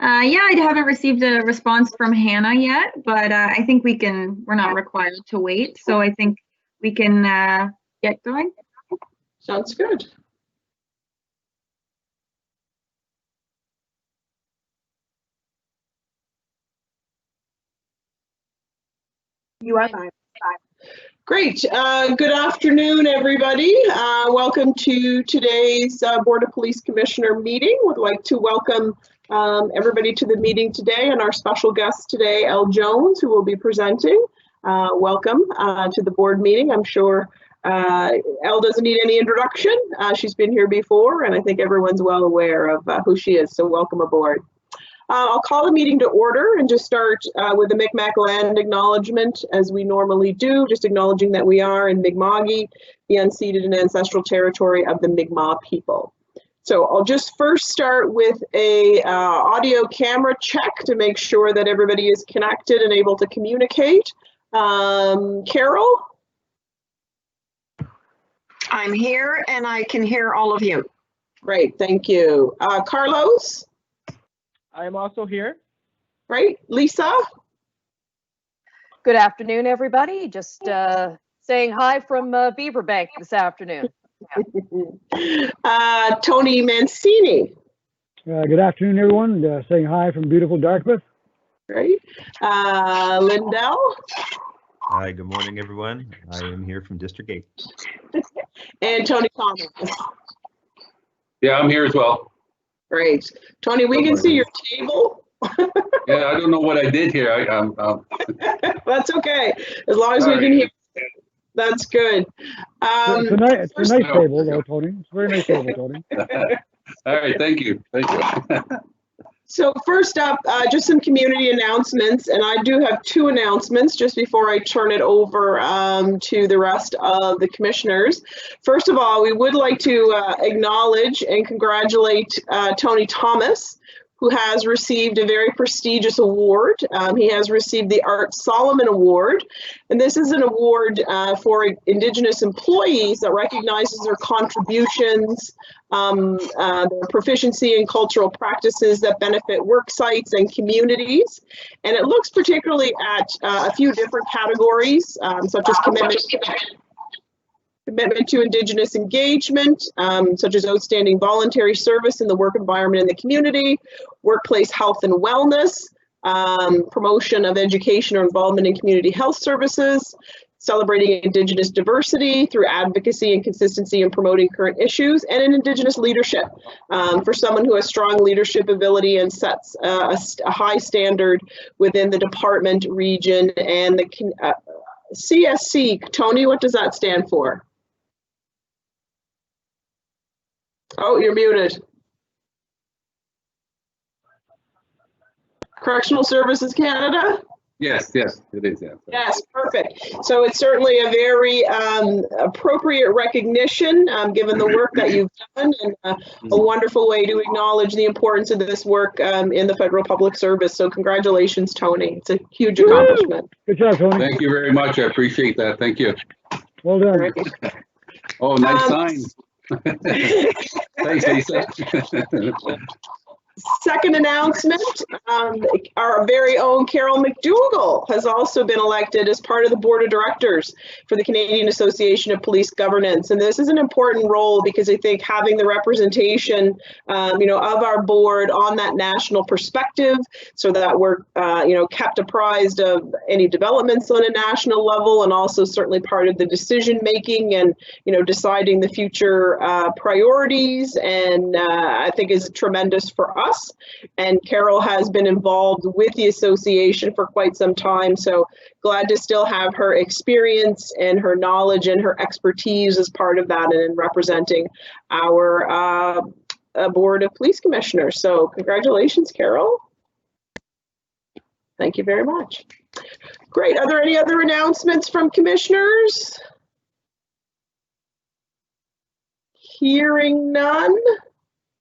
Yeah, I haven't received a response from Hannah yet, but I think we're not required to wait. So I think we can get going. Sounds good. You are fine. Great. Good afternoon, everybody. Welcome to today's Board of Police Commissioner meeting. Would like to welcome everybody to the meeting today and our special guest today, Elle Jones, who will be presenting. Welcome to the board meeting. I'm sure Elle doesn't need any introduction. She's been here before, and I think everyone's well aware of who she is, so welcome aboard. I'll call the meeting to order and just start with the Mi'kmaq land acknowledgement, as we normally do, just acknowledging that we are in Mi'kma'ki, the unceded and ancestral territory of the Mi'kmaq people. So I'll just first start with a audio camera check to make sure that everybody is connected and able to communicate. Carol? I'm here and I can hear all of you. Great, thank you. Carlos? I am also here. Great. Lisa? Good afternoon, everybody. Just saying hi from Beaverbank this afternoon. Tony Mancini? Good afternoon, everyone. Saying hi from beautiful Dartmouth. Great. Lindell? Hi, good morning, everyone. I am here from District 8. And Tony Thomas? Yeah, I'm here as well. Great. Tony, we can see your table. Yeah, I don't know what I did here. That's okay. As long as we can hear. That's good. It's a nice table, though, Tony. It's a very nice table, Tony. All right, thank you. Thank you. So first up, just some community announcements, and I do have two announcements just before I turn it over to the rest of the commissioners. First of all, we would like to acknowledge and congratulate Tony Thomas, who has received a very prestigious award. He has received the Art Solomon Award, and this is an award for Indigenous employees that recognizes their contributions, their proficiency in cultural practices that benefit work sites and communities. And it looks particularly at a few different categories, such as commitment to Indigenous engagement, such as outstanding voluntary service in the work environment in the community, workplace health and wellness, promotion of education or involvement in community health services, celebrating Indigenous diversity through advocacy and consistency in promoting current issues, and in Indigenous leadership for someone who has strong leadership ability and sets a high standard within the department, region, and the CSC. Tony, what does that stand for? Oh, you're muted. Correctional Services Canada? Yes, it is. Yeah. Yes, perfect. So it's certainly a very appropriate recognition given the work that you've done, and a wonderful way to acknowledge the importance of this work in the federal public service. So congratulations, Tony. It's a huge accomplishment. Good job, Tony. Thank you very much. I appreciate that. Thank you. Well done. Great. Oh, nice sign. Thanks, Lisa. Second announcement, our very own Carol McDougall has also been elected as part of the board of directors for the Canadian Association of Police Governance. And this is an important role because I think having the representation, of our board on that national perspective, so that we're, kept apprised of any developments on a national level, and also certainly part of the decision making and, deciding the future priorities, and I think is tremendous for us. And Carol has been involved with the association for quite some time, so glad to still have her experience and her knowledge and her expertise as part of that and in representing our board of police commissioners. So congratulations, Carol. Thank you very much. Great. Are there any other announcements from commissioners? Hearing none.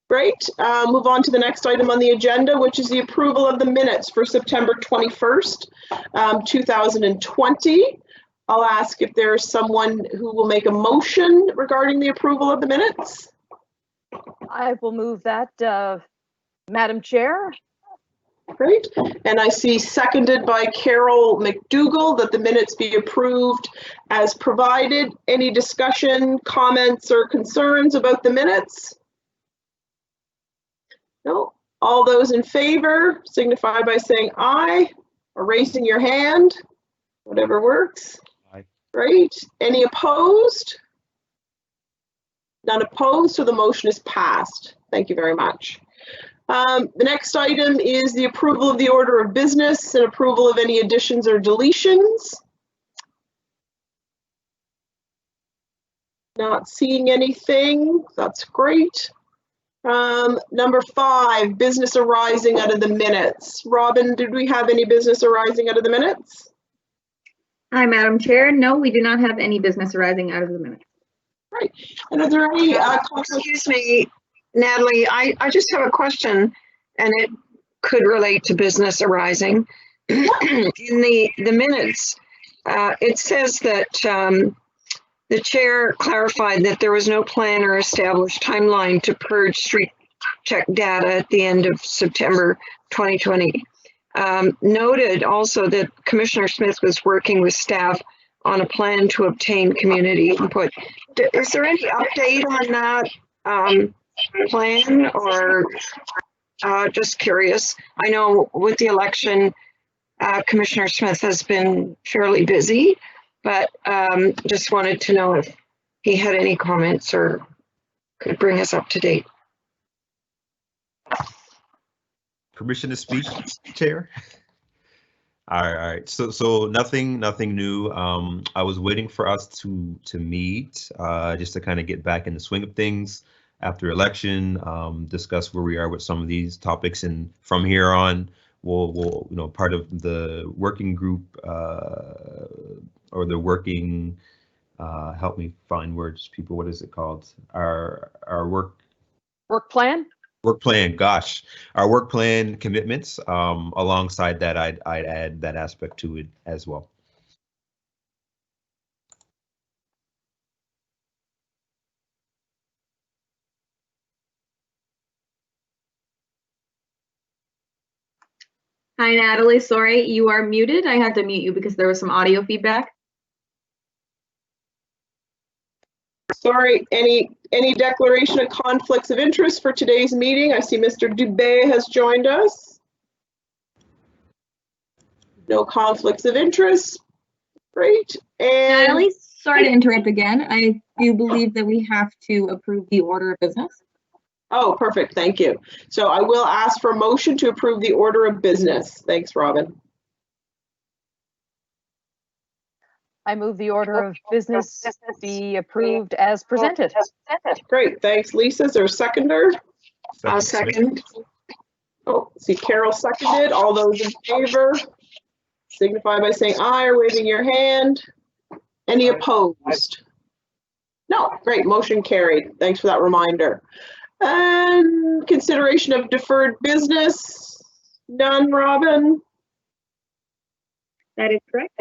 Great. Move on to the next item on the agenda, which is the approval of the minutes for September 21st, 2020. I'll ask if there's someone who will make a motion regarding the approval of the minutes. I will move that, Madam Chair. Great. And I see seconded by Carol McDougall that the minutes be approved as provided. Any discussion, comments, or concerns about the minutes? No. All those in favor signify by saying aye or raising your hand, whatever works. Aye. Great. Any opposed? None opposed, so the motion is passed. Thank you very much. The next item is the approval of the order of business and approval of any additions or deletions. Not seeing anything. That's great. Number 5, business arising out of the minutes. Robin, did we have any business arising out of the minutes? Hi, Madam Chair. No, we do not have any business arising out of the minutes. Right. And are there any Excuse me, Natalie, I just have a question, and it could relate to business arising. In the minutes, it says that the chair clarified that there was no plan or established timeline to purge street check data at the end of September 2020. Noted also that Commissioner Smith was working with staff on a plan to obtain community input. Is there any update on that plan, or just curious? I know with the election, Commissioner Smith has been fairly busy, but just wanted to know if he had any comments or could bring us up to date. Permission to speak, Chair? All right. So nothing new. I was waiting for us to meet just to kind of get back in the swing of things after election, discuss where we are with some of these topics, and from here on, we'll part of the working group or the working help me find words, people. What is it called? Our Work plan? Work plan, gosh, our work plan commitments. Alongside that, I'd add that aspect to it as well. Hi, Natalie. Sorry, you are muted. I had to mute you because there was some audio feedback. Sorry, any declaration of conflicts of interest for today's meeting? I see Mr. Dubé has joined us. No conflicts of interest. Great. And Natalie, sorry to interrupt again. I do believe that we have to approve the order of business. oh, perfect. Thank you. So I will ask for a motion to approve the order of business. Thanks, Robin. I move the order of business be approved as presented. Great. Thanks, Lisa. Is there a seconder? I'll second. Oh, see Carol seconded. All those in favor signify by saying aye or waving your hand. Any opposed? No. Great. Motion carried. Thanks for that reminder. And consideration of deferred business. None, Robin? That is correct.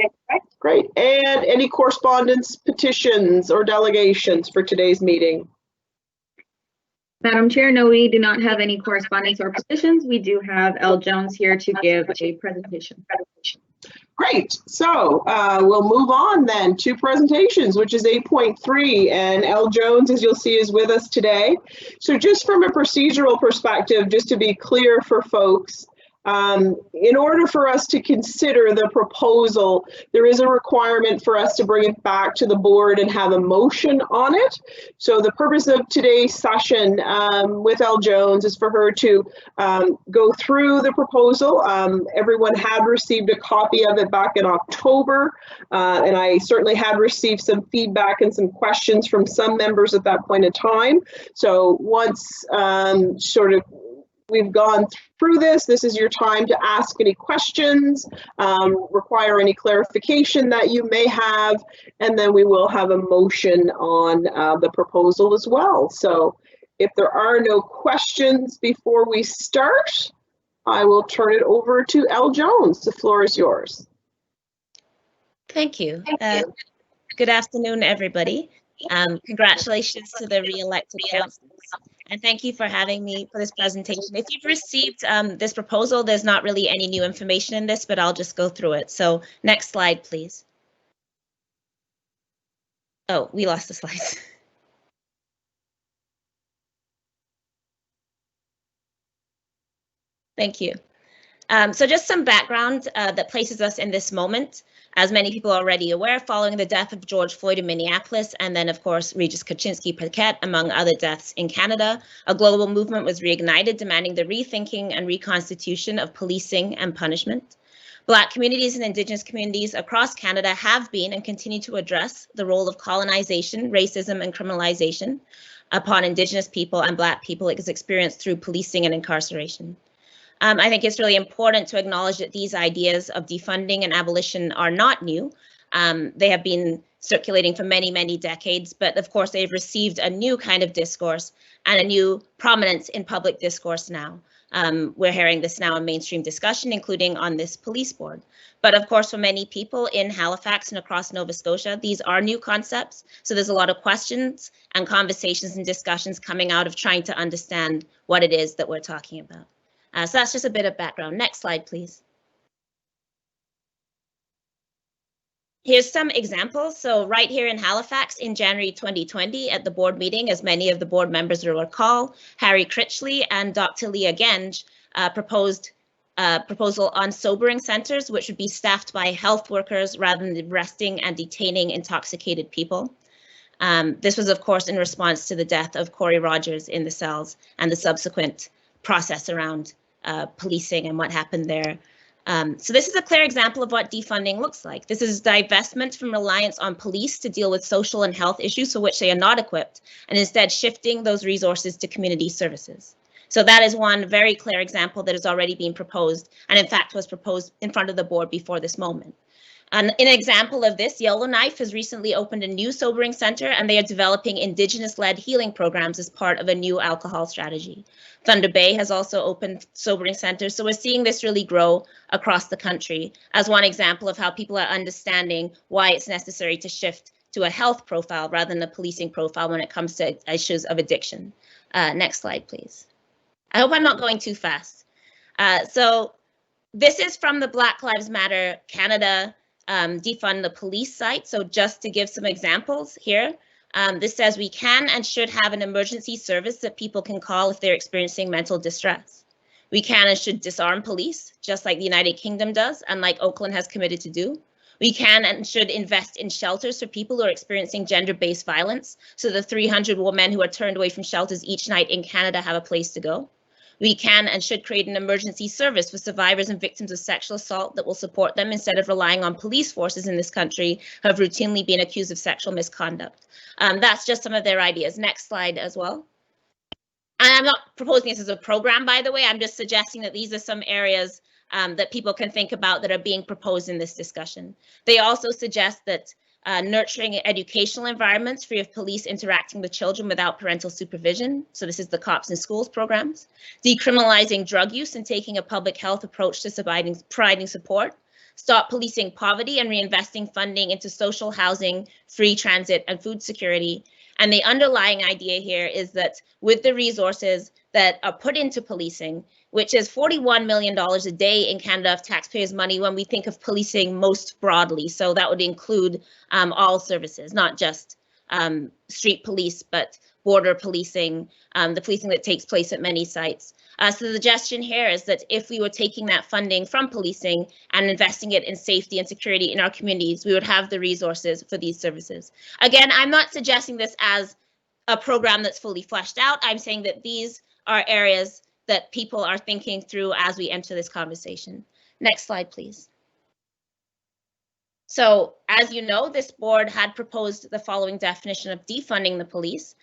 Great. And any correspondence, petitions, or delegations for today's meeting? Madam Chair, no, we do not have any correspondence or petitions. We do have Elle Jones here to give a presentation. Great. So we'll move on then to presentations, which is 8.3. And Elle Jones, as you'll see, is with us today. So just from a procedural perspective, just to be clear for folks, in order for us to consider the proposal, there is a requirement for us to bring it back to the board and have a motion on it. So the purpose of today's session with Elle Jones is for her to go through the proposal. Everyone had received a copy of it back in October, and I certainly had received some feedback and some questions from some members at that point in time. So once we've gone through this is your time to ask any questions, require any clarification that you may have, and then we will have a motion on the proposal as well. So if there are no questions before we start, I will turn it over to Elle Jones. The floor is yours. Thank you. Good afternoon, everybody. Congratulations to the re-elected councillors. And thank you for having me for this presentation. If you've received this proposal, there's not really any new information in this, but I'll just go through it. So next slide, please. Oh, we lost the slides. Thank you. So just some background that places us in this moment. As many people are already aware, following the death of George Floyd in Minneapolis, and then of course, Regis Kaczynski-Paquette, among other deaths in Canada, a global movement was reignited demanding the rethinking and reconstitution of policing and punishment. Black communities and Indigenous communities across Canada have been and continue to address the role of colonization, racism, and criminalization upon Indigenous people and Black people as experienced through policing and incarceration. I think it's really important to acknowledge that these ideas of defunding and abolition are not new. They have been circulating for many, many decades, but of course they've received a new kind of discourse and a new prominence in public discourse now. We're hearing this now in mainstream discussion, including on this police board. But of course, for many people in Halifax and across Nova Scotia, these are new concepts. So there's a lot of questions and conversations and discussions coming out of trying to understand what it is that we're talking about. So that's just a bit of background. Next slide, please. Here's some examples. So right here in Halifax in January 2020 at the board meeting, as many of the board members will recall, Harry Critchley and Dr. Leah Genge proposed a proposal on sobering centres, which would be staffed by health workers rather than arresting and detaining intoxicated people. This was, of course, in response to the death of Corey Rogers in the cells and the subsequent process around policing and what happened there. So this is a clear example of what defunding looks like. This is divestment from reliance on police to deal with social and health issues for which they are not equipped, and instead shifting those resources to community services. So that is one very clear example that has already been proposed, and in fact was proposed in front of the board before this moment. An example of this, Yellowknife has recently opened a new sobering center, and they are developing Indigenous-led healing programs as part of a new alcohol strategy. Thunder Bay has also opened sobering centers, so we're seeing this really grow across the country as one example of how people are understanding why it's necessary to shift to a health profile rather than a policing profile when it comes to issues of addiction. Next slide, please. I hope I'm not going too fast. So this is from the Black Lives Matter Canada Defund the Police site. So just to give some examples here, this says we can and should have an emergency service that people can call if they're experiencing mental distress. We can and should disarm police, just like the United Kingdom does, and like Oakland has committed to do. We can and should invest in shelters for people who are experiencing gender-based violence, so the 300 women who are turned away from shelters each night in Canada have a place to go. We can and should create an emergency service for survivors and victims of sexual assault that will support them instead of relying on police forces in this country who have routinely been accused of sexual misconduct. That's just some of their ideas. Next slide as well. And I'm not proposing this as a program, by the way. I'm just suggesting that these are some areas that people can think about that are being proposed in this discussion. They also suggest that nurturing educational environments free of police interacting with children without parental supervision. So this is the Cops in Schools programs. Decriminalizing drug use and taking a public health approach to providing support. Stop policing poverty and reinvesting funding into social housing, free transit, and food security. And the underlying idea here is that with the resources that are put into policing, which is $41 million a day in Canada of taxpayers' money when we think of policing most broadly. So that would include all services, not just street police, but border policing, the policing that takes place at many sites. So the suggestion here is that if we were taking that funding from policing and investing it in safety and security in our communities, we would have the resources for these services. Again, I'm not suggesting this as a program that's fully fleshed out. I'm saying that these are areas that people are thinking through as we enter this conversation. Next slide, please. So as you know, this board had proposed the following definition of defunding the police.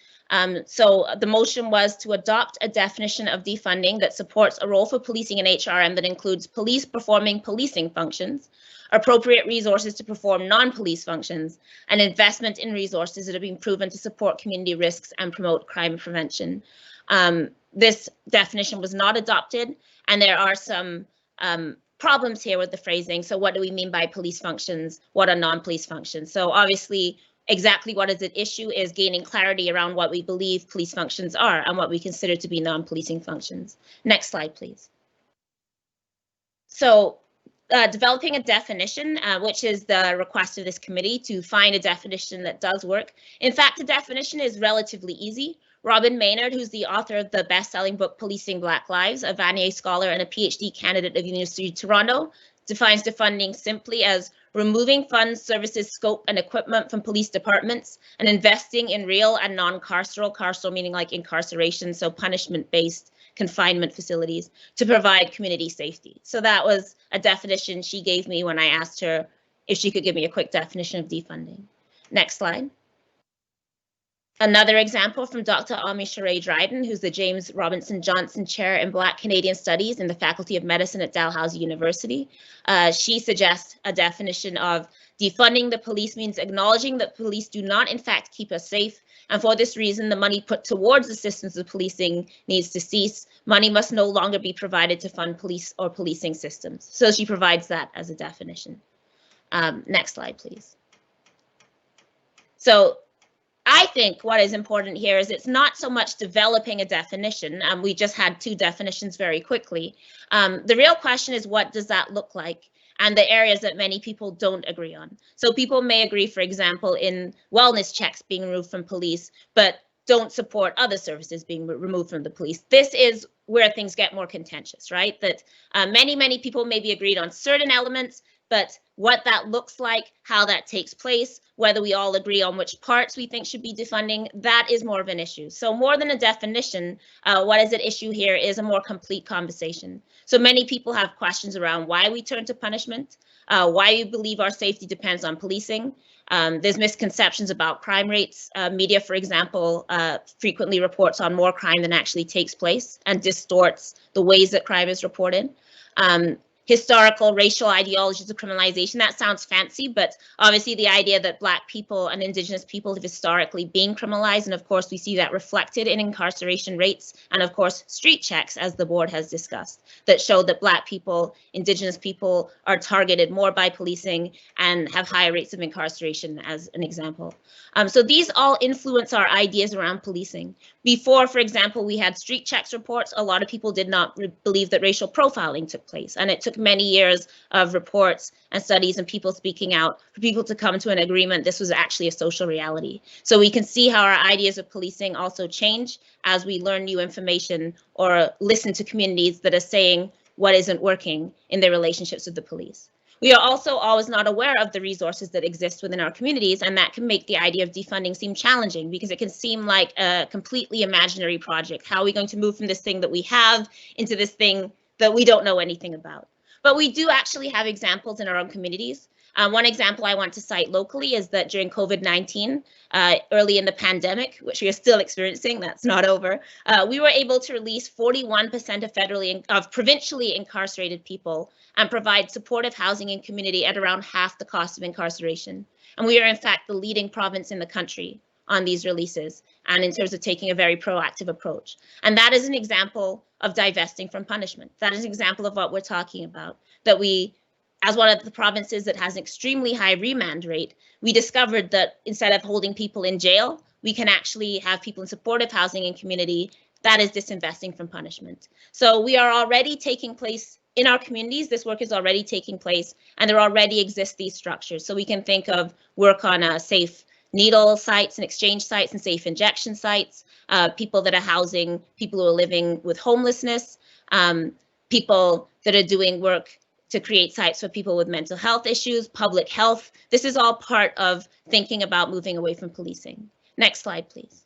So the motion was to adopt a definition of defunding that supports a role for policing in HRM that includes police performing policing functions, appropriate resources to perform non-police functions, and investment in resources that have been proven to support community risks and promote crime prevention. This definition was not adopted, and there are some problems here with the phrasing. So what do we mean by police functions? What are non-police functions? So obviously, exactly what is at issue is gaining clarity around what we believe police functions are and what we consider to be non-policing functions. Next slide, please. So developing a definition, which is the request of this committee to find a definition that does work. In fact, the definition is relatively easy. Robin Maynard, who's the author of the best-selling book Policing Black Lives, a Vanier scholar and a PhD candidate of the University of Toronto, defines defunding simply as removing funds, services, scope, and equipment from police departments and investing in real and non-carceral, carceral meaning like incarceration, so punishment-based confinement facilities, to provide community safety. So that was a definition she gave me when I asked her if she could give me a quick definition of defunding. Next slide. Another example from Dr. Amisharay Dryden, who's the James Robinson Johnson Chair in Black Canadian Studies in the Faculty of Medicine at Dalhousie University. She suggests a definition of defunding the police means acknowledging that police do not in fact keep us safe, and for this reason the money put towards the systems of policing needs to cease. Money must no longer be provided to fund police or policing systems. So she provides that as a definition. Next slide, please. So I think what is important here is it's not so much developing a definition. We just had two definitions very quickly. The real question is, what does that look like? And the areas that many people don't agree on. So people may agree, for example, in wellness checks being removed from police, but don't support other services being removed from the police. This is where things get more contentious, right? That many people may be agreed on certain elements, but what that looks like, how that takes place, whether we all agree on which parts we think should be defunding, that is more of an issue. So more than a definition, what is at issue here is a more complete conversation. So many people have questions around why we turn to punishment, why we believe our safety depends on policing. There's misconceptions about crime rates. Media, for example, frequently reports on more crime than actually takes place and distorts the ways that crime is reported. Historical racial ideologies of criminalization, that sounds fancy, but obviously the idea that Black people and Indigenous people have historically been criminalized, and of course we see that reflected in incarceration rates, and of course street checks, as the board has discussed, that show that Black people, Indigenous people are targeted more by policing and have higher rates of incarceration, as an example. So these all influence our ideas around policing. Before, for example, we had street checks reports, a lot of people did not believe that racial profiling took place, and it took many years of reports and studies and people speaking out for people to come to an agreement this was actually a social reality. So we can see how our ideas of policing also change as we learn new information or listen to communities that are saying what isn't working in their relationships with the police. We are also always not aware of the resources that exist within our communities, and that can make the idea of defunding seem challenging because it can seem like a completely imaginary project. How are we going to move from this thing that we have into this thing that we don't know anything about? But we do actually have examples in our own communities. One example I want to cite locally is that during COVID-19, early in the pandemic, which we are still experiencing, that's not over, we were able to release 41% of provincially incarcerated people and provide supportive housing and community at around half the cost of incarceration. And we are in fact the leading province in the country on these releases and in terms of taking a very proactive approach. And that is an example of divesting from punishment. That is an example of what we're talking about, that we, as one of the provinces that has an extremely high remand rate, we discovered that instead of holding people in jail, we can actually have people in supportive housing and community. That is disinvesting from punishment. So we are already taking place in our communities. This work is already taking place, and there already exist these structures. So we can think of work on safe needle sites and exchange sites and safe injection sites, people that are housing people who are living with homelessness, people that are doing work to create sites for people with mental health issues, public health. This is all part of thinking about moving away from policing. Next slide, please.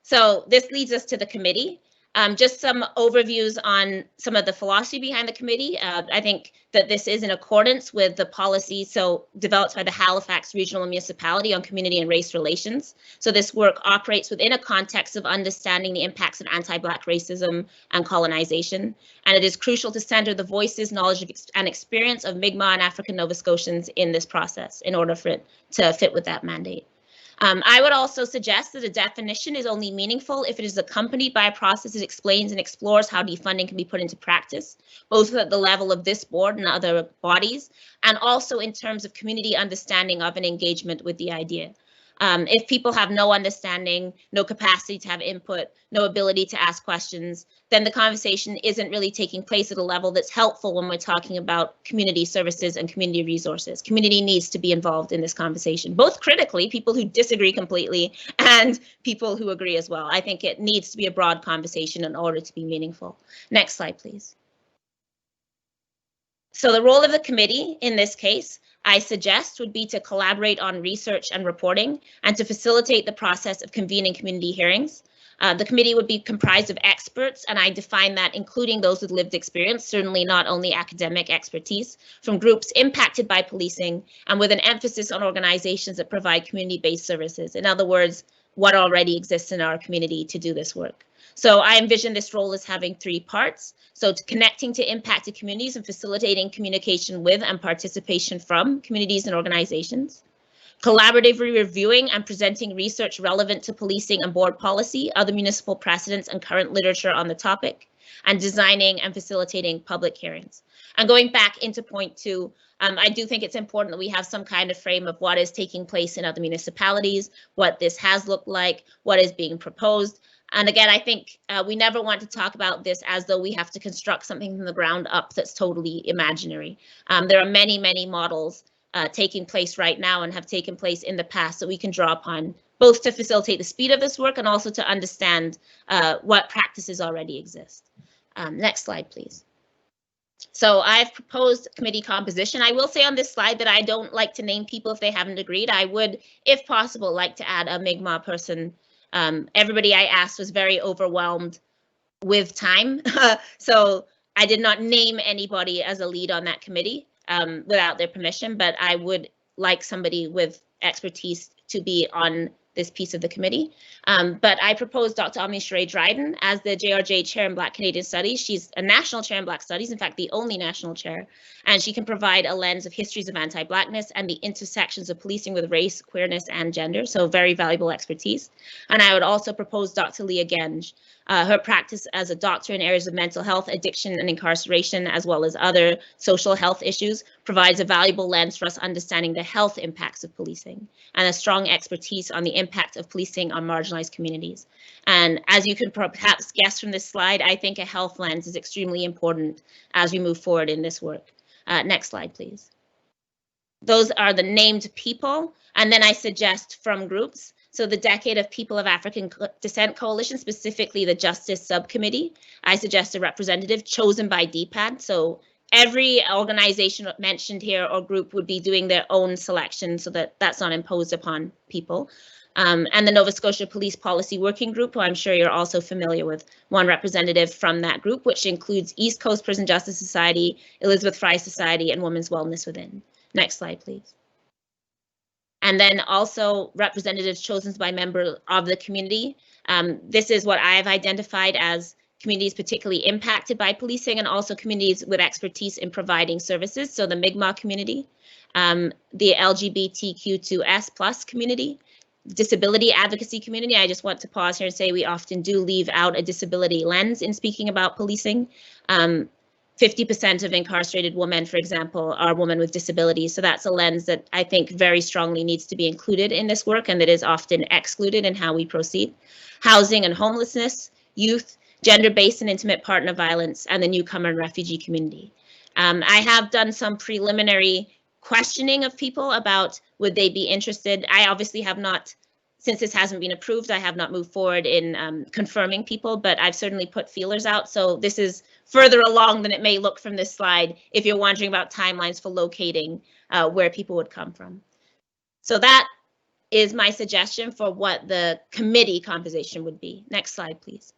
So this leads us to the committee. Just some overviews on some of the philosophy behind the committee. I think that this is in accordance with the policy developed by the Halifax Regional Municipality on Community and Race Relations. So this work operates within a context of understanding the impacts of anti-Black racism and colonization. And it is crucial to center the voices, knowledge, and experience of Mi'kmaq and African Nova Scotians in this process in order for it to fit with that mandate. I would also suggest that a definition is only meaningful if it is accompanied by a process that explains and explores how defunding can be put into practice, both at the level of this board and other bodies, and also in terms of community understanding of and engagement with the idea. If people have no understanding, no capacity to have input, no ability to ask questions, then the conversation isn't really taking place at a level that's helpful when we're talking about community services and community resources. Community needs to be involved in this conversation, both critically, people who disagree completely, and people who agree as well. I think it needs to be a broad conversation in order to be meaningful. Next slide, please. So the role of the committee in this case, I suggest, would be to collaborate on research and reporting and to facilitate the process of convening community hearings. The committee would be comprised of experts, and I define that including those with lived experience, certainly not only academic expertise, from groups impacted by policing and with an emphasis on organizations that provide community-based services. In other words, what already exists in our community to do this work. So I envision this role as having 3 parts. So connecting to impacted communities and facilitating communication with and participation from communities and organizations. Collaboratively reviewing and presenting research relevant to policing and board policy, other municipal precedents and current literature on the topic, and designing and facilitating public hearings. And going back into point 2, I do think it's important that we have some kind of frame of what is taking place in other municipalities, what this has looked like, what is being proposed. And again, I think we never want to talk about this as though we have to construct something from the ground up that's totally imaginary. There are many, many models taking place right now and have taken place in the past that we can draw upon, both to facilitate the speed of this work and also to understand what practices already exist. Next slide, please. So I've proposed committee composition. I will say on this slide that I don't like to name people if they haven't agreed. I would, if possible, like to add a Mi'kmaq person. Everybody I asked was very overwhelmed with time. So I did not name anybody as a lead on that committee without their permission, but I would like somebody with expertise to be on this piece of the committee. But I proposed Dr. Ami Sheree Dryden as the JRJ Chair in Black Canadian Studies. She's a national chair in Black Studies, in fact, the only national chair, and she can provide a lens of histories of anti-Blackness and the intersections of policing with race, queerness, and gender, so very valuable expertise. And I would also propose Dr. Leah Genge. Her practice as a doctor in areas of mental health, addiction, and incarceration, as well as other social health issues, provides a valuable lens for us understanding the health impacts of policing and a strong expertise on the impact of policing on marginalized communities. And as you can perhaps guess from this slide, I think a health lens is extremely important as we move forward in this work. Next slide, please. Those are the named people, and then I suggest from groups. So the Decade of People of African Descent Coalition, specifically the Justice Subcommittee, I suggest a representative chosen by DPAD. So every organization mentioned here or group would be doing their own selection so that that's not imposed upon people. And the Nova Scotia Police Policy Working Group, who I'm sure you're also familiar with, one representative from that group, which includes East Coast Prison Justice Society, Elizabeth Fry Society, and Women's Wellness Within. Next slide, please. And then also representatives chosen by members of the community. This is what I've identified as communities particularly impacted by policing and also communities with expertise in providing services. So the Mi'kmaq community, the LGBTQ2S+ community, disability advocacy community. I just want to pause here and say we often do leave out a disability lens in speaking about policing. 50% of incarcerated women, for example, are women with disabilities. So that's a lens that I think very strongly needs to be included in this work and that is often excluded in how we proceed. Housing and homelessness, youth, gender-based and intimate partner violence, and the newcomer and refugee community. I have done some preliminary questioning of people about would they be interested. I obviously have not, since this hasn't been approved, I have not moved forward in confirming people, but I've certainly put feelers out. So this is further along than it may look from this slide if you're wondering about timelines for locating where people would come from. So that is my suggestion for what the committee composition would be. Next slide, please.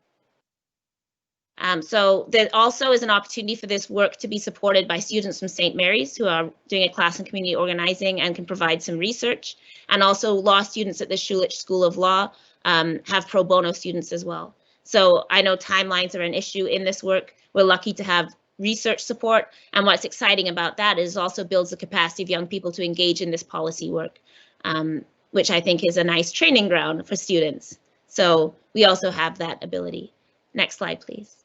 So there also is an opportunity for this work to be supported by students from St. Mary's who are doing a class in community organizing and can provide some research. And also law students at the Schulich School of Law have pro bono students as well. So I know timelines are an issue in this work. We're lucky to have research support. And what's exciting about that is also builds the capacity of young people to engage in this policy work. which I think is a nice training ground for students. So we also have that ability. Next slide, please.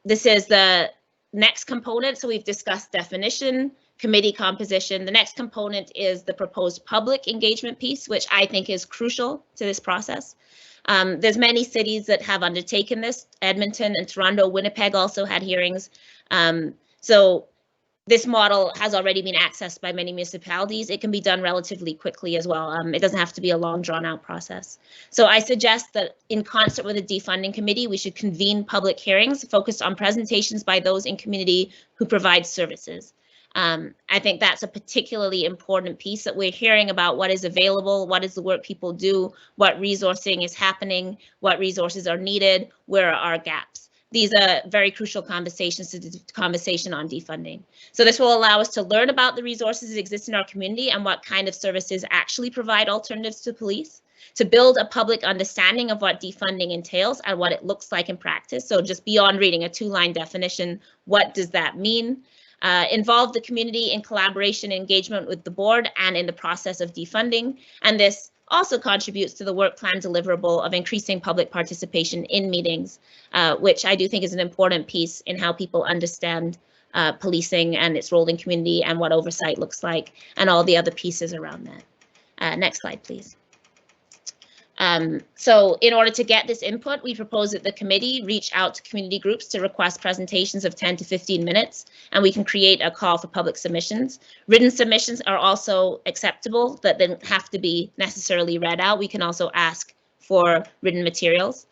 This is the next component. So we've discussed definition, committee composition. The next component is the proposed public engagement piece, which I think is crucial to this process. There's many cities that have undertaken this. Edmonton and Toronto, Winnipeg also had hearings. So this model has already been accessed by many municipalities. It can be done relatively quickly as well. It doesn't have to be a long, drawn-out process. So I suggest that in concert with the defunding committee, we should convene public hearings focused on presentations by those in community who provide services. I think that's a particularly important piece, that we're hearing about what is available, what is the work people do, what resourcing is happening, what resources are needed, where are our gaps. These are very crucial conversations to the conversation on defunding. So this will allow us to learn about the resources that exist in our community and what kind of services actually provide alternatives to police, to build a public understanding of what defunding entails and what it looks like in practice. So just beyond reading a 2-line definition, what does that mean? Involve the community in collaboration and engagement with the board and in the process of defunding. And this also contributes to the work plan deliverable of increasing public participation in meetings, which I do think is an important piece in how people understand policing and its role in community and what oversight looks like and all the other pieces around that. Next slide, please. So in order to get this input, we propose that the committee reach out to community groups to request presentations of 10 to 15 minutes, and we can create a call for public submissions. Written submissions are also acceptable, but they don't have to be necessarily read out. We can also ask for written materials.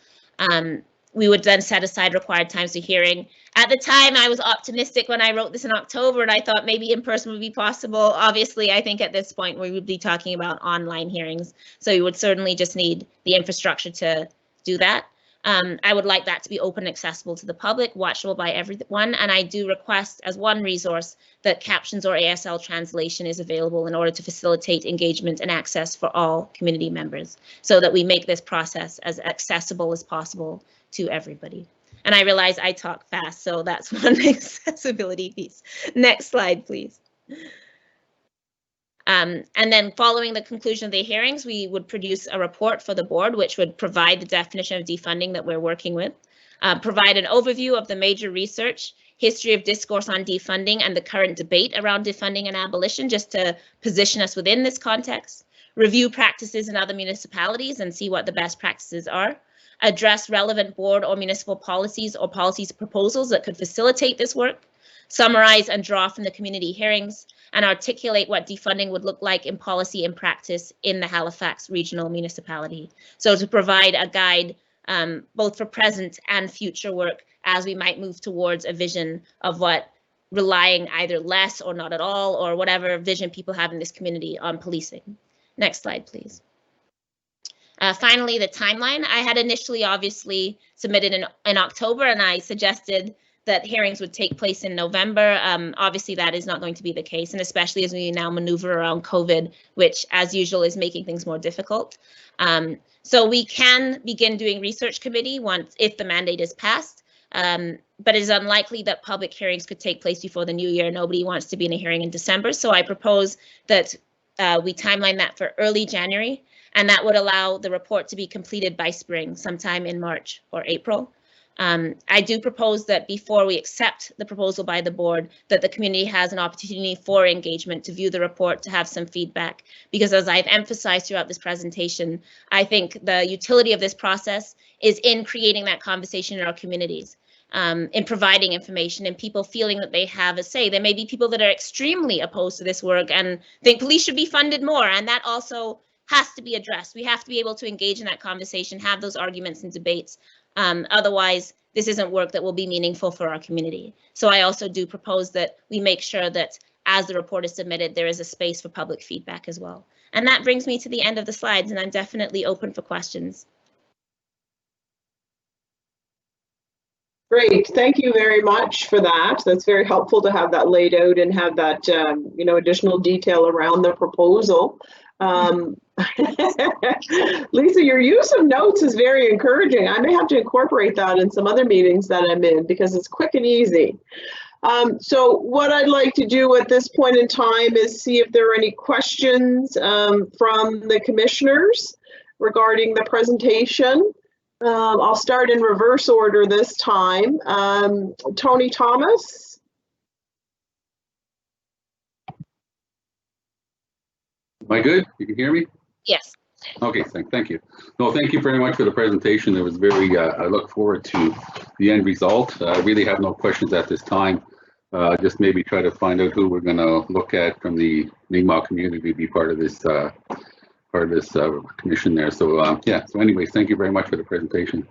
We would then set aside required times for hearing. At the time, I was optimistic when I wrote this in October, and I thought maybe in person would be possible. Obviously, I think at this point we would be talking about online hearings, so you would certainly just need the infrastructure to do that. I would like that to be open and accessible to the public, watchable by everyone, and I do request as one resource that captions or ASL translation is available in order to facilitate engagement and access for all community members, so that we make this process as accessible as possible to everybody. And I realize I talk fast, so that's one accessibility piece. Next slide, please. And then following the conclusion of the hearings, we would produce a report for the board, which would provide the definition of defunding that we're working with, provide an overview of the major research, history of discourse on defunding and the current debate around defunding and abolition, just to position us within this context, review practices in other municipalities and see what the best practices are, address relevant board or municipal policies or policies proposals that could facilitate this work, summarize and draw from the community hearings, and articulate what defunding would look like in policy and practice in the Halifax regional municipality. So to provide a guide both for present and future work as we might move towards a vision of what relying either less or not at all, or whatever vision people have in this community on policing. Next slide, please. Finally, the timeline. I had initially obviously submitted in October, and I suggested that hearings would take place in November. Obviously, that is not going to be the case, and especially as we now maneuver around COVID, which, as usual, is making things more difficult. So we can begin doing research committee if the mandate is passed, but it is unlikely that public hearings could take place before the new year. Nobody wants to be in a hearing in December, so I propose that we timeline that for early January, and that would allow the report to be completed by spring, sometime in March or April. I do propose that before we accept the proposal by the board, that the community has an opportunity for engagement, to view the report, to have some feedback, because as I've emphasized throughout this presentation, I think the utility of this process is in creating that conversation in our communities, in providing information and people feeling that they have a say. There may be people that are extremely opposed to this work and think police should be funded more, and that also has to be addressed. We have to be able to engage in that conversation, have those arguments and debates. Otherwise, this isn't work that will be meaningful for our community. So I also do propose that we make sure that as the report is submitted, there is a space for public feedback as well. And that brings me to the end of the slides, and I'm definitely open for questions. Great, thank you very much for that. That's very helpful to have that laid out and have that additional detail around the proposal. Lisa, your use of notes is very encouraging. I may have to incorporate that in some other meetings that I'm in because it's quick and easy. So what I'd like to do at this point in time is see if there are any questions from the commissioners regarding the presentation. I'll start in reverse order this time. Tony Thomas. Am I good? You can hear me? Yes. Okay, thank you. No, thank you very much for the presentation. It was very, I look forward to the end result. I really have no questions at this time. Just maybe try to find out who we're going to look at from the Mi'kmaq community to be part of this commission there. So yeah, so anyways, thank you very much for the presentation.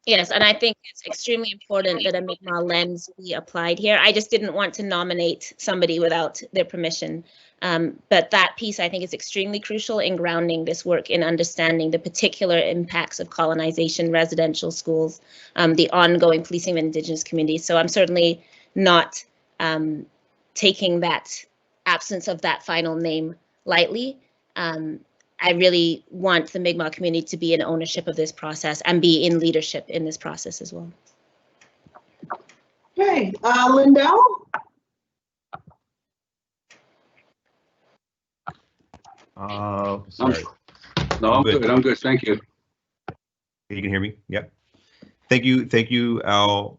Yes, and I think it's extremely important that a Mi'kmaq lens be applied here. I just didn't want to nominate somebody without their permission. But that piece, I think, is extremely crucial in grounding this work in understanding the particular impacts of colonization, residential schools, the ongoing policing of Indigenous communities. So I'm certainly not taking that absence of that final name lightly. I really want the Mi'kmaq community to be in ownership of this process and be in leadership in this process as well. Okay, Lindell? Sorry. No, I'm good. I'm good. Thank you. You can hear me? Yep. Thank you, Al.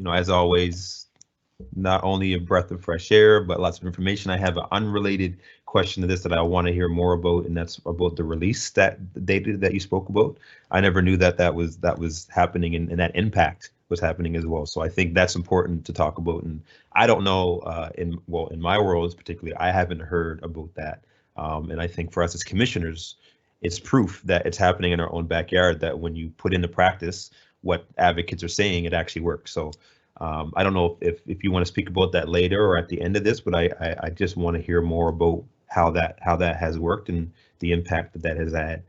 As always, not only a breath of fresh air, but lots of information. I have an unrelated question to this that I want to hear more about, and that's about the release data that you spoke about. I never knew that was happening, and that impact was happening as well. So I think that's important to talk about. And I don't know, in my world particularly, I haven't heard about that. And I think for us as commissioners, it's proof that it's happening in our own backyard, that when you put into practice what advocates are saying, it actually works. So I don't know if you want to speak about that later or at the end of this, but I just want to hear more about how that has worked and the impact that has had.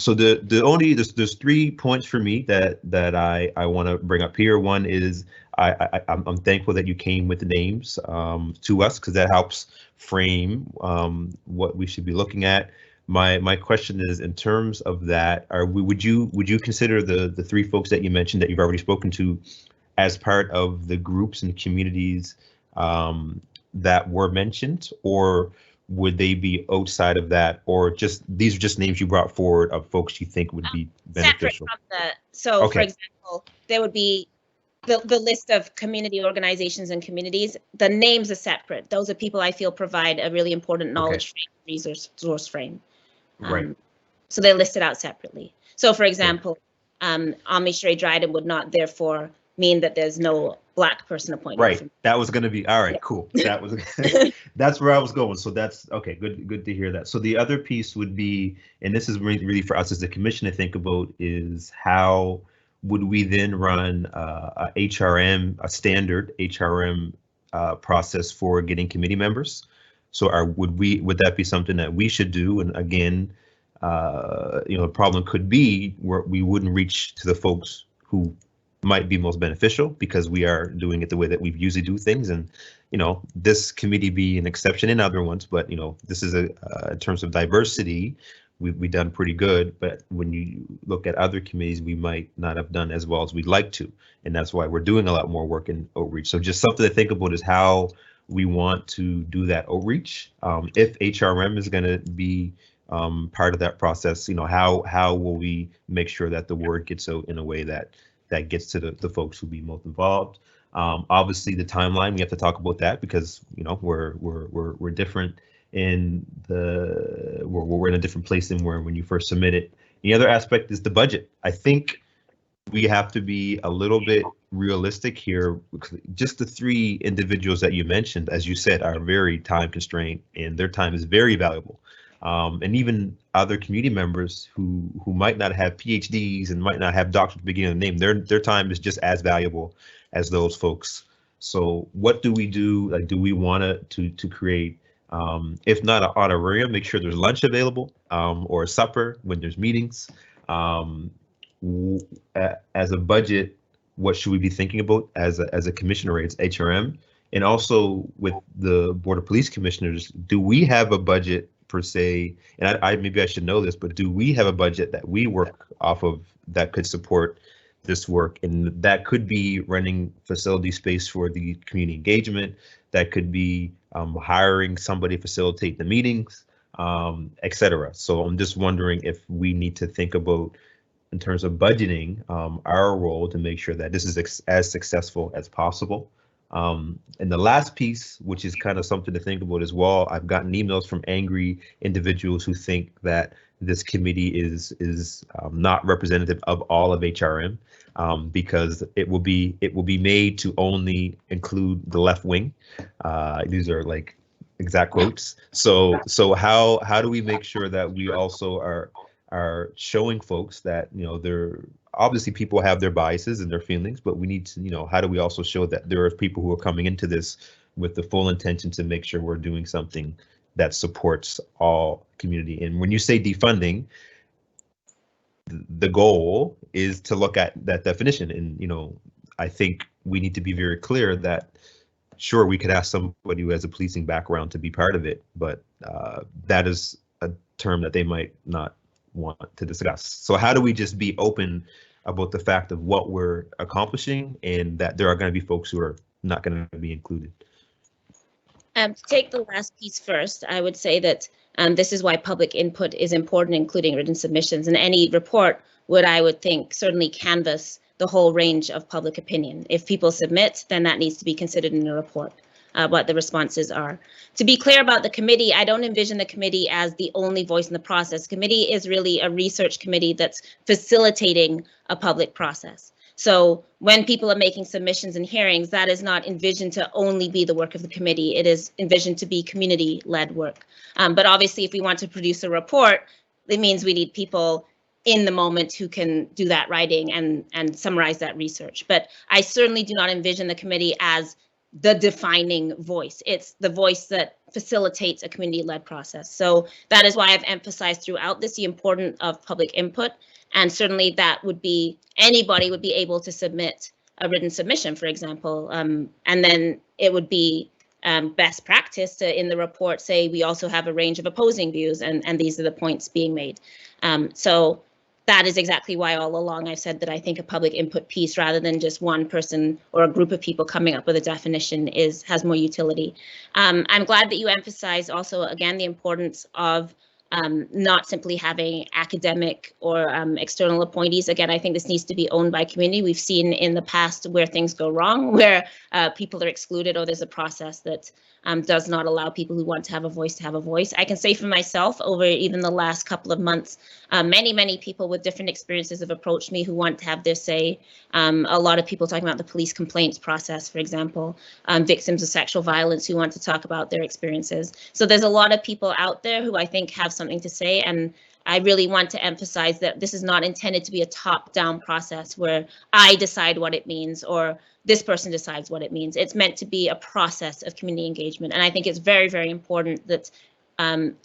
So there's 3 points for me that I want to bring up here. One is I'm thankful that you came with the names to us, because that helps frame what we should be looking at. My question is, in terms of that, would you consider the 3 folks that you mentioned that you've already spoken to as part of the groups and communities that were mentioned, or would they be outside of that, or just these are just names you brought forward of folks you think would be beneficial? For example, there would be the list of community organizations and communities. The names are separate. Those are people I feel provide a really important knowledge frame, resource frame. Right. So they're listed out separately. So for example, Amish Dryden would not therefore mean that there's no Black person appointed. Right. That was going to be all right. Cool. That was that's where I was going. So that's okay. Good to hear that. So the other piece would be, and this is really for us as the commission to think about, is how would we then run a HRM, a standard HRM process for getting committee members? So would that be something that we should do? And again, a problem could be where we wouldn't reach to the folks who might be most beneficial, because we are doing it the way that we usually do things. And this committee be an exception in other ones, but this is in terms of diversity, we've done pretty good. But when you look at other committees, we might not have done as well as we'd like to, and that's why we're doing a lot more work in outreach. So just something to think about is how we want to do that outreach. If HRM is going to be part of that process, how will we make sure that the word gets out in a way that gets to the folks who be most involved? Obviously, the timeline, we have to talk about that, because we're different in we're in a different place than when you first submit it. The other aspect is the budget. I think we have to be a little bit realistic here. Just the 3 individuals that you mentioned, as you said, are very time constrained, and their time is very valuable. And even other community members who might not have PhDs and might not have doctorates beginning of the name, their time is just as valuable as those folks. So what do we do? Like, do we want to create, if not an honorarium, make sure there's lunch available, or a supper when there's meetings? As a budget, what should we be thinking about as a commissioner? It's HRM, and also with the Board of Police Commissioners, do we have a budget per se? And maybe I should know this, but do we have a budget that we work off of that could support this work, and that could be renting facility space for the community engagement. That could be hiring somebody to facilitate the meetings, etc. So I'm just wondering if we need to think about, in terms of budgeting, our role to make sure that this is as successful as possible. And the last piece, which is kind of something to think about as well, I've gotten emails from angry individuals who think that this committee is not representative of all of HRM, because it will be made to only include the left wing. These are like exact quotes. So how do we make sure that we also are showing folks that, you know, they're obviously, people have their biases and their feelings, but we need to, you know, how do we also show that there are people who are coming into this with the full intention to make sure we're doing something that supports all community? And when you say defunding, the goal is to look at that definition. And, you know, I think we need to be very clear that, sure, we could ask somebody who has a policing background to be part of it, but that is a term that they might not want to discuss. So how do we just be open about the fact of what we're accomplishing, and that there are going to be folks who are not going to be included? To take the last piece first, I would say that this is why public input is important, including written submissions. And any report would, I would think, certainly canvass the whole range of public opinion. If people submit, then that needs to be considered in the report, what the responses are. To be clear about the committee, I don't envision the committee as the only voice in the process. Committee is really a research committee that's facilitating a public process. So when people are making submissions and hearings, that is not envisioned to only be the work of the committee. It is envisioned to be community-led work. But obviously, if we want to produce a report, it means we need people in the moment who can do that writing and summarize that research. But I certainly do not envision the committee as the defining voice. It's the voice that facilitates a community-led process. So that is why I've emphasized throughout this the importance of public input. And certainly that would be, anybody would be able to submit a written submission, for example, and then it would be best practice to, in the report, say we also have a range of opposing views, and these are the points being made. So that is exactly why all along I've said that I think a public input piece, rather than just one person or a group of people coming up with a definition, has more utility. I'm glad that you emphasize also, again, the importance of not simply having academic or external appointees. Again, I think this needs to be owned by community. We've seen in the past where things go wrong, where people are excluded, or there's a process that does not allow people who want to have a voice. I can say for myself, over even the last couple of months, many people with different experiences have approached me who want to have their say. A lot of people talking about the police complaints process, for example, victims of sexual violence who want to talk about their experiences. So there's a lot of people out there who I think have something to say, and I really want to emphasize that this is not intended to be a top-down process where I decide what it means or this person decides what it means. It's meant to be a process of community engagement. And I think it's very, very important that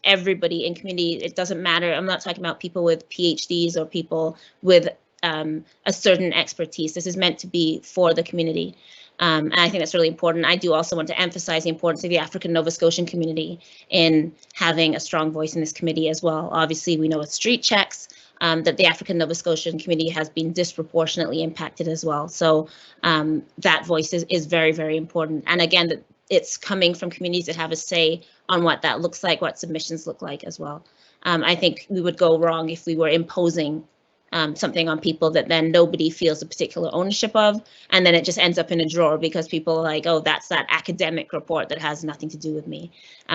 everybody in community, it doesn't matter. I'm not talking about people with PhDs or people with a certain expertise. This is meant to be for the community. And I think that's really important. I do also want to emphasize the importance of the African Nova Scotian community in having a strong voice in this committee as well. Obviously, we know with street checks that the African Nova Scotian community has been disproportionately impacted as well. So that voice is very, very important. And again, that it's coming from communities that have a say on what that looks like, what submissions look like as well. I think we would go wrong if we were imposing something on people that then nobody feels a particular ownership of, and then it just ends up in a drawer because people are like, oh, that's that academic report that has nothing to do with me.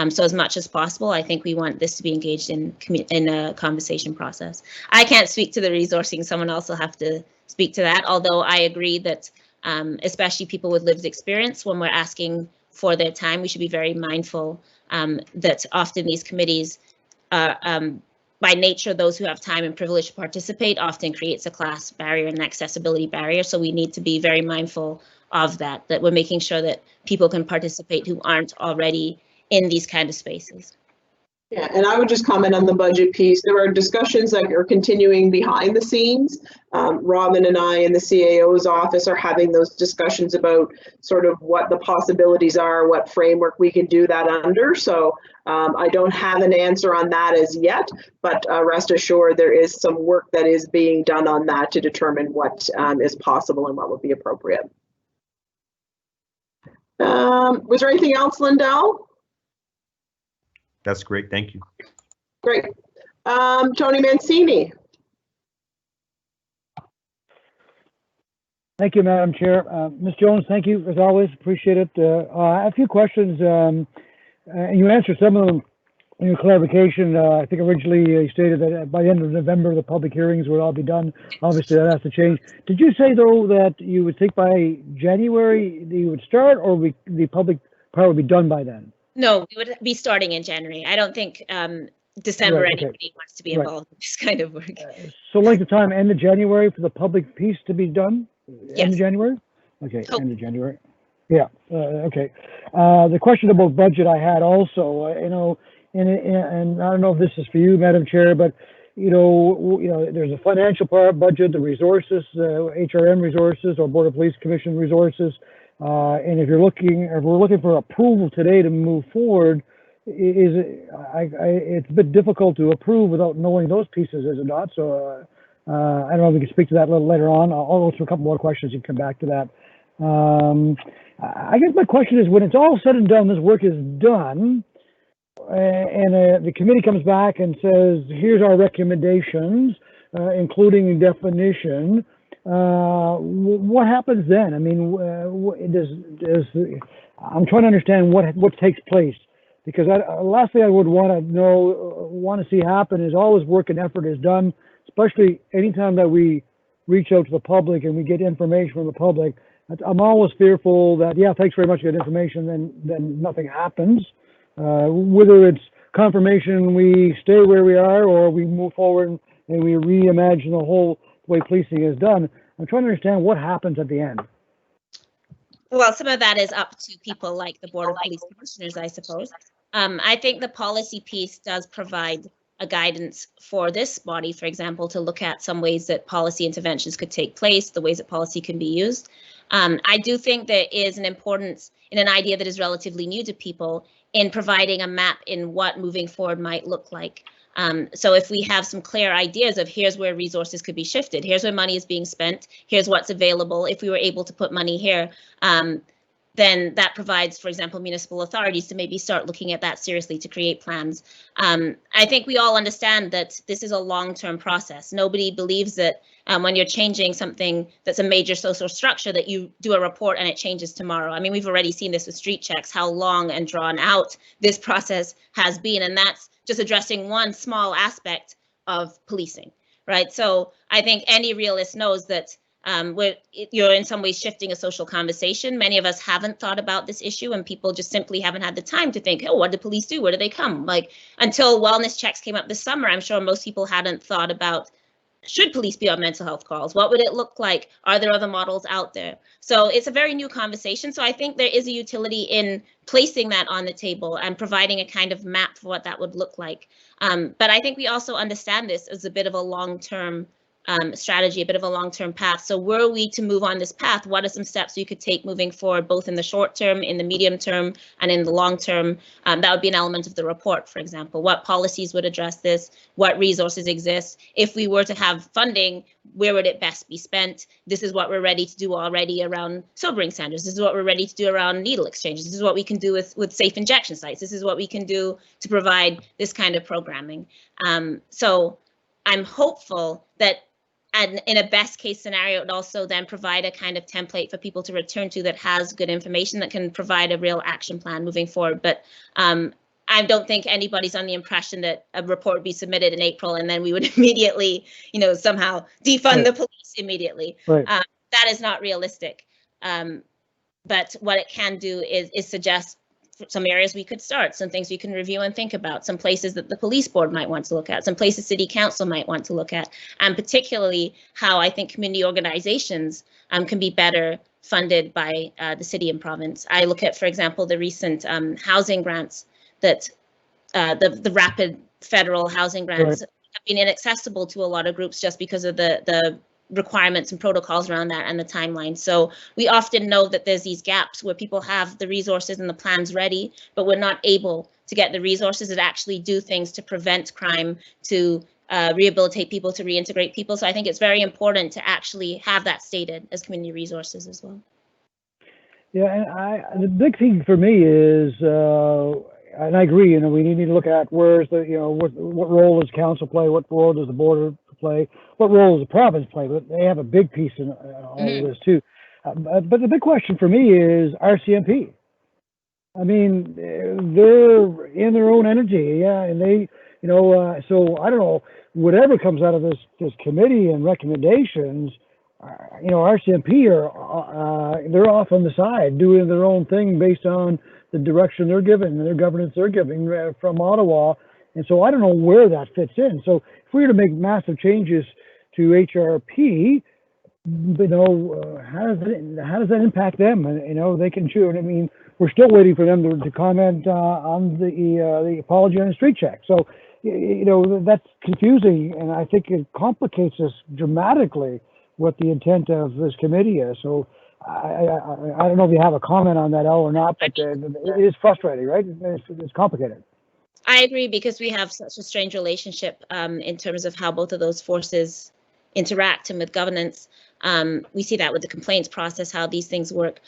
So as much as possible, I think we want this to be engaged in a conversation process. I can't speak to the resourcing, someone else will have to speak to that, although I agree that especially people with lived experience, when we're asking for their time, we should be very mindful that often these committees are by nature, those who have time and privilege to participate often creates a class barrier and accessibility barrier. So we need to be very mindful of that we're making sure that people can participate who aren't already in these kind of spaces. Yeah, and I would just comment on the budget piece. There are discussions that are continuing behind the scenes. Robin and I in the CAO's office are having those discussions about sort of what the possibilities are, what framework we can do that under. So I don't have an answer on that as yet, but rest assured there is some work that is being done on that to determine what is possible and what would be appropriate. Was there anything else, Lindell? That's great. Thank you. Great. Tony Mancini. Thank you, Madam Chair. Ms. Jones, thank you as always. Appreciate it. A few questions. And you answered some of them in your clarification. I think originally you stated that by the end of November, the public hearings would all be done. Obviously, that has to change. Did you say, though, that you would think by January you would start, or the public part would be done by then? No, we would be starting in January. I don't think December Right, okay. anybody wants to be involved in this kind of work. So length of time, end of January for the public piece to be done? End Yes. of January? Okay, Hope. end of January. Yeah, okay. The question about budget I had also, you know, and I don't know if this is for you, Madam Chair, but you know, there's a financial part, budget, the resources, HRM resources or Board of Police Commission resources. And if we're looking for approval today to move forward, it's a bit difficult to approve without knowing those pieces, is it not? So I don't know if we can speak to that a little later on. I'll go through a couple more questions and come back to that. I guess my question is, when it's all said and done, this work is done, and the committee comes back and says, here's our recommendations, including definition. What happens then? I mean, I'm trying to understand what takes place, because last thing I would want to see happen is all this work and effort is done, especially anytime that we reach out to the public and we get information from the public. I'm always fearful that, yeah, thanks very much for that information, then nothing happens. Whether it's confirmation we stay where we are or we move forward and we reimagine the whole way policing is done. I'm trying to understand what happens at the end. Well, some of that is up to people like the Board of Police Commissioners, I suppose. I think the policy piece does provide a guidance for this body, for example, to look at some ways that policy interventions could take place, the ways that policy can be used. I do think there is an importance in an idea that is relatively new to people in providing a map in what moving forward might look like. So if we have some clear ideas of here's where resources could be shifted, here's where money is being spent, here's what's available, if we were able to put money here, then that provides, for example, municipal authorities to maybe start looking at that seriously to create plans. I think we all understand that this is a long-term process. Nobody believes that when you're changing something that's a major social structure that you do a report and it changes tomorrow. I mean, we've already seen this with street checks, how long and drawn out this process has been, and that's just addressing one small aspect of policing, right? So I think any realist knows that you're in some ways shifting a social conversation. Many of us haven't thought about this issue, and people just simply haven't had the time to think, oh, what do police do? Where do they come? Like, until wellness checks came up this summer, I'm sure most people hadn't thought about, should police be on mental health calls? What would it look like? Are there other models out there? So it's a very new conversation. So I think there is a utility in placing that on the table and providing a kind of map for what that would look like. But I think we also understand this as a bit of a long-term strategy, a bit of a long-term path. So were we to move on this path, what are some steps we could take moving forward, both in the short term, in the medium term, and in the long term? That would be an element of the report, for example. What policies would address this? What resources exist? If we were to have funding, where would it best be spent? This is what we're ready to do already around sobering standards. This is what we're ready to do around needle exchanges. This is what we can do with safe injection sites. This is what we can do to provide this kind of programming. So I'm hopeful that, and in a best case scenario, it would also then provide a kind of template for people to return to that has good information that can provide a real action plan moving forward. But I don't think anybody's on the impression that a report would be submitted in April and then we would immediately, somehow defund the police immediately. Right. That is not realistic. But what it can do is suggest some areas we could start, some things we can review and think about, some places that the police board might want to look at, some places city council might want to look at, and particularly how I think community organizations can be better funded by the city and province. I look at, for example, the recent housing grants that the rapid federal housing grants have been inaccessible to a lot of groups just because of the requirements and protocols around that and the timeline. So we often know that there's these gaps where people have the resources and the plans ready, but we're not able to get the resources that actually do things to prevent crime, to rehabilitate people, to reintegrate people. So I think it's very important to actually have that stated as community resources as well. Yeah, and the big thing for me is, and I agree, you know, we need to look at where's the, you know, what role does council play, what role does the board play, what role does the province play, but they have a big piece in all of this too. But the big question for me is RCMP. I mean, they're in their own energy, yeah, and they, you know, so I don't know, whatever comes out of this committee and recommendations, you know, RCMP are they're off on the side doing their own thing based on the direction they're given and their governance they're giving from Ottawa, and so I don't know where that fits in. So if we were to make massive changes to HRP, you know, how does that impact them? And you know, they can choose. I mean, we're still waiting for them to comment on the apology on the street check. So you know, that's confusing, and I think it complicates us dramatically what the intent of this committee is. So I don't know if you have a comment on that, Elle, or not, but it is frustrating, right? It's complicated. I agree, because we have such a strange relationship in terms of how both of those forces interact and with governance. We see that with the complaints process, how these things work.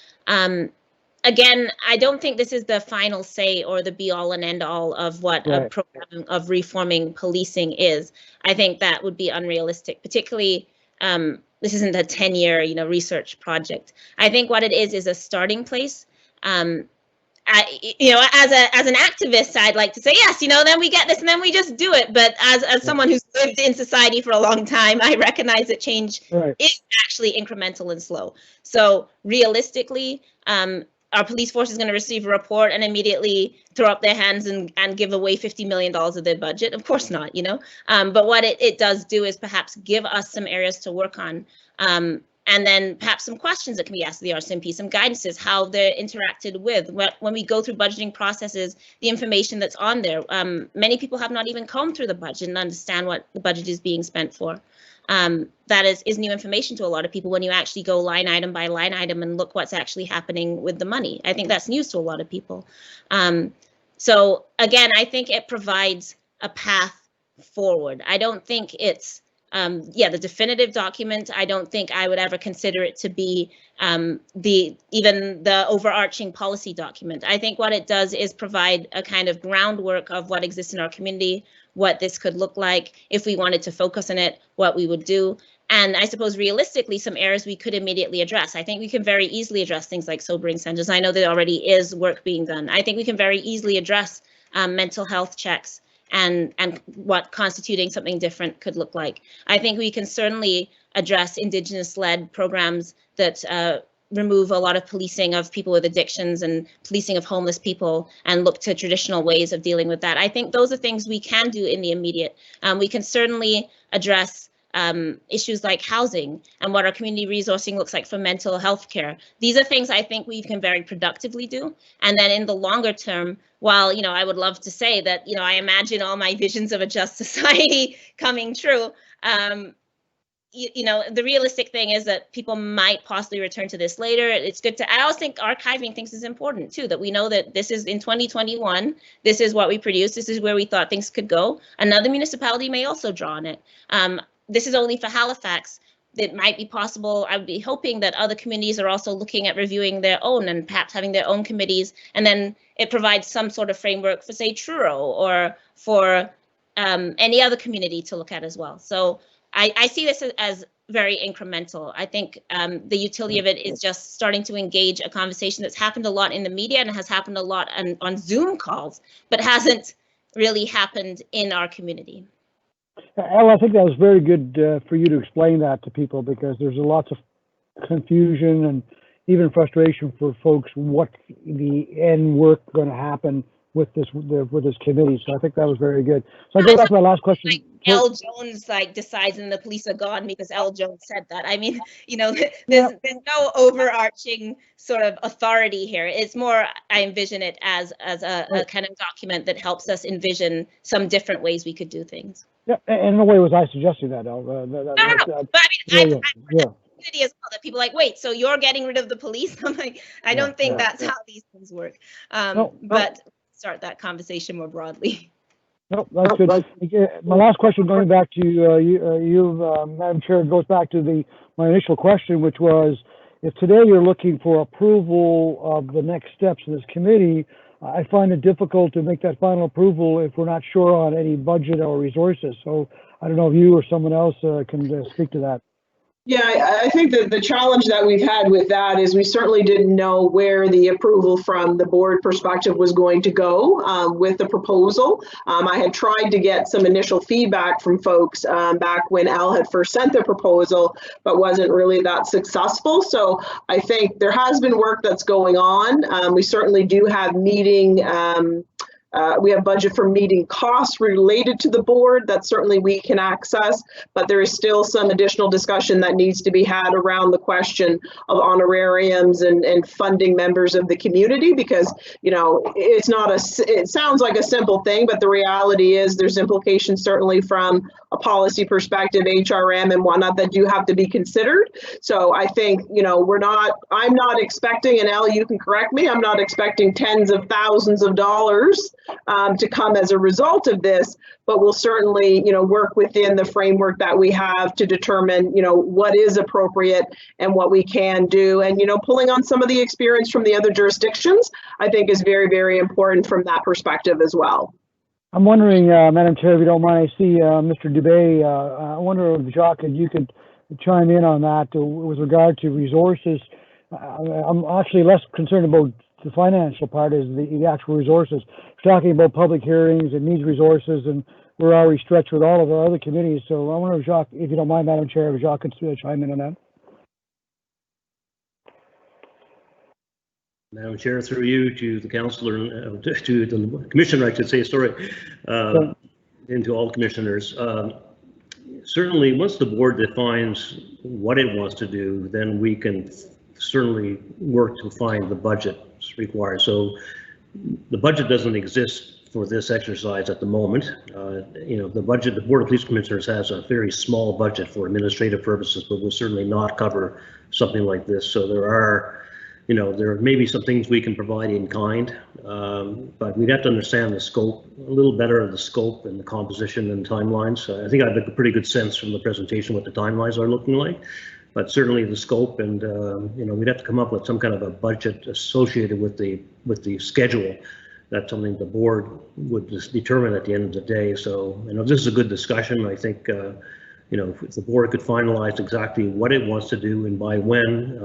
Again, I don't think this is the final say or the be all and end all of what a program of reforming policing is. I think that would be unrealistic, particularly this isn't a 10-year, you know, research project. I think what it is a starting place. You know, as an activist, I'd like to say, yes, you know, then we get this and then we just do it. But as someone who's lived in society for a long time, I recognize that change is actually incremental and slow. So realistically, our police force is going to receive a report and immediately throw up their hands and give away $50 million of their budget. Of course not, you know. But what it does do is perhaps give us some areas to work on. And then perhaps some questions that can be asked of the RCMP, some guidances, how they're interacted with. When we go through budgeting processes, the information that's on there, many people have not even combed through the budget and understand what the budget is being spent for. That is new information to a lot of people when you actually go line item by line item and look what's actually happening with the money. I think that's news to a lot of people. So again, I think it provides a path forward. I don't think it's the definitive document. I don't think I would ever consider it to be even the overarching policy document. I think what it does is provide a kind of groundwork of what exists in our community, what this could look like if we wanted to focus on it, what we would do. And I suppose realistically, some areas we could immediately address. I think we can very easily address things like sobering centers. I know there already is work being done. I think we can very easily address mental health checks and what constituting something different could look like. I think we can certainly address Indigenous-led programs that remove a lot of policing of people with addictions and policing of homeless people and look to traditional ways of dealing with that. I think those are things we can do in the immediate. We can certainly address issues like housing and what our community resourcing looks like for mental health care. These are things I think we can very productively do. And then in the longer term, while, you know, I would love to say that, you know, I imagine all my visions of a just society coming true, you know, the realistic thing is that people might possibly return to this later. It's good to, I always think archiving things is important too, that we know that this is in 2021, this is what we produce, this is where we thought things could go. Another municipality may also draw on it. This is only for Halifax. It might be possible, I would be hoping that other communities are also looking at reviewing their own and perhaps having their own committees, and then it provides some sort of framework for, say, Truro or for any other community to look at as well. So I see this as very incremental. I think the utility of it is just starting to engage a conversation that's happened a lot in the media and has happened a lot on Zoom calls, but hasn't really happened in our community. Elle, I think that was very good for you to explain that to people, because there's lots of confusion and even frustration for folks. What's the end work going to happen with this committee. So I think that was very good. So I go back to my last question. Like L. Jones decides and the police are gone because L. Jones said that. I mean, there's no overarching sort of authority here. It's more, I envision it as a kind of document that helps us envision some different ways we could do things. Yeah, and in a way was I suggesting that, Al. No. But I mean, community as well, that people are like, wait, so you're getting rid of the police? I'm like, I don't think that's how these things work. But start that conversation more broadly. No, that's good. My last question, going back to you, Madam Chair, goes back to my initial question, which was, if today you're looking for approval of the next steps in this committee, I find it difficult to make that final approval if we're not sure on any budget or resources. So I don't know if you or someone else can speak to that. Yeah, I think that the challenge that we've had with that is we certainly didn't know where the approval from the board perspective was going to go with the proposal. I had tried to get some initial feedback from folks back when Al had first sent the proposal, but wasn't really that successful. So I think there has been work that's going on. We certainly do have we have budget for meeting costs related to the board that certainly we can access, but there is still some additional discussion that needs to be had around the question of honorariums and funding members of the community, because, it's not it sounds like a simple thing, but the reality is there's implications certainly from a policy perspective, HRM and whatnot, that do have to be considered. So I think, I'm not expecting, and Al, you can correct me, I'm not expecting tens of thousands of dollars to come as a result of this, but we'll certainly, work within the framework that we have to determine, what is appropriate and what we can do. And, pulling on some of the experience from the other jurisdictions, I think is very, very important from that perspective as well. I'm wondering, Madam Chair, if you don't mind, I see Mr. Dubé. I wonder if Jacques, you could chime in on that with regard to resources. I'm actually less concerned about the financial part, is the actual resources. We're talking about public hearings, it needs resources, and we're already stretched with all of our other committees. So I wonder if Jacques, if you don't mind, Madam Chair, if Jacques could chime in on that. Madam Chair, through you to the councillor, to the commissioner, I should say, sorry, and to all commissioners. Certainly, once the board defines what it wants to do, then we can certainly work to find the budget required. So the budget doesn't exist for this exercise at the moment. The budget, the Board of Police Commissioners has a very small budget for administrative purposes, but will certainly not cover something like this. So there may be some things we can provide in kind, but we'd have to understand the scope, a little better of the scope and the composition and timelines. I think I have a pretty good sense from the presentation what the timelines are looking like, but certainly the scope, and we'd have to come up with some kind of a budget associated with the schedule. That's something the board would just determine at the end of the day. So this is a good discussion. I think if the board could finalize exactly what it wants to do and by when,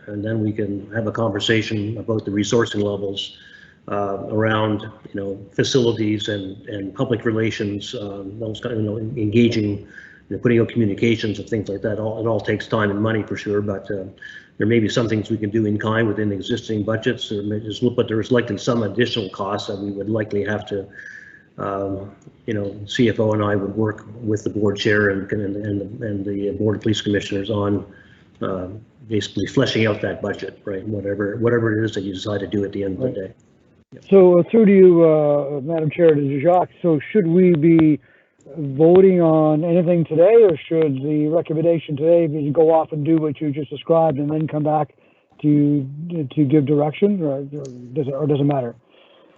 and then we can have a conversation about the resourcing levels around, facilities and public relations, those kind of, engaging, putting out communications and things like that. It all takes time and money for sure, but there may be some things we can do in kind within existing budgets, but there is likely some additional costs that we would likely have to CFO and I would work with the board chair and the Board of Police Commissioners on basically fleshing out that budget, right? Whatever it is that you decide to do at the end of the day. Yep. So through to you, Madam Chair, to Jacques. So should we be voting on anything today, or should the recommendation today be to go off and do what you just described and then come back to give direction, or does it matter?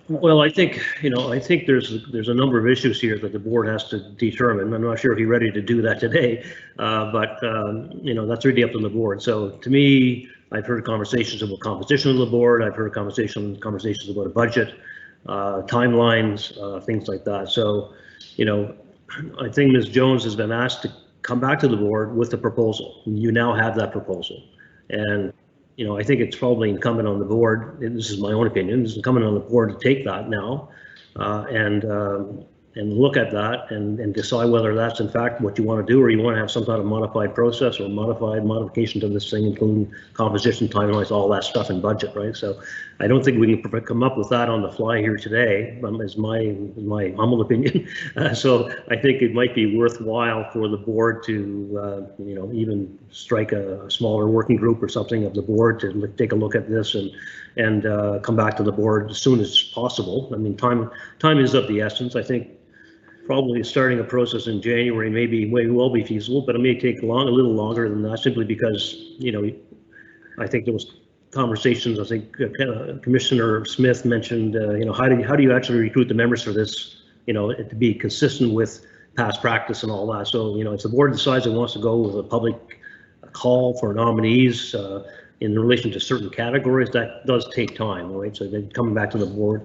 Well, I think there's a number of issues here that the board has to determine. I'm not sure if you're ready to do that today, but that's really up to the board. So to me, I've heard conversations about composition of the board. I've heard conversations about a budget, timelines, things like that. So, I think Ms. Jones has been asked to come back to the board with a proposal. You now have that proposal, and I think it's probably incumbent on the board, and this is my own opinion, it's incumbent on the board to take that now and look at that and decide whether that's in fact what you want to do, or you want to have some kind of modified process or modification to this thing, including composition, timelines, all that stuff in budget, right? So I don't think we can come up with that on the fly here today, is my humble opinion. So I think it might be worthwhile for the board to, you know, even strike a smaller working group or something of the board to take a look at this and come back to the board as soon as possible. I mean, time is of the essence. I think probably starting a process in January may well be feasible, but it may take a little longer than that, simply because, you know, I think there was conversations. I think Commissioner Smith mentioned, you know, how do you actually recruit the members for this, you know, to be consistent with past practice and all that. So, you know, if the board decides it wants to go with a public call for nominees in relation to certain categories, that does take time, right? So then coming back to the board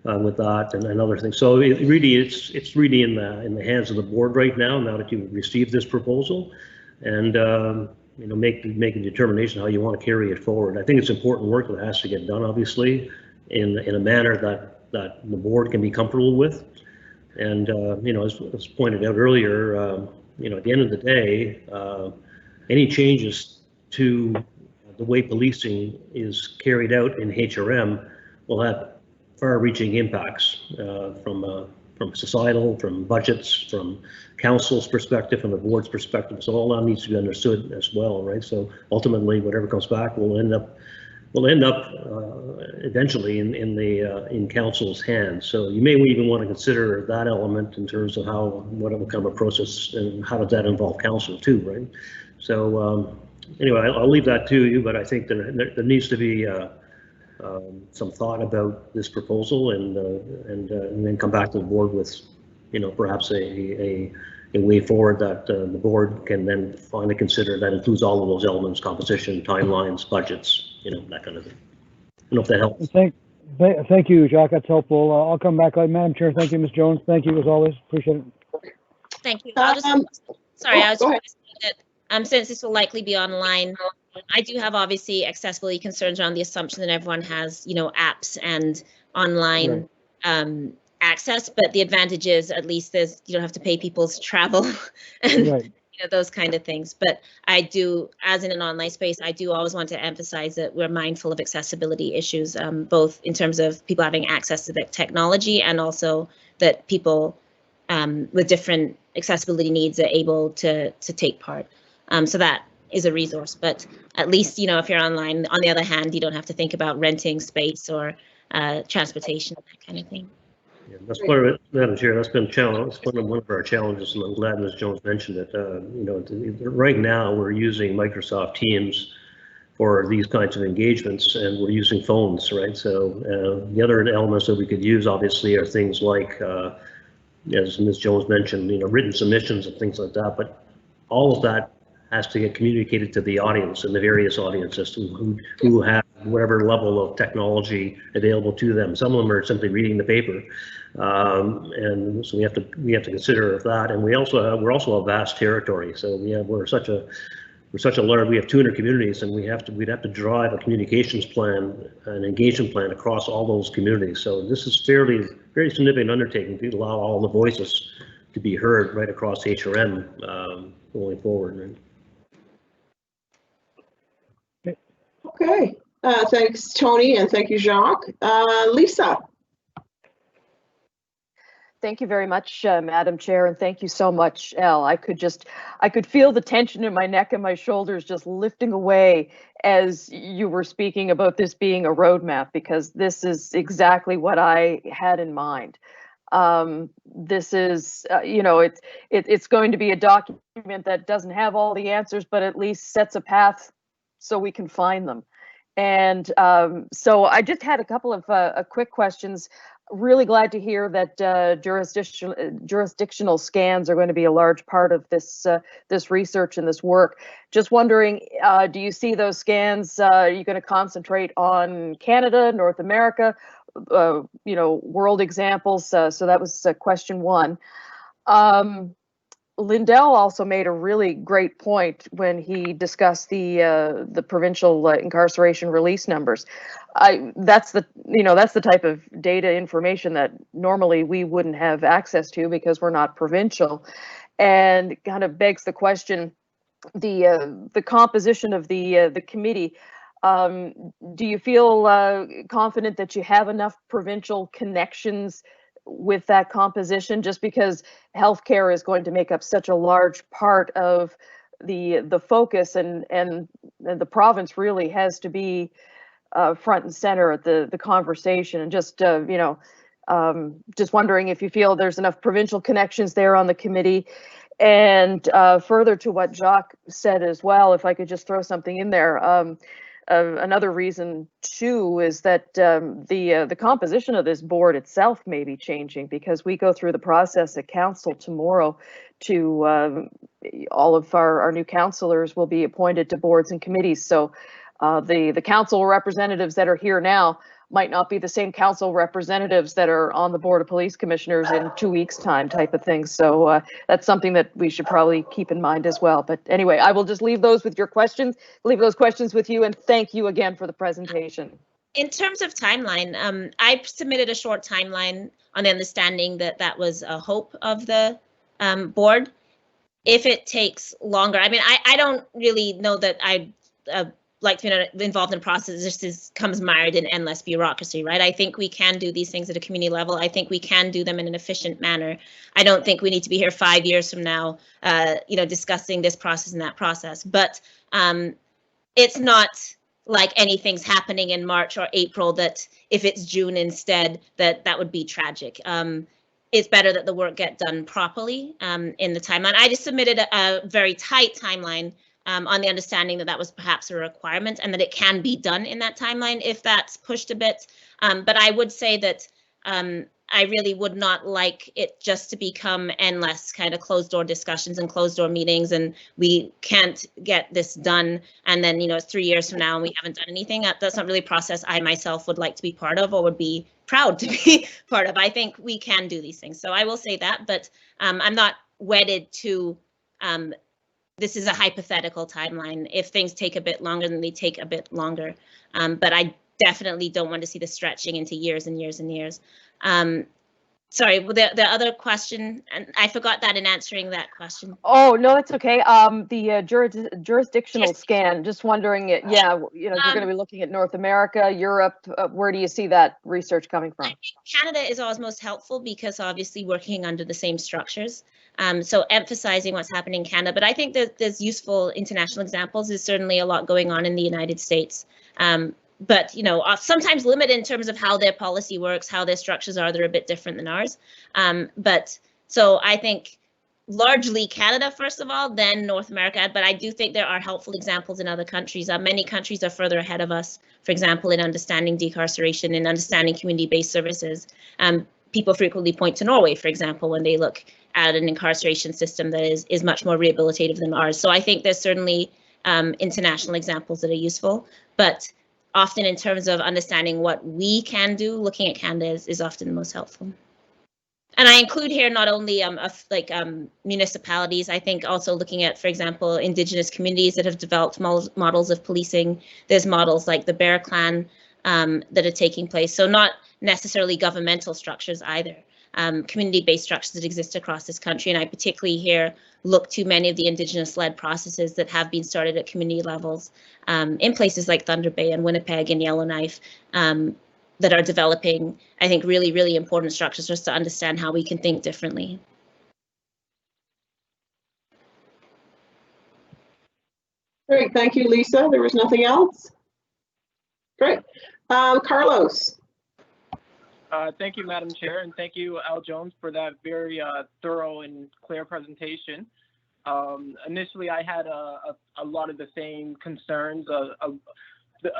with that and other things. So it's really in the hands of the board right now. Now that you've received this proposal, and you know, make a determination how you want to carry it forward. I think it's important work that has to get done, obviously, in a manner that the board can be comfortable with. And you know, as pointed out earlier, you know, at the end of the day, any changes to the way policing is carried out in HRM will have far-reaching impacts from societal, from budgets, from council's perspective, from the board's perspective. So all that needs to be understood as well, right? So ultimately, whatever comes back will end up eventually in council's hands. So you may even want to consider that element in terms of what kind of a process and how does that involve council too, right? So anyway, I'll leave that to you, but I think there needs to be some thought about this proposal, and then come back to the board with, you know, perhaps a way forward that the board can then finally consider, that includes all of those elements: composition, timelines, budgets, you know, that kind of thing. I don't know if that helps. Thank you, Jacques. That's helpful. I'll come back. Madam Chair, thank you, Ms. Jones. Thank you as always. Appreciate it. Thank you. I was just going to say that since this will likely be online, I do have obviously accessibility concerns around the assumption that everyone has, you know, apps and online access, but the advantage is at least you don't have to pay people's travel and you know, those kind of things. But I do, as in an online space, I do always want to emphasize that we're mindful of accessibility issues, both in terms of people having access to the technology and also that people with different accessibility needs are able to take part. So that is a resource, but at least, you know, if you're online, on the other hand, you don't have to think about renting space or transportation, that kind of thing. Yeah, that's part of it, Madam Chair. That's been a challenge. It's one of our challenges, and I'm glad Ms. Jones mentioned it. You know, right now we're using Microsoft Teams for these kinds of engagements, and we're using phones, right? So the other elements that we could use, obviously, are things like, as Ms. Jones mentioned, you know, written submissions and things like that. But all of that has to get communicated to the audience and the various audiences who have whatever level of technology available to them. Some of them are simply reading the paper, and so we have to consider that. And we're also a vast territory. So we're such a large. We have 200 communities, and we'd have to drive a communications plan, an engagement plan across all those communities. So this is very significant undertaking to allow all the voices to be heard right across HRM going forward. Right? Okay, thanks, Tony, and thank you, Jacques. Lisa. Thank you very much, Madam Chair, and thank you so much, Elle. I could feel the tension in my neck and my shoulders just lifting away as you were speaking about this being a roadmap, because this is exactly what I had in mind. This is, you know, it's going to be a document that doesn't have all the answers, but at least sets a path so we can find them. And so I just had a couple of quick questions. Really glad to hear that jurisdictional scans are going to be a large part of this this research and this work. Just wondering, do you see those scans? Are you going to concentrate on Canada, North America, you know, world examples? So that was question one. Lindell also made a really great point when he discussed the provincial incarceration release numbers. That's the type of data information that normally we wouldn't have access to because we're not provincial, and kind of begs the question, the composition of the committee. Do you feel confident that you have enough provincial connections with that composition, just because healthcare is going to make up such a large part of the focus, and the province really has to be front and center at the conversation, and just just wondering if you feel there's enough provincial connections there on the committee. And further to what Jacques said as well, if I could just throw something in there, another reason too is that the composition of this board itself may be changing, because we go through the process at council tomorrow to all of our new councillors will be appointed to boards and committees. So the council representatives that are here now might not be the same council representatives that are on the Board of Police Commissioners in 2 weeks' time, type of thing. So that's something that we should probably keep in mind as well. But anyway, I will just leave those with your questions, leave those questions with you, and thank you again for the presentation. In terms of timeline, I submitted a short timeline on the understanding that that was a hope of the board. If it takes longer, I mean, I don't really know that I'd like to be involved in processes. This comes mired in endless bureaucracy, right? I think we can do these things at a community level. I think we can do them in an efficient manner. I don't think we need to be here 5 years from now, discussing this process and that process. But it's not like anything's happening in March or April that if it's June instead, that would be tragic. It's better that the work get done properly in the timeline. I just submitted a very tight timeline on the understanding that that was perhaps a requirement and that it can be done in that timeline if that's pushed a bit. But I would say that I really would not like it just to become endless kind of closed door discussions and closed door meetings, and we can't get this done. And then, it's 3 years from now and we haven't done anything. That's not really a process I myself would like to be part of or would be proud to be part of. I think we can do these things. So I will say that, but I'm not wedded to this is a hypothetical timeline. If things take a bit longer, then they take a bit longer. But I definitely don't want to see this stretching into years and years and years. Sorry, the other question, and I forgot that in answering that question. Oh, no, that's okay. The jurisdictional scan, just wondering, yeah, you're going to be looking at North America, Europe. Where do you see that research coming from? Canada is always most helpful because obviously working under the same structures. So emphasizing what's happening in Canada, but I think that there's useful international examples. There's certainly a lot going on in the United States. But sometimes limited in terms of how their policy works, how their structures are. They're a bit different than ours. But so I think largely Canada, first of all, then North America. But I do think there are helpful examples in other countries. Many countries are further ahead of us, for example, in understanding decarceration and understanding community-based services. People frequently point to Norway, for example, when they look at an incarceration system that is much more rehabilitative than ours. So I think there's certainly international examples that are useful. But often in terms of understanding what we can do, looking at Canada is often the most helpful. And I include here not only municipalities, I think also looking at, for example, Indigenous communities that have developed models of policing. There's models like the Bear Clan that are taking place. So not necessarily governmental structures either. Community-based structures that exist across this country. And I particularly here look to many of the Indigenous-led processes that have been started at community levels in places like Thunder Bay and Winnipeg and Yellowknife that are developing, I think, really, really important structures just to understand how we can think differently. Great, thank you, Lisa. There was nothing else? Great. Carlos. Thank you, Madam Chair, and thank you, Al Jones, for that very thorough and clear presentation. Initially, I had a lot of the same concerns.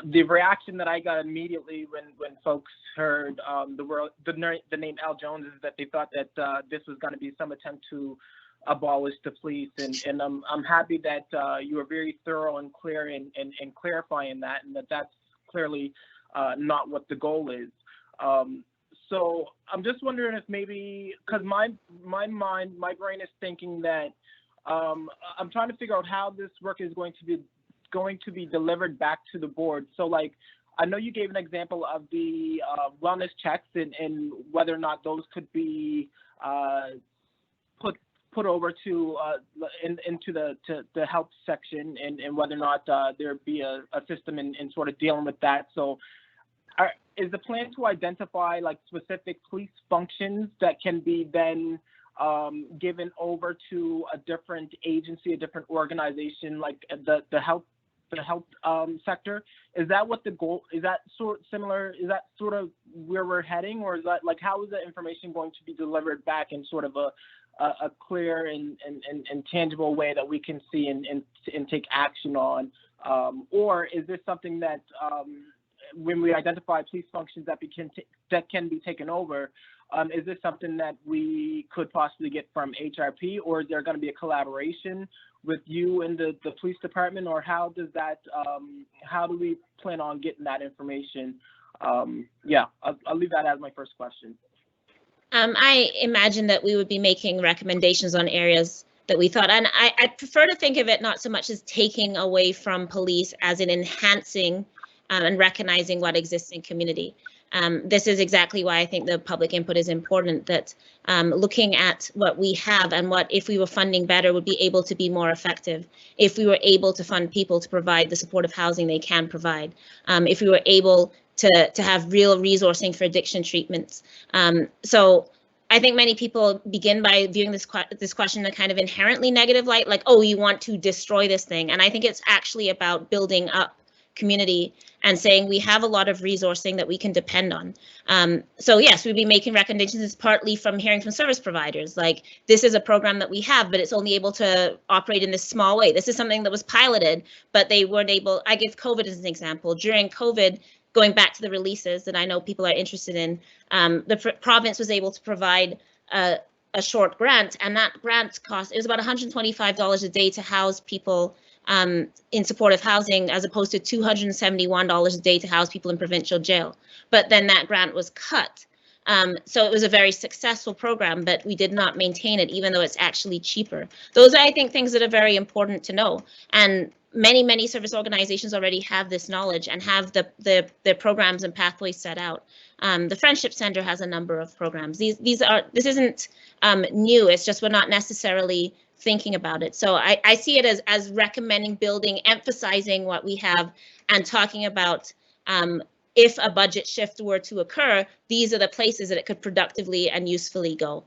The reaction that I got immediately when folks heard the name Al Jones is that they thought that this was going to be some attempt to abolish the police, and I'm happy that you were very thorough and clear in clarifying that, and that's clearly not what the goal is. So I'm just wondering if maybe, because my brain is thinking that I'm trying to figure out how this work is going to be delivered back to the board. So like, I know you gave an example of the wellness checks and whether or not those could be put over to into the health section, and whether or not there'd be a system in sort of dealing with that. So is the plan to identify like specific police functions that can be then given over to a different agency, a different organization, like the health sector? Is that what the goal is? That sort similar? Is that sort of where we're heading, or is that like how is the information going to be delivered back in sort of a clear and tangible way that we can see and take action on, or is this something that when we identify police functions that can be taken over, is this something that we could possibly get from HRP, or is there going to be a collaboration with you and the police department, or how does that, how do we plan on getting that information? Yeah, I'll leave that as my first question. I imagine that we would be making recommendations on areas that we thought, and I prefer to think of it not so much as taking away from police as in enhancing and recognizing what exists in community. This is exactly why I think the public input is important, that looking at what we have and what, if we were funding better, would be able to be more effective. If we were able to fund people to provide the supportive housing they can provide. If we were able to have real resourcing for addiction treatments. So I think many people begin by viewing this question in a kind of inherently negative light, like, oh, you want to destroy this thing. And I think it's actually about building up community and saying we have a lot of resourcing that we can depend on. So yes, we'd be making recommendations partly from hearing from service providers, like this is a program that we have, but it's only able to operate in this small way. This is something that was piloted, but they weren't able. I give COVID as an example. During COVID, going back to the releases that I know people are interested in, the province was able to provide a short grant, and that grant cost, it was about $125 a day to house people in supportive housing, as opposed to $271 a day to house people in provincial jail. But then that grant was cut. So it was a very successful program, but we did not maintain it, even though it's actually cheaper. Those are, I think, things that are very important to know. And many service organizations already have this knowledge and have the programs and pathways set out. The Friendship Center has a number of programs. This isn't new. It's just we're not necessarily thinking about it. So I see it as recommending, building, emphasizing what we have, and talking about if a budget shift were to occur, these are the places that it could productively and usefully go.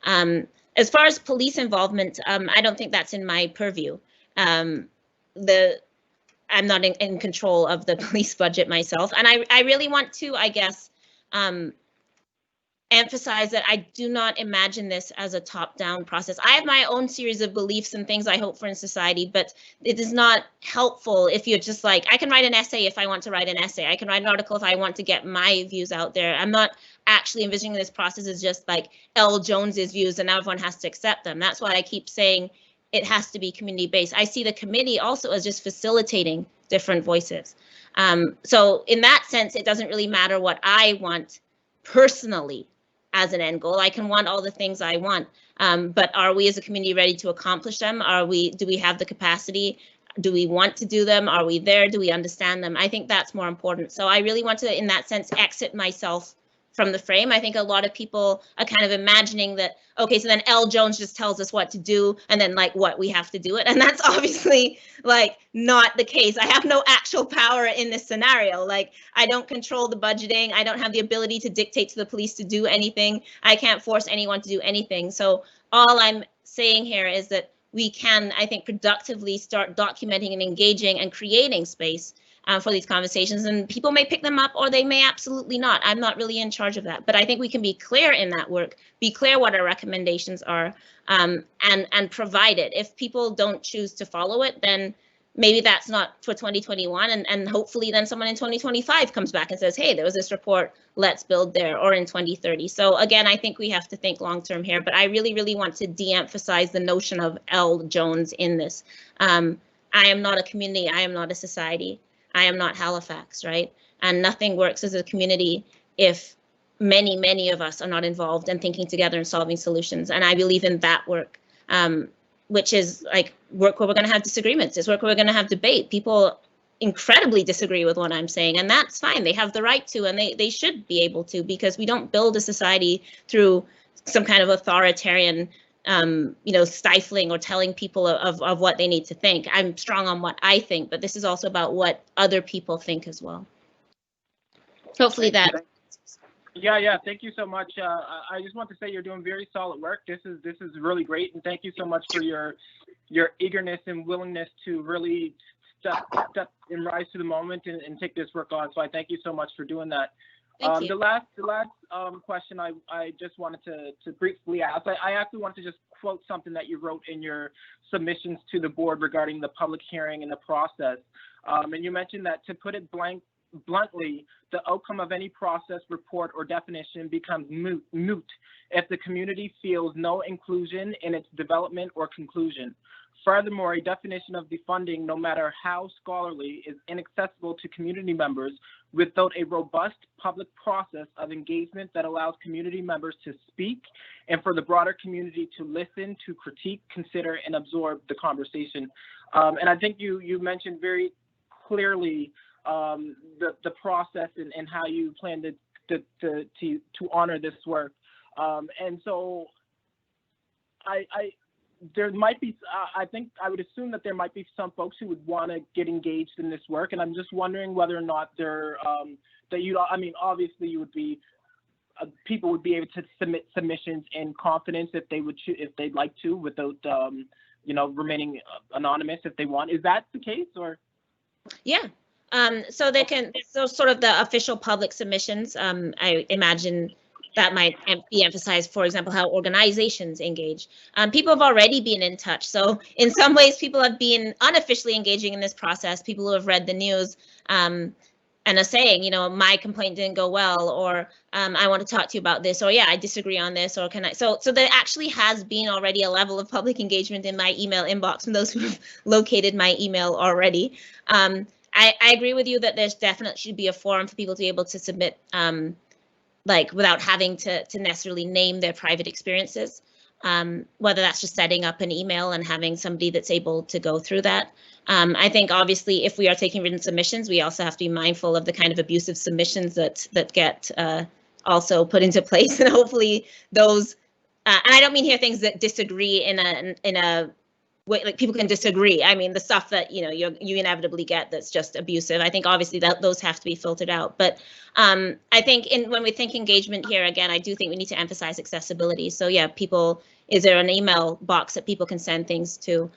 As far as police involvement, I don't think that's in my purview. I'm not in control of the police budget myself, and I really want to, I guess, emphasize that I do not imagine this as a top-down process. I have my own series of beliefs and things I hope for in society, but it is not helpful if you're just like, I can write an essay if I want to write an essay. I can write an article if I want to get my views out there. I'm not actually envisioning this process as just like L. Jones's views and now everyone has to accept them. That's why I keep saying it has to be community-based. I see the committee also as just facilitating different voices. So in that sense, it doesn't really matter what I want personally as an end goal. I can want all the things I want, but are we as a community ready to accomplish them? Do we have the capacity? Do we want to do them? Are we there? Do we understand them? I think that's more important. So I really want to, in that sense, exit myself from the frame. I think a lot of people are kind of imagining that, okay, so then L. Jones just tells us what to do and then like what we have to do it. And that's obviously like not the case. I have no actual power in this scenario. Like I don't control the budgeting. I don't have the ability to dictate to the police to do anything. I can't force anyone to do anything. So all I'm saying here is that we can, I think, productively start documenting and engaging and creating space for these conversations, and people may pick them up or they may absolutely not. I'm not really in charge of that, but I think we can be clear in that work, be clear what our recommendations are, and provide it. If people don't choose to follow it, then maybe that's not for 2021, and hopefully then someone in 2025 comes back and says, hey, there was this report, let's build there, or in 2030. So again, I think we have to think long-term here, but I really want to de-emphasize the notion of L. Jones in this. I am not a community, I am not a society. I am not Halifax, right? And nothing works as a community if many of us are not involved and thinking together and solving solutions. And I believe in that work, which is like work where we're going to have disagreements. It's work where we're going to have debate. People incredibly disagree with what I'm saying, and that's fine. They have the right to, and they should be able to, because we don't build a society through some kind of authoritarian, stifling or telling people of what they need to think. I'm strong on what I think, but this is also about what other people think as well. Hopefully that. Yeah. Thank you so much. I just want to say you're doing very solid work. This is really great, and thank you so much for your eagerness and willingness to really step and rise to the moment and take this work on. So I thank you so much for doing that. Thank you. The last question I just wanted to briefly ask. I actually wanted to just quote something that you wrote in your submissions to the board regarding the public hearing and the process. And you mentioned that, to put it bluntly, the outcome of any process, report, or definition becomes moot if the community feels no inclusion in its development or conclusion. Furthermore, a definition of defunding, no matter how scholarly, is inaccessible to community members without a robust public process of engagement that allows community members to speak and for the broader community to listen, to critique, consider, and absorb the conversation. And I think you mentioned very clearly the process and how you plan to honor this work. And so there might be, I think I would assume that there might be some folks who would want to get engaged in this work, and I'm just wondering whether or not they're obviously you would be people would be able to submit submissions in confidence if they'd like to, without remaining anonymous if they want. Is that the case, or? Yeah. So sort of the official public submissions. I imagine that might be emphasized, for example, how organizations engage. People have already been in touch. So in some ways, people have been unofficially engaging in this process. People who have read the news and are saying, my complaint didn't go well, or I want to talk to you about this, or yeah, I disagree on this, or can I? So there actually has been already a level of public engagement in my email inbox from those who've located my email already. I agree with you that there's definitely should be a forum for people to be able to submit without having to necessarily name their private experiences, whether that's just setting up an email and having somebody that's able to go through that. I think obviously if we are taking written submissions, we also have to be mindful of the kind of abusive submissions that get also put into place, and hopefully those, and I don't mean here things that disagree in a way, like people can disagree. I mean, the stuff that, you inevitably get that's just abusive. I think obviously that those have to be filtered out. But I think when we think engagement here, again, I do think we need to emphasize accessibility. So yeah, is there an email box that people can send things to?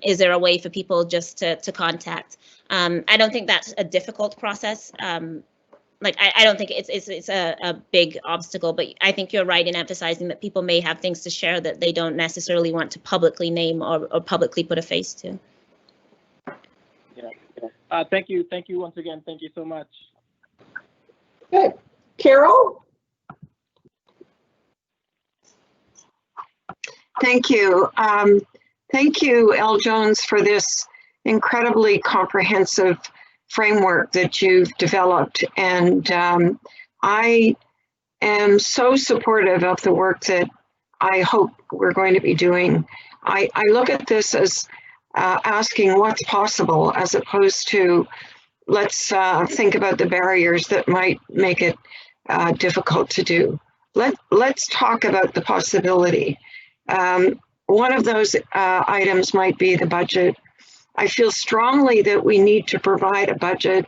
Is there a way for people just to contact? I don't think that's a difficult process. I don't think it's a big obstacle, but I think you're right in emphasizing that people may have things to share that they don't necessarily want to publicly name or publicly put a face to. Yeah. Thank you once again. Thank you so much. Good. Carol? Thank you. Thank you, L. Jones, for this incredibly comprehensive framework that you've developed. And I am so supportive of the work that I hope we're going to be doing. I look at this as asking what's possible, as opposed to let's think about the barriers that might make it difficult to do. Let's talk about the possibility. One of those items might be the budget. I feel strongly that we need to provide a budget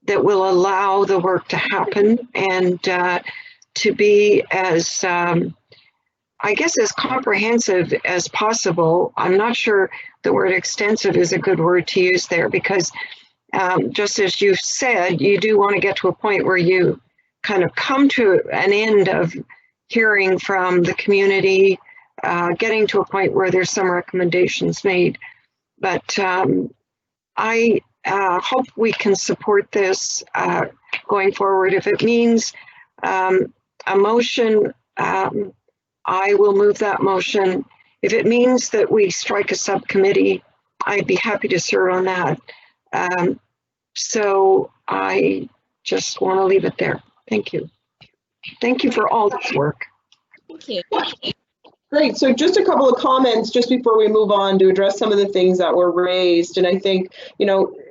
that will allow the work to happen and to be as, I guess, as comprehensive as possible. I'm not sure the word extensive is a good word to use there, because just as you said, you do want to get to a point where you kind of come to an end of hearing from the community, getting to a point where there's some recommendations made. But I hope we can support this going forward. If it means a motion, I will move that motion. If it means that we strike a subcommittee, I'd be happy to serve on that. So I just want to leave it there. Thank you. Thank you for all this work. Thank you. Great. So just a couple of comments just before we move on to address some of the things that were raised. And I think,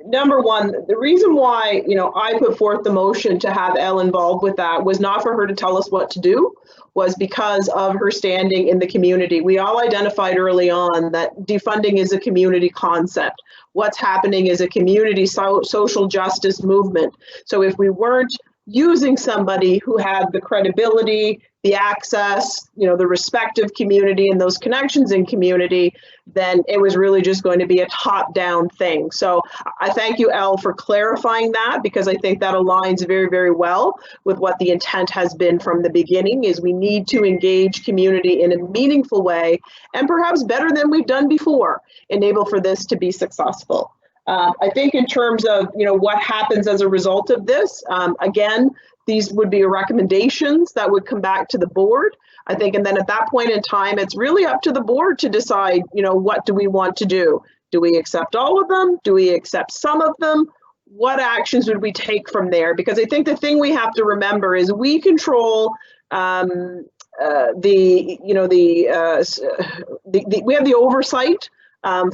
number one, the reason why, I put forth the motion to have Elle involved with that was not for her to tell us what to do, was because of her standing in the community. We all identified early on that defunding is a community concept. What's happening is a community social justice movement. So if we weren't using somebody who had the credibility, the access, the respective community and those connections in community, then it was really just going to be a top-down thing. So I thank you, Elle, for clarifying that, because I think that aligns very, very well with what the intent has been from the beginning, is we need to engage community in a meaningful way, and perhaps better than we've done before, enable for this to be successful. I think in terms of, what happens as a result of this, again, these would be recommendations that would come back to the board, I think, and then at that point in time, it's really up to the board to decide, what do we want to do? Do we accept all of them? Do we accept some of them? What actions would we take from there? Because I think the thing we have to remember is we control we have the oversight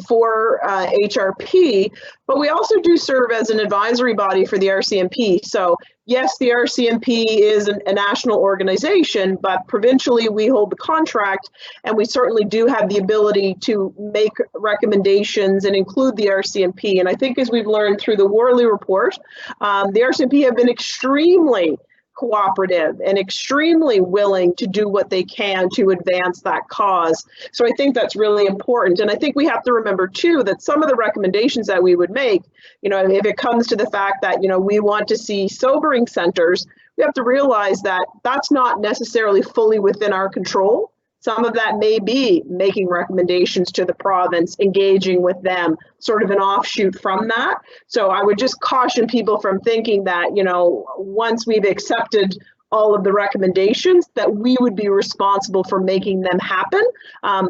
for HRP, but we also do serve as an advisory body for the RCMP. So yes, the RCMP is a national organization, but provincially we hold the contract, and we certainly do have the ability to make recommendations and include the RCMP. And I think, as we've learned through the Worley report, the RCMP have been extremely cooperative and extremely willing to do what they can to advance that cause. So I think that's really important. And I think we have to remember too that some of the recommendations that we would make, if it comes to the fact that, we want to see sobering centers, we have to realize that that's not necessarily fully within our control. Some of that may be making recommendations to the province, engaging with them, sort of an offshoot from that. So I would just caution people from thinking that, once we've accepted all of the recommendations, that we would be responsible for making them happen.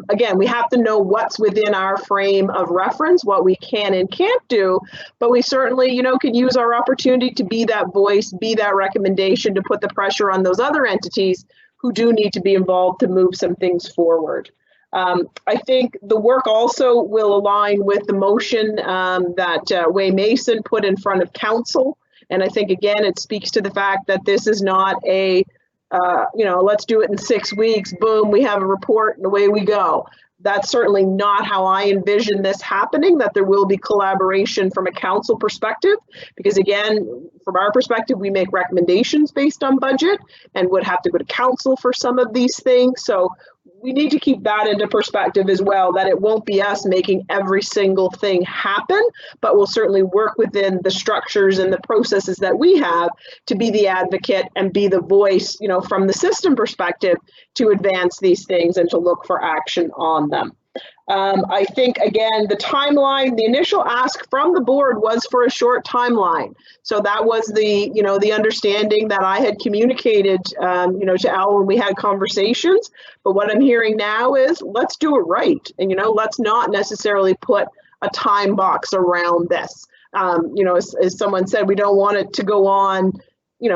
Again, we have to know what's within our frame of reference, what we can and can't do, but we certainly, can use our opportunity to be that voice, be that recommendation, to put the pressure on those other entities who do need to be involved to move some things forward. I think the work also will align with the motion that Way Mason put in front of council. And I think, again, it speaks to the fact that this is not a, let's do it in 6 weeks, boom, we have a report and away we go. That's certainly not how I envision this happening, that there will be collaboration from a council perspective, because again, from our perspective, we make recommendations based on budget and would have to go to council for some of these things. So we need to keep that into perspective as well, that it won't be us making every single thing happen, but we'll certainly work within the structures and the processes that we have to be the advocate and be the voice, from the system perspective, to advance these things and to look for action on them. I think, again, the timeline, the initial ask from the board was for a short timeline. So that was the, the understanding that I had communicated, to Al when we had conversations. But what I'm hearing now is, let's do it right. And, let's not necessarily put a time box around this. As someone said, we don't want it to go on,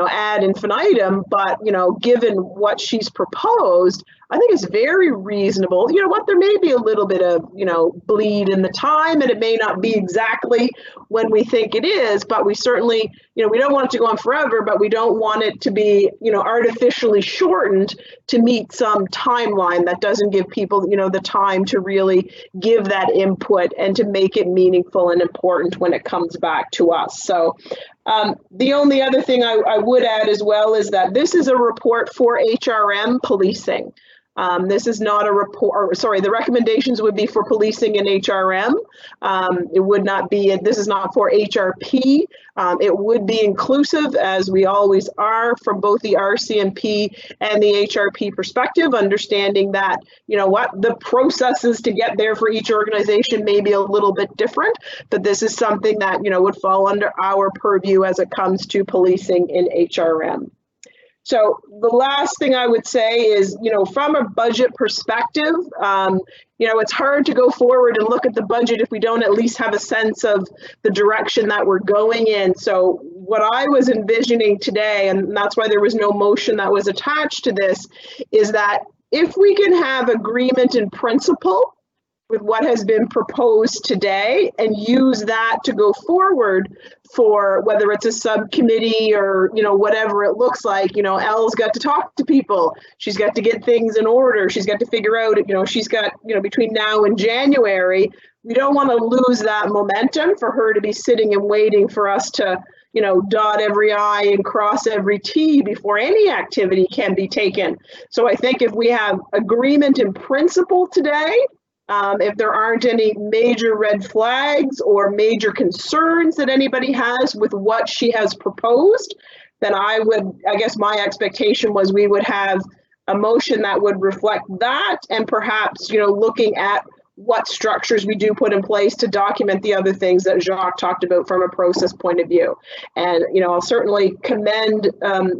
ad infinitum, but, given what she's proposed, I think it's very reasonable. You know what, there may be a little bit of, bleed in the time, and it may not be exactly when we think it is, but we certainly, we don't want it to go on forever, but we don't want it to be, artificially shortened to meet some timeline that doesn't give people, the time to really give that input and to make it meaningful and important when it comes back to us. So the only other thing I would add as well is that this is a report for HRM policing. This is not a report, the recommendations would be for policing and HRM. It would not be, this is not for HRP. It would be inclusive, as we always are, from both the RCMP and the HRP perspective, understanding that, the processes to get there for each organization may be a little bit different, but this is something that, would fall under our purview as it comes to policing in HRM. So the last thing I would say is, from a budget perspective, it's hard to go forward and look at the budget if we don't at least have a sense of the direction that we're going in. So what I was envisioning today, and that's why there was no motion that was attached to this, is that if we can have agreement in principle with what has been proposed today and use that to go forward for whether it's a subcommittee or, you know, whatever it looks like. You know, Elle's got to talk to people. She's got to get things in order. She's got to figure out, you know, she's got, you know, between now and January, we don't want to lose that momentum for her to be sitting and waiting for us to, you know, dot every I and cross every T before any activity can be taken. So I think if we have agreement in principle today, if there aren't any major red flags or major concerns that anybody has with what she has proposed, then I guess my expectation was we would have a motion that would reflect that, and perhaps, you know, looking at what structures we do put in place to document the other things that Jacques talked about from a process point of view. And, you know, I'll certainly commend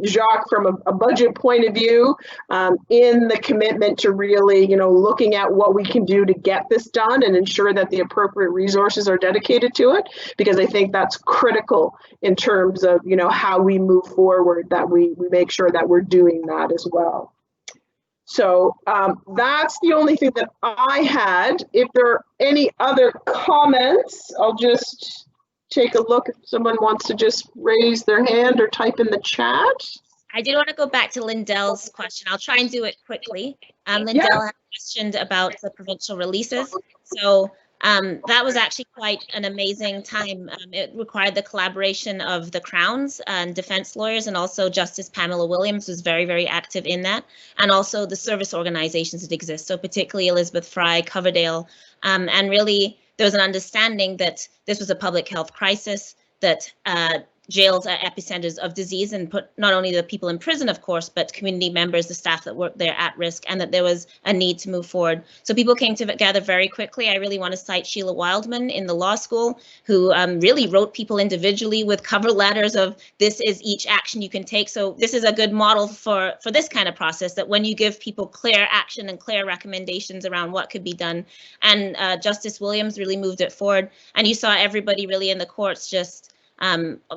Jacques from a budget point of view in the commitment to really, you know, looking at what we can do to get this done and ensure that the appropriate resources are dedicated to it, because I think that's critical in terms of, you know, how we move forward, that we make sure that we're doing that as well. So that's the only thing that I had. If there are any other comments, I'll just take a look if someone wants to just raise their hand or type in the chat. I did want to go back to Lindell's question. I'll try and do it quickly. Lindell had questioned about the provincial releases. So that was actually quite an amazing time. It required the collaboration of the Crowns and defense lawyers, and also Justice Pamela Williams was very, very active in that, and also the service organizations that exist. So particularly Elizabeth Fry, Coverdale, and really there was an understanding that this was a public health crisis, that jails are epicenters of disease and put not only the people in prison, of course, but community members, the staff that work there at risk, and that there was a need to move forward. So people came together very quickly. I really want to cite Sheila Wildman in the law school, who really wrote people individually with cover letters of this is each action you can take. So this is a good model for this kind of process, that when you give people clear action and clear recommendations around what could be done. And Justice Williams really moved it forward. And you saw everybody really in the courts just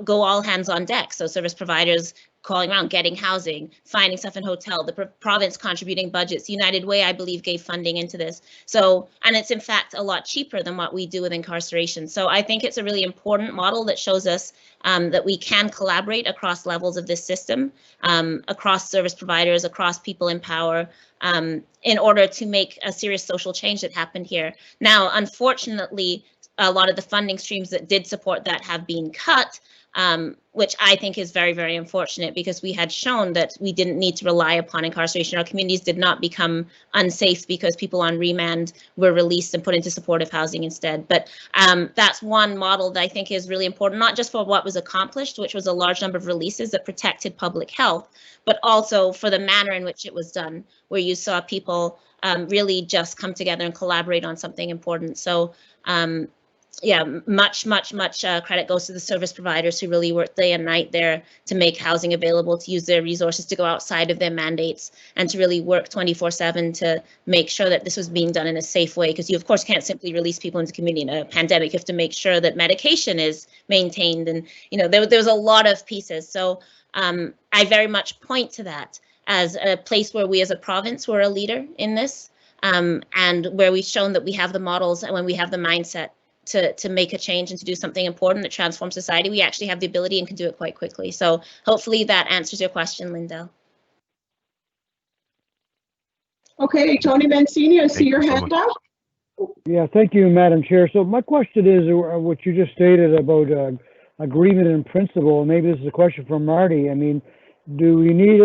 go all hands on deck. So service providers calling around, getting housing, finding stuff in hotel, the province contributing budgets. United Way, I believe, gave funding into this. So, and it's in fact a lot cheaper than what we do with incarceration. So I think it's a really important model that shows us that we can collaborate across levels of this system, across service providers, across people in power, in order to make a serious social change that happened here. Now, unfortunately, a lot of the funding streams that did support that have been cut, which I think is very, very unfortunate, because we had shown that we didn't need to rely upon incarceration. Our communities did not become unsafe because people on remand were released and put into supportive housing instead. But that's one model that I think is really important, not just for what was accomplished, which was a large number of releases that protected public health, but also for the manner in which it was done, where you saw people really just come together and collaborate on something important. So yeah, much credit goes to the service providers who really worked day and night there to make housing available, to use their resources to go outside of their mandates, and to really work 24/7 to make sure that this was being done in a safe way. Because you, of course, can't simply release people into community in a pandemic. You have to make sure that medication is maintained, and you know there was a lot of pieces. So I very much point to that as a place where we as a province were a leader in this, and where we've shown that we have the models, and when we have the mindset to make a change and to do something important that transforms society, we actually have the ability and can do it quite quickly. So hopefully that answers your question, Lindell. Okay, Tony Mancini, I see your hand up. Yeah, thank you, Madam Chair. So my question is what you just stated about agreement in principle, and maybe this is a question for Marty. I mean, do we need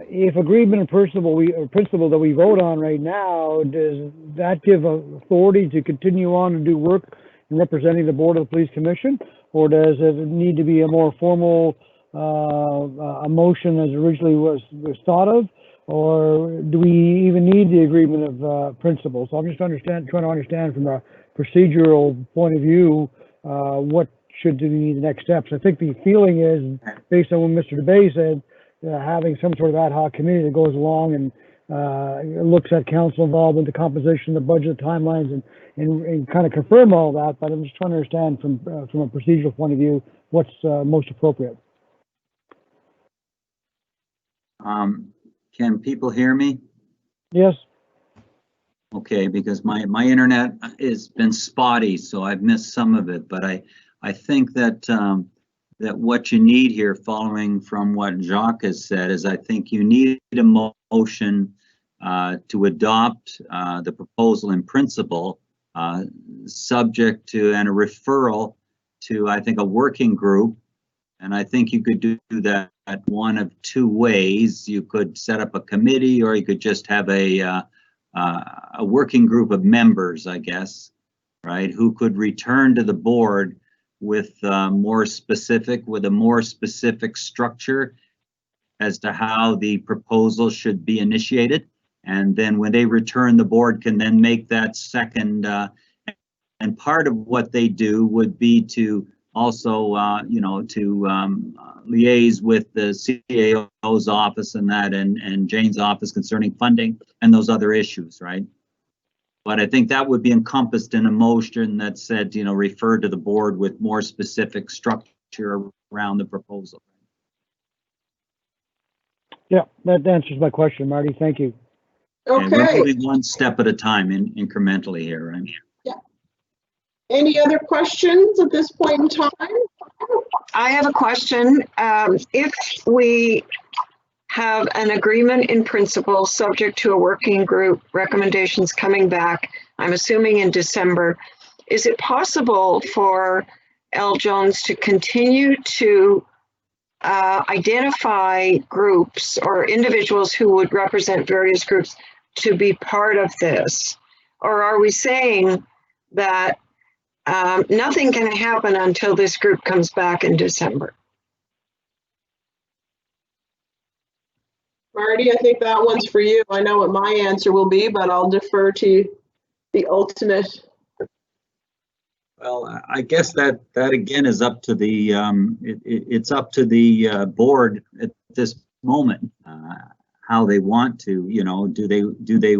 if agreement in principle that we vote on right now, does that give authority to continue on and do work in representing the Board of the Police Commission, or does it need to be a more formal a motion as originally was thought of, or do we even need the agreement of principle? So I'm just trying to understand from a procedural point of view what should be the next steps. I think the feeling is, based on what Mr. DeBay said, having some sort of ad hoc committee that goes along and looks at council involvement, the composition, the budget, timelines, and kind of confirm all that. But I'm just trying to understand from a procedural point of view what's most appropriate. Can people hear me? Yes. Okay, because my internet has been spotty, so I've missed some of it. But I think that that what you need here, following from what Jacques has said, is I think you need a motion to adopt the proposal in principle, subject to and a referral to, I think, a working group. And I think you could do that one of two ways. You could set up a committee, or you could just have a working group of members, I guess, right, who could return to the board with a more specific structure as to how the proposal should be initiated. And then when they return, the board can then make that second, and part of what they do would be to also, liaise with the CAO's office and that, and Jane's office concerning funding and those other issues, right? But I think that would be encompassed in a motion that said, refer to the board with more specific structure around the proposal. Yeah, that answers my question, Marty. Thank you. Okay. And we're moving one step at a time, incrementally here, right? Yeah. Any other questions at this point in time? I have a question. If we have an agreement in principle subject to a working group recommendations coming back, I'm assuming in December, is it possible for L. Jones to continue to identify groups or individuals who would represent various groups to be part of this? Or are we saying that nothing can happen until this group comes back in December? Marty, I think that one's for you. I know what my answer will be, but I'll defer to the ultimate. Well, I guess that again is up to the it's up to the board at this moment, how they want to, do they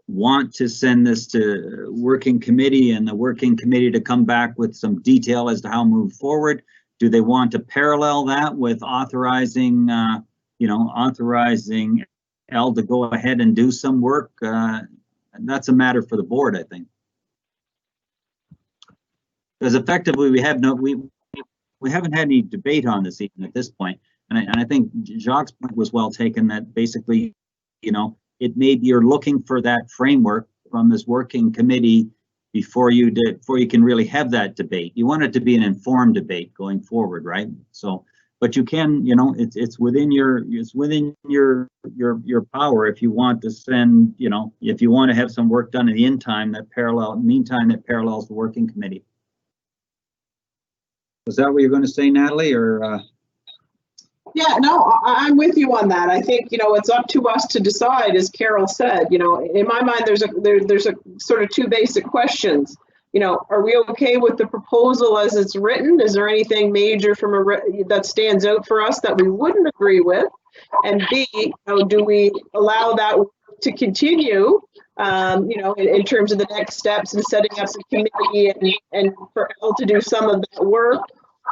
want to send this to working committee and the working committee to come back with some detail as to how to move forward? Do they want to parallel that with authorizing authorizing L to go ahead and do some work? That's a matter for the board, I think. Because effectively we haven't had any debate on this even at this point. And I think Jacques' point was well taken, that basically, it may be you're looking for that framework from this working committee before you can really have that debate. You want it to be an informed debate going forward, right? So, but you can, it's within your power if you want to send, if you want to have some work done in the meantime that parallels the working committee. Was that what you're going to say, Natalie, or? Yeah, no, I'm with you on that. I think, it's up to us to decide, as Carol said. In my mind, there's a sort of two basic questions. Are we okay with the proposal as it's written? Is there anything major that stands out for us that we wouldn't agree with? And B, do we allow that to continue, in terms of the next steps and setting up the committee and for Elle to do some of that work?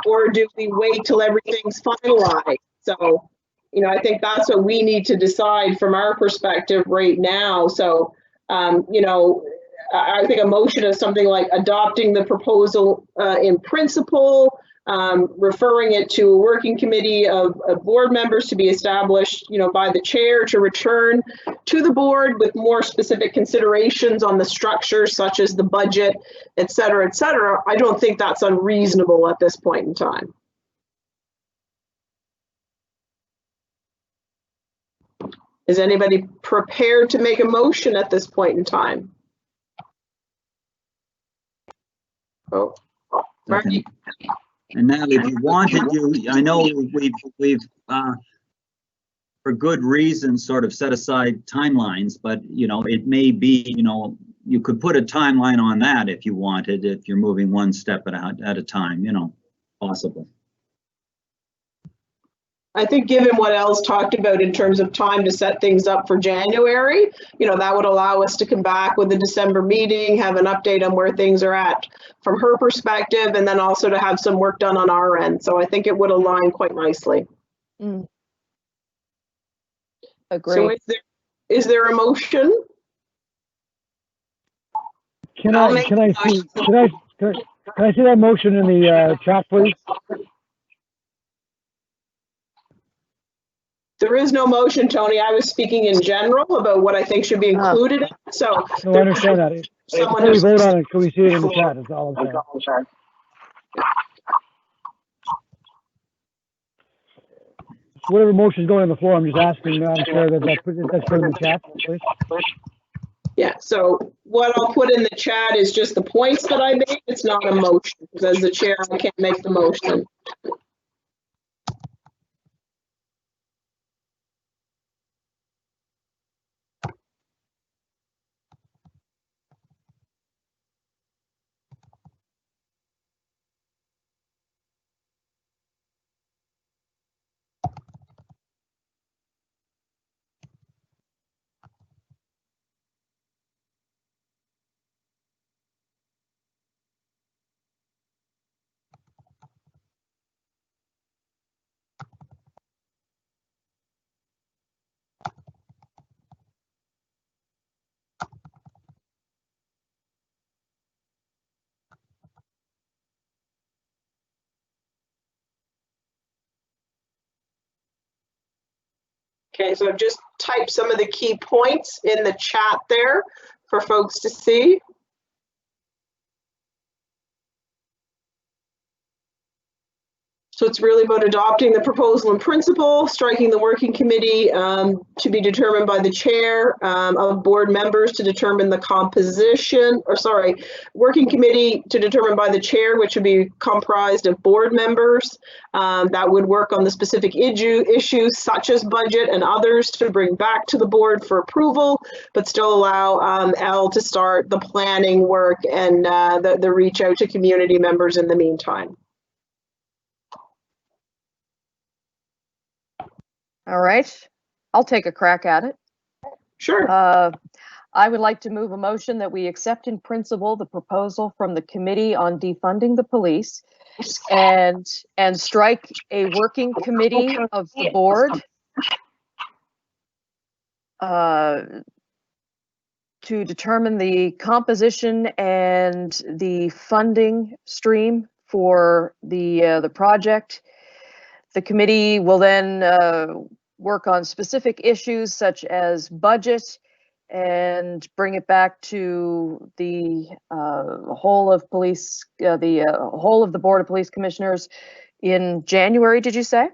Or do we wait till everything's finalized? So, I think that's what we need to decide from our perspective right now. So, I think a motion is something like adopting the proposal in principle, referring it to a working committee of board members to be established, by the chair to return to the board with more specific considerations on the structure, such as the budget, et cetera, et cetera. I don't think that's unreasonable at this point in time. Is anybody prepared to make a motion at this point in time? Oh, Marty. And Natalie, if you wanted I know we've for good reason sort of set aside timelines, but it may be, you could put a timeline on that if you wanted, if you're moving one step at a time, possible. I think given what Elle's talked about in terms of time to set things up for January, that would allow us to come back with the December meeting, have an update on where things are at from her perspective, and then also to have some work done on our end. So I think it would align quite nicely. Agree. So is there a motion? Can I see that motion in the chat, please? There is no motion, Tony. I was speaking in general about what I think should be included. So No, I understand that. Someone Can we has- vote on it? Can we see it in the chat? That's all I'm saying. Whatever motion's going on the floor, I'm just asking, Madam Chair, that's put in the chat, please. Yeah, so what I'll put in the chat is just the points that I made. It's not a motion, because as the chair, I can't make the motion. Okay, so I've just typed some of the key points in the chat there for folks to see. So it's really about adopting the proposal in principle, striking the working committee to be determined by the chair of board members to determine the composition, working committee to determine by the chair, which would be comprised of board members that would work on the specific issues such as budget and others to bring back to the board for approval, but still allow Elle to start the planning work and the reach out to community members in the meantime. All right, I'll take a crack at it. Sure. I would like to move a motion that we accept in principle the proposal from the Committee on Defunding the Police and strike a working committee of the board to determine the composition and the funding stream for the project. The committee will then work on specific issues such as budget and bring it back to the whole of police, the whole of the Board of Police Commissioners in January, did you say?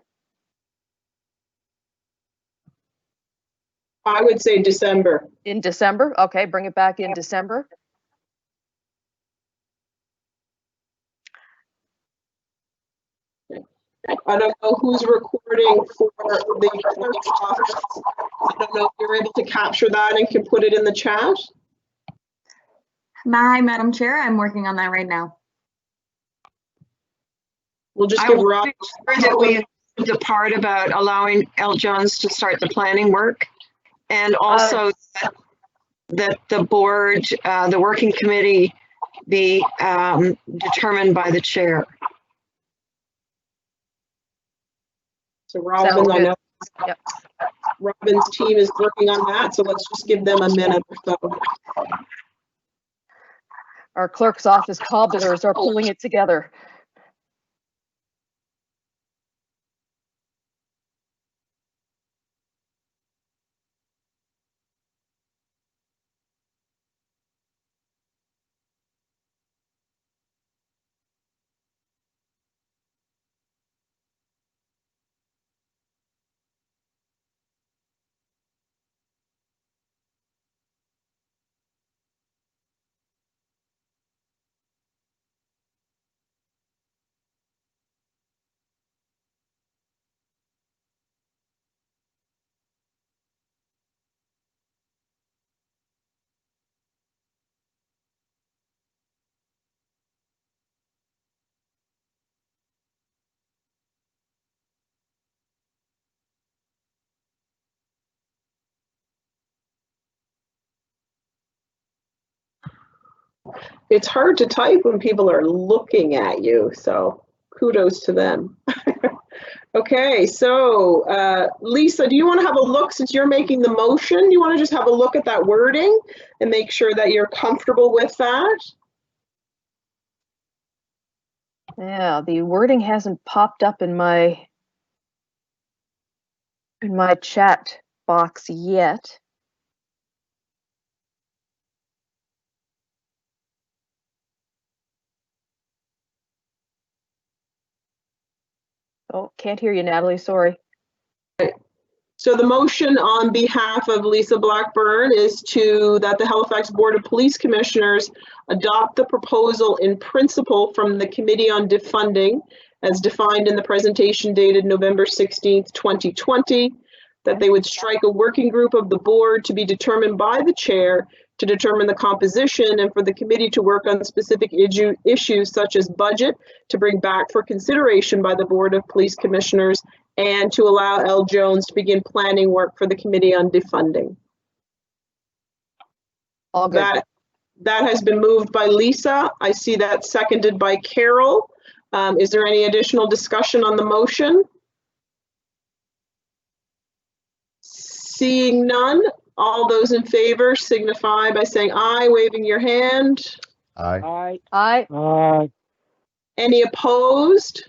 I would say December. In December? Okay, bring it back in December. I don't know who's recording for the clerk's office. I don't know if you're able to capture that and can put it in the chat. Hi, Madam Chair. I'm working on that right now. We'll just I give will Rob. make sure that we include the part about allowing Elle Jones to start the planning work, and also that the board, the working committee, be determined by the chair. So Robin, I know Yep. Robin's team is working on that, so let's just give them a minute or so. Our clerk's office cobblers are pulling it together. It's hard to type when people are looking at you, so kudos to them. Okay, so Lisa, do you want to have a look, since you're making the motion, you want to just have a look at that wording and make sure that you're comfortable with that? Yeah, the wording hasn't popped up in my chat box yet. Oh, can't hear you, Natalie, sorry. So the motion on behalf of Lisa Blackburn is that the Halifax Board of Police Commissioners adopt the proposal in principle from the Committee on Defunding as defined in the presentation dated November 16th, 2020, that they would strike a working group of the board to be determined by the chair to determine the composition and for the committee to work on specific issues such as budget to bring back for consideration by the Board of Police Commissioners and to allow L. Jones to begin planning work for the Committee on Defunding. All good. That has been moved by Lisa. I see that seconded by Carol. Is there any additional discussion on the motion? Seeing none, all those in favor signify by saying aye, waving your hand. Aye. Aye. Aye. Aye. Any opposed?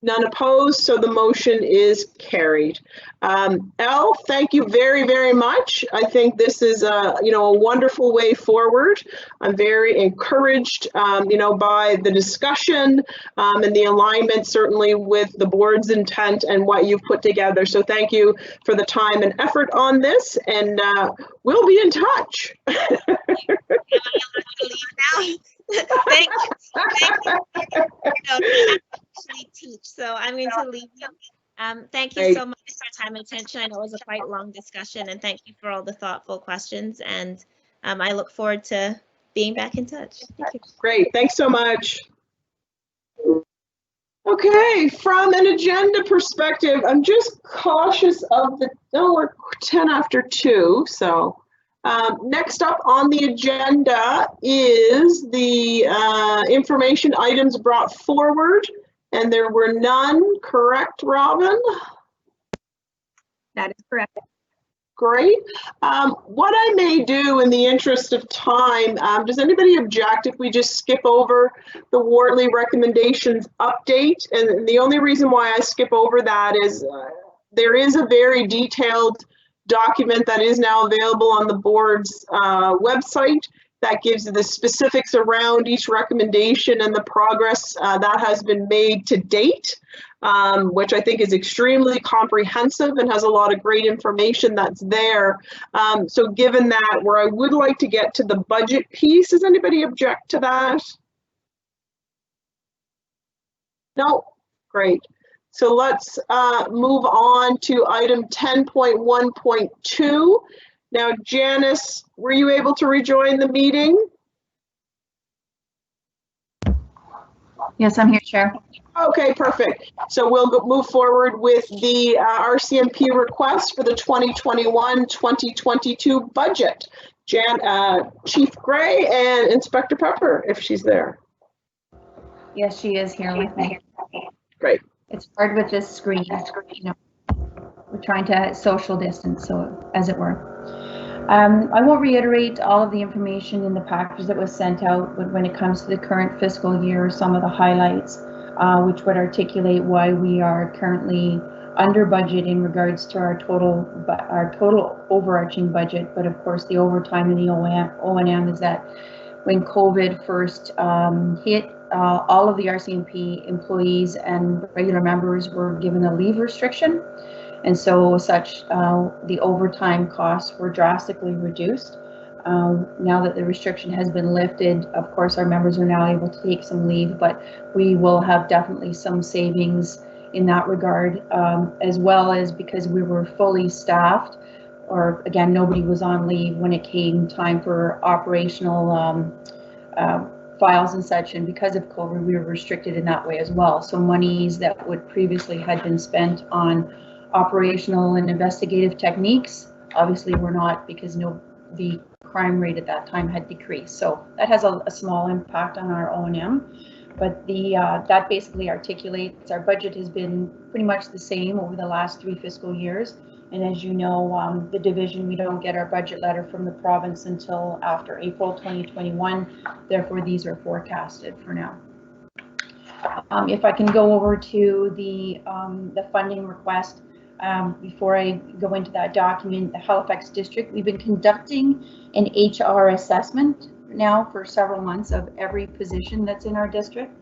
None opposed, so the motion is carried. Elle, thank you very, very much. I think this is a wonderful way forward. I'm very encouraged, by the discussion and the alignment, certainly with the board's intent and what you've put together. So thank you for the time and effort on this, and we'll be in touch. Thank you. I actually teach, so I'm going to leave you. Thank you so much for your time and attention. I know it was a quite long discussion, and thank you for all the thoughtful questions. And I look forward to being back in touch. Thank you. Great. Thanks so much. Okay, from an agenda perspective, I'm just cautious of we're 10 after 2, so. Next up on the agenda is the information items brought forward, and there were none, correct, Robin? That is correct. Great. What I may do in the interest of time, does anybody object if we just skip over the Wortley recommendations update? And the only reason why I skip over that is there is a very detailed document that is now available on the board's website that gives the specifics around each recommendation and the progress that has been made to date, which I think is extremely comprehensive and has a lot of great information that's there. So given that, where I would like to get to the budget piece, does anybody object to that? No? Great. So let's move on to item 10.1.2. Now, Janice, were you able to rejoin the meeting? Yes, I'm here, Chair. Okay, perfect. So we'll move forward with the RCMP request for the 2021-2022 budget. Chief Gray and Inspector Pepper, if she's there. Yes, she is here with me. Great. It's hard with this screen. We're trying to social distance, so as it were. I won't reiterate all of the information in the package that was sent out, but when it comes to the current fiscal year, some of the highlights, which would articulate why we are currently under budget in regards to our total overarching budget. But of course, the overtime and the O&M is that when COVID first hit, all of the RCMP employees and regular members were given a leave restriction. And so the overtime costs were drastically reduced. Now that the restriction has been lifted, of course, our members are now able to take some leave, but we will have definitely some savings in that regard, as well as because we were fully staffed, or again, nobody was on leave when it came time for operational files and such, and because of COVID, we were restricted in that way as well. So monies that would previously had been spent on operational and investigative techniques, obviously were not, because the crime rate at that time had decreased. So that has a small impact on our O&M. But that basically articulates our budget has been pretty much the same over the last 3 fiscal years. And as you know, the division, we don't get our budget letter from the province until after April 2021. Therefore, these are forecasted for now. If I can go over to the funding request, before I go into that document, the Halifax District, we've been conducting an HR assessment now for several months of every position that's in our district.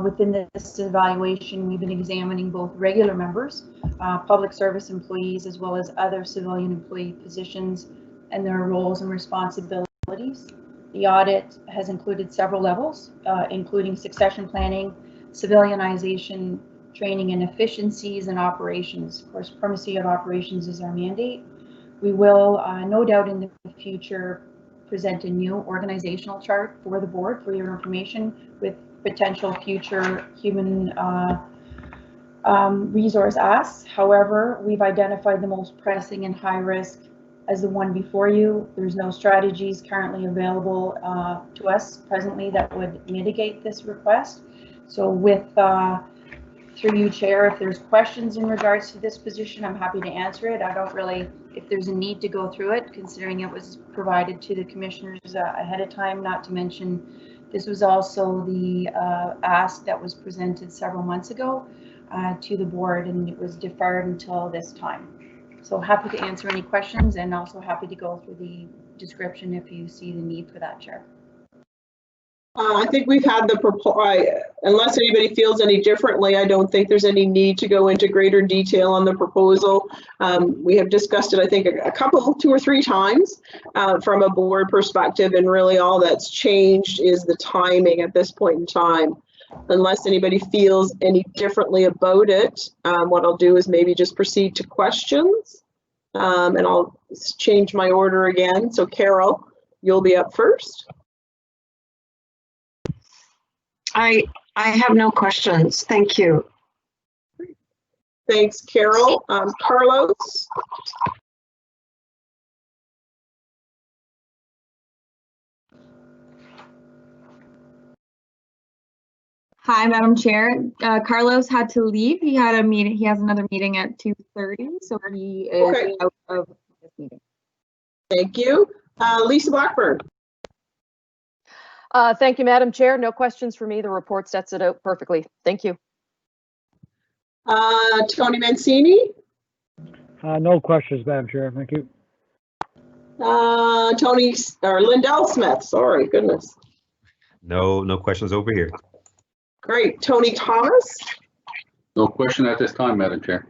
Within this evaluation, we've been examining both regular members, public service employees, as well as other civilian employee positions and their roles and responsibilities. The audit has included several levels, including succession planning, civilianization, training and efficiencies and operations. Of course, primacy of operations is our mandate. We will no doubt in the future present a new organizational chart for the board for your information with potential future human resource asks. However, we've identified the most pressing and high risk as the one before you. There's no strategies currently available to us presently that would mitigate this request. So with, through you, Chair, if there's questions in regards to this position, I'm happy to answer it. I don't really, if there's a need to go through it, considering it was provided to the commissioners ahead of time, not to mention this was also the ask that was presented several months ago to the board, and it was deferred until this time. So happy to answer any questions, and also happy to go through the description if you see the need for that, Chair. I think we've had the unless anybody feels any differently, I don't think there's any need to go into greater detail on the proposal. We have discussed it, I think, a couple, 2 or 3 times from a board perspective, and really all that's changed is the timing at this point in time. Unless anybody feels any differently about it, what I'll do is maybe just proceed to questions, and I'll change my order again. So Carol, you'll be up first. I have no questions. Thank you. Thanks, Carol. Carlos? Hi, Madam Chair. Carlos had to leave. He had a meeting. He has another meeting at 2:30, so he is out of this meeting. Thank you. Lisa Blackburn. Thank you, Madam Chair. No questions for me. The report sets it out perfectly. Thank you. Tony Mancini. No questions, Madam Chair. Thank you. Lindell Smith. Sorry, goodness. No questions over here. Great. Tony Thomas. No question at this time, Madam Chair.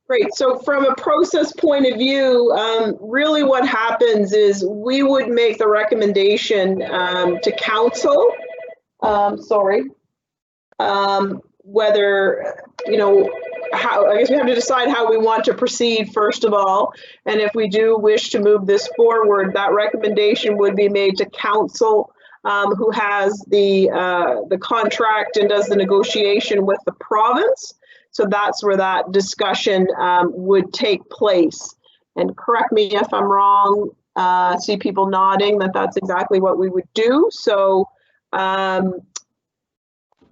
Great. So from a process point of view, really what happens is we would make the recommendation to council, whether, you know, how, I guess we have to decide how we want to proceed first of all. And if we do wish to move this forward, that recommendation would be made to council, who has the contract and does the negotiation with the province. So that's where that discussion would take place. And correct me if I'm wrong, see people nodding that that's exactly what we would do. So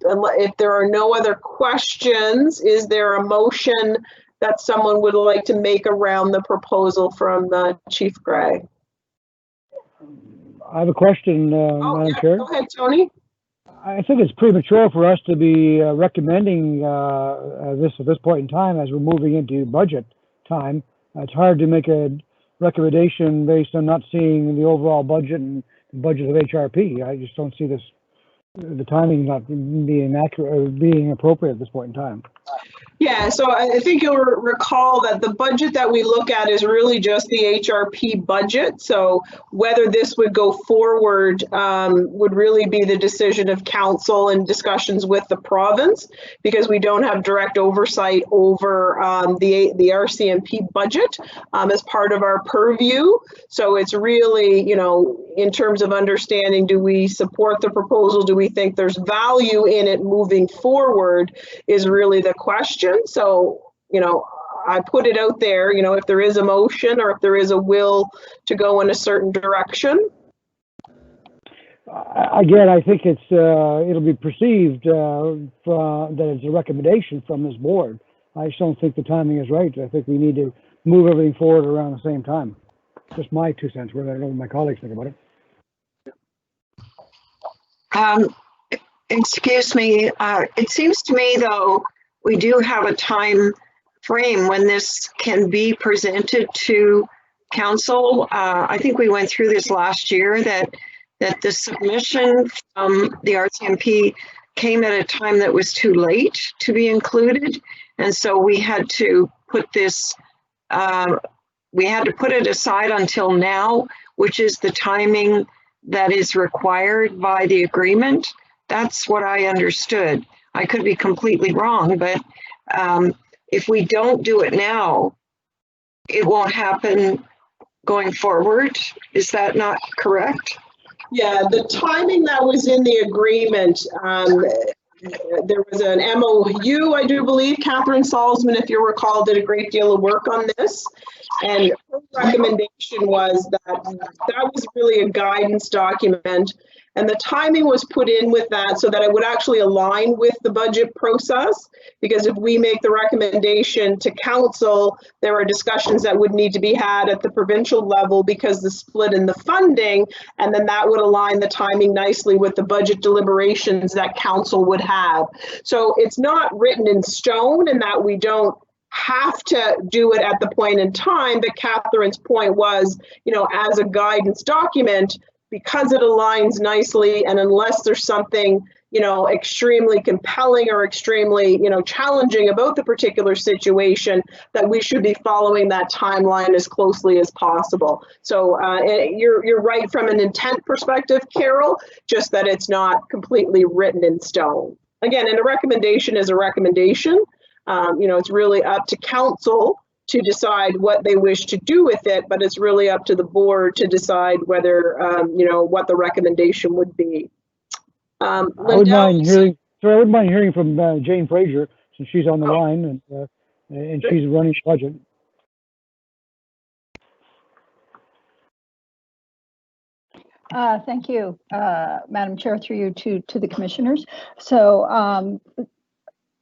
if there are no other questions, is there a motion that someone would like to make around the proposal from Chief Gray? I have a question, Madam Chair. Go ahead, Tony. I think it's premature for us to be recommending this at this point in time as we're moving into budget time. It's hard to make a recommendation based on not seeing the overall budget and the budget of HRP. I just don't see the timing not being accurate or being appropriate at this point in time. Yeah, so I think you'll recall that the budget that we look at is really just the HRP budget. So whether this would go forward would really be the decision of council and discussions with the province, because we don't have direct oversight over the RCMP budget as part of our purview. So it's really, you know, in terms of understanding, do we support the proposal? Do we think there's value in it moving forward is really the question. So, you know, I put it out there, you know, if there is a motion or if there is a will to go in a certain direction. Again, I think it's it'll be perceived that it's a recommendation from this board. I just don't think the timing is right. I think we need to move everything forward around the same time. Just my 2 cents worth. I don't know what my colleagues think about it. Excuse me. It seems to me, though, we do have a time frame when this can be presented to council. I think we went through this last year, that the submission from the RCMP came at a time that was too late to be included. And so we had to put this, we had to put it aside until now, which is the timing that is required by the agreement. That's what I understood. I could be completely wrong, but if we don't do it now, it won't happen going forward. Is that not correct? Yeah, the timing that was in the agreement, there was an MOU, I do believe. Catherine Salzman, if you recall, did a great deal of work on this. And her recommendation was that was really a guidance document. And the timing was put in with that so that it would actually align with the budget process. Because if we make the recommendation to council, there are discussions that would need to be had at the provincial level because the split in the funding, and then that would align the timing nicely with the budget deliberations that council would have. So it's not written in stone, and that we don't have to do it at the point in time. But Catherine's point was, you know, as a guidance document, because it aligns nicely, and unless there's something, you know, extremely compelling or extremely, you know, challenging about the particular situation, that we should be following that timeline as closely as possible. So you're right from an intent perspective, Carol, just that it's not completely written in stone. Again, and a recommendation is a recommendation. You know, it's really up to council to decide what they wish to do with it, but it's really up to the board to decide whether, you know, what the recommendation would be. I wouldn't mind hearing from Jane Fraser, since she's on the line and she's running the budget. Thank you, Madam Chair, through you to the commissioners. So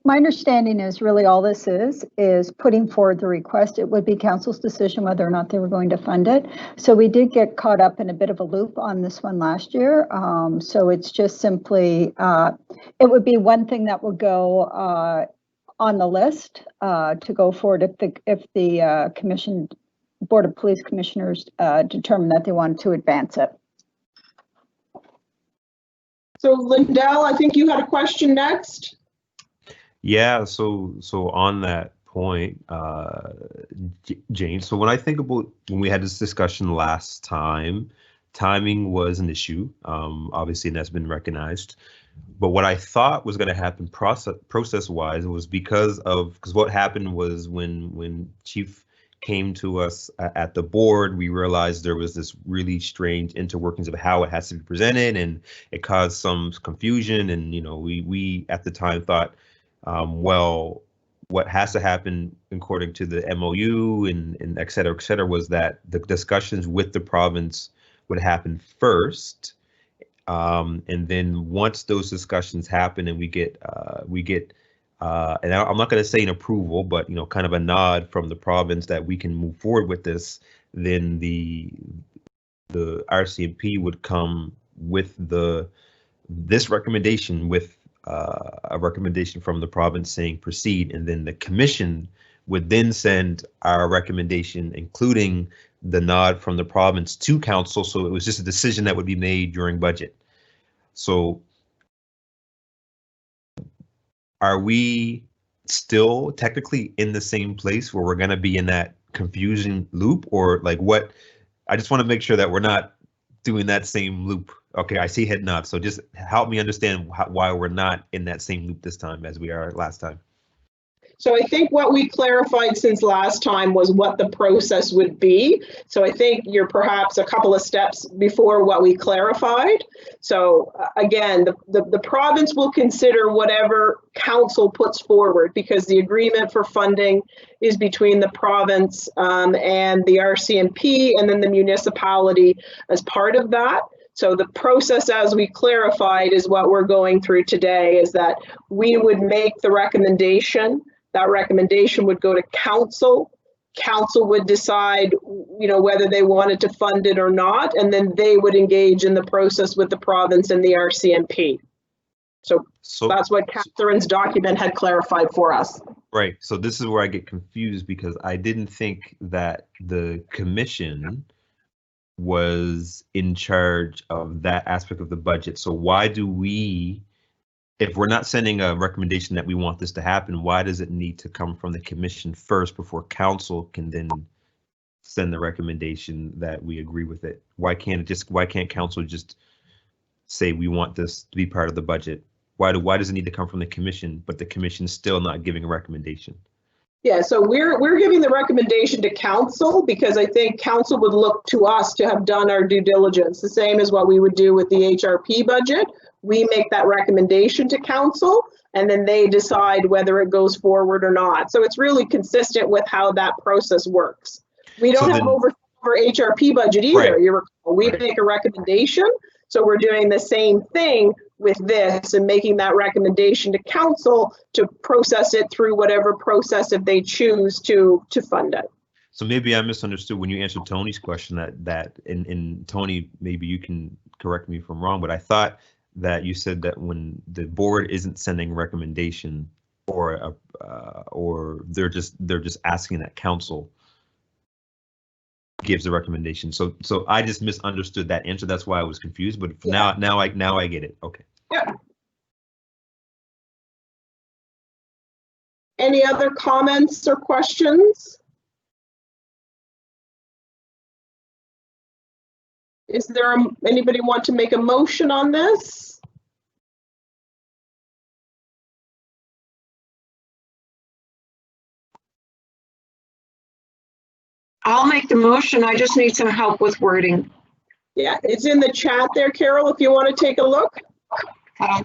my understanding is really all this is putting forward the request. It would be council's decision whether or not they were going to fund it. So we did get caught up in a bit of a loop on this one last year. So it's just simply, it would be one thing that would go on the list to go forward if the commission, Board of Police Commissioners determine that they want to advance it. So Lindell, I think you had a question next. Yeah, so on that point, Jane, so when I think about when we had this discussion last time, timing was an issue, obviously, and that's been recognized. But what I thought was going to happen process-wise was because what happened was when Chief came to us at the board, we realized there was this really strange interworkings of how it has to be presented, and it caused some confusion. And, you know, we at the time thought, well, what has to happen according to the MOU and et cetera, was that the discussions with the province would happen first. And then once those discussions happen and we get, and I'm not going to say an approval, but, you know, kind of a nod from the province that we can move forward with this, then the RCMP would come with this recommendation with a recommendation from the province saying proceed, and then the commission would then send our recommendation, including the nod from the province, to council. So it was just a decision that would be made during budget. So are we still technically in the same place where we're going to be in that confusion loop, or like what? I just want to make sure that we're not doing that same loop. Okay, I see head nod. So just help me understand why we're not in that same loop this time as we are last time. So I think what we clarified since last time was what the process would be. So I think you're perhaps a couple of steps before what we clarified. So again, the province will consider whatever council puts forward, because the agreement for funding is between the province and the RCMP, and then the municipality as part of that. So the process, as we clarified, is what we're going through today, is that we would make the recommendation. That recommendation would go to council. Council would decide, whether they wanted to fund it or not, and then they would engage in the process with the province and the RCMP. So that's what Catherine's document had clarified for us. Right. So this is where I get confused, because I didn't think that the commission was in charge of that aspect of the budget. So why do we, if we're not sending a recommendation that we want this to happen, why does it need to come from the commission first before council can then send the recommendation that we agree with it? Why can't council just say we want this to be part of the budget? Why does it need to come from the commission, but the commission is still not giving a recommendation? Yeah, so we're giving the recommendation to council, because I think council would look to us to have done our due diligence, the same as what we would do with the HRP budget. We make that recommendation to council, and then they decide whether it goes forward or not. So it's really consistent with how that process works. We don't have oversight over HRP budget either. Right. We make a recommendation. So we're doing the same thing with this and making that recommendation to council to process it through whatever process if they choose to fund it. So maybe I misunderstood when you answered Tony's question and Tony, maybe you can correct me if I'm wrong, but I thought that you said that when the board isn't sending recommendation or they're just asking that council gives the recommendation. So I just misunderstood that answer. That's why I was confused. But now I get it. Okay. Yeah. Any other comments or questions? Is there anybody want to make a motion on this? I'll make the motion. I just need some help with wording. Yeah, it's in the chat there, Carol, if you want to take a look. Oh.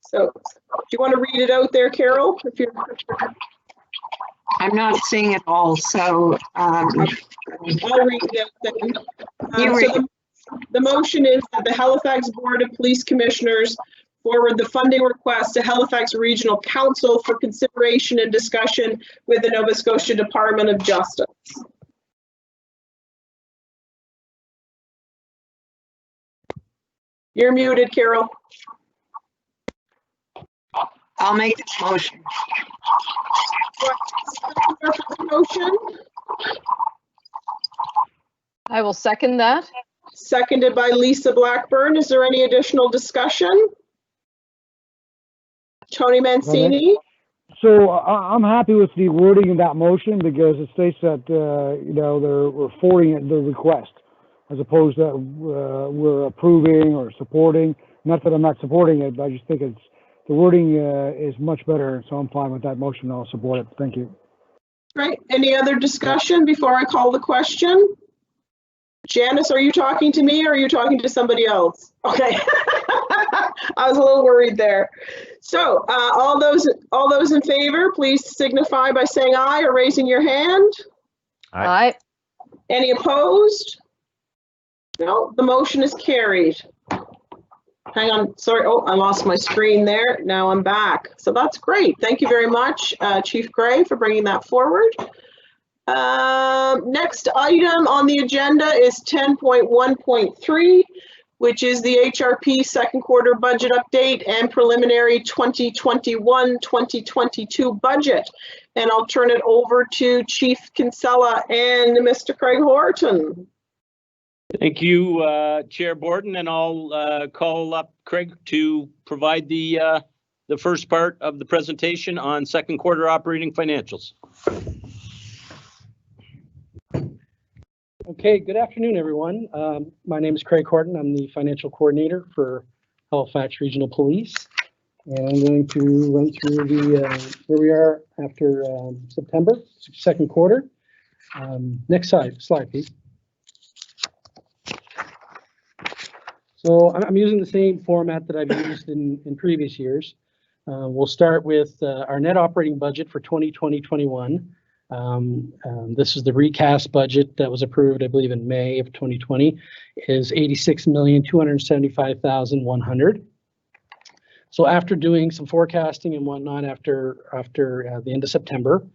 So, do you want to read it out there, Carol? If you're... I'm not seeing it all, so I'll read it out then. The motion is that the Halifax Board of Police Commissioners forward the funding request to Halifax Regional Council for consideration and discussion with the Nova Scotia Department of Justice. You're muted, Carol. I'll make the motion. I will second that. Seconded by Lisa Blackburn. Is there any additional discussion? Tony Mancini? So I'm happy with the wording in that motion, because it states that, they're forwarding the request, as opposed to we're approving or supporting. Not that I'm not supporting it, but I just think the wording is much better. So I'm fine with that motion. I'll support it. Thank you. Right. Any other discussion before I call the question? Janice, are you talking to me or are you talking to somebody else? Okay. I was a little worried there. So all those in favor, please signify by saying aye or raising your hand. Aye. Any opposed? No, the motion is carried. Hang on, sorry. Oh, I lost my screen there. Now I'm back. So that's great. Thank you very much, Chief Gray, for bringing that forward. Next item on the agenda is 10.1.3, which is the HRP second quarter budget update and preliminary 2021-2022 budget. And I'll turn it over to Chief Kinsella and Mr. Craig Horton. Thank you, Chair Borden, and I'll call up Craig to provide the first part of the presentation on second quarter operating financials. Okay, good afternoon, everyone. My name is Craig Horton. I'm the financial coordinator for Halifax Regional Police. And I'm going to run through the where we are after September, second quarter. Next slide, please. So I'm using the same format that I've used in previous years. We'll start with our net operating budget for 2020-21. This is the recast budget that was approved, I believe, in May of 2020, is $86,275,100. So after doing some forecasting and whatnot after the end of September,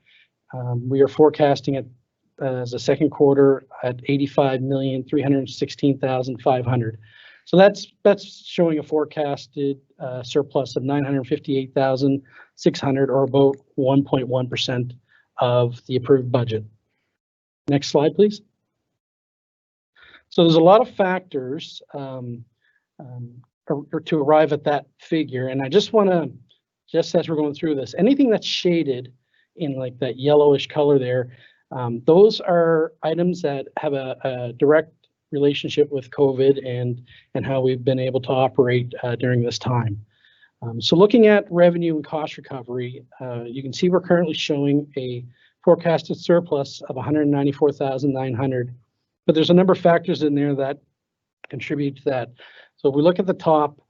we are forecasting it as a second quarter at $85,316,500. So that's showing a forecasted surplus of $958,600, or about 1.1% of the approved budget. Next slide, please. So there's a lot of factors to arrive at that figure, and I just want to, just as we're going through this, anything that's shaded in like that yellowish color there, those are items that have a direct relationship with COVID and how we've been able to operate during this time. So looking at revenue and cost recovery, you can see we're currently showing a forecasted surplus of $194,900, but there's a number of factors in there that contribute to that. So if we look at the top,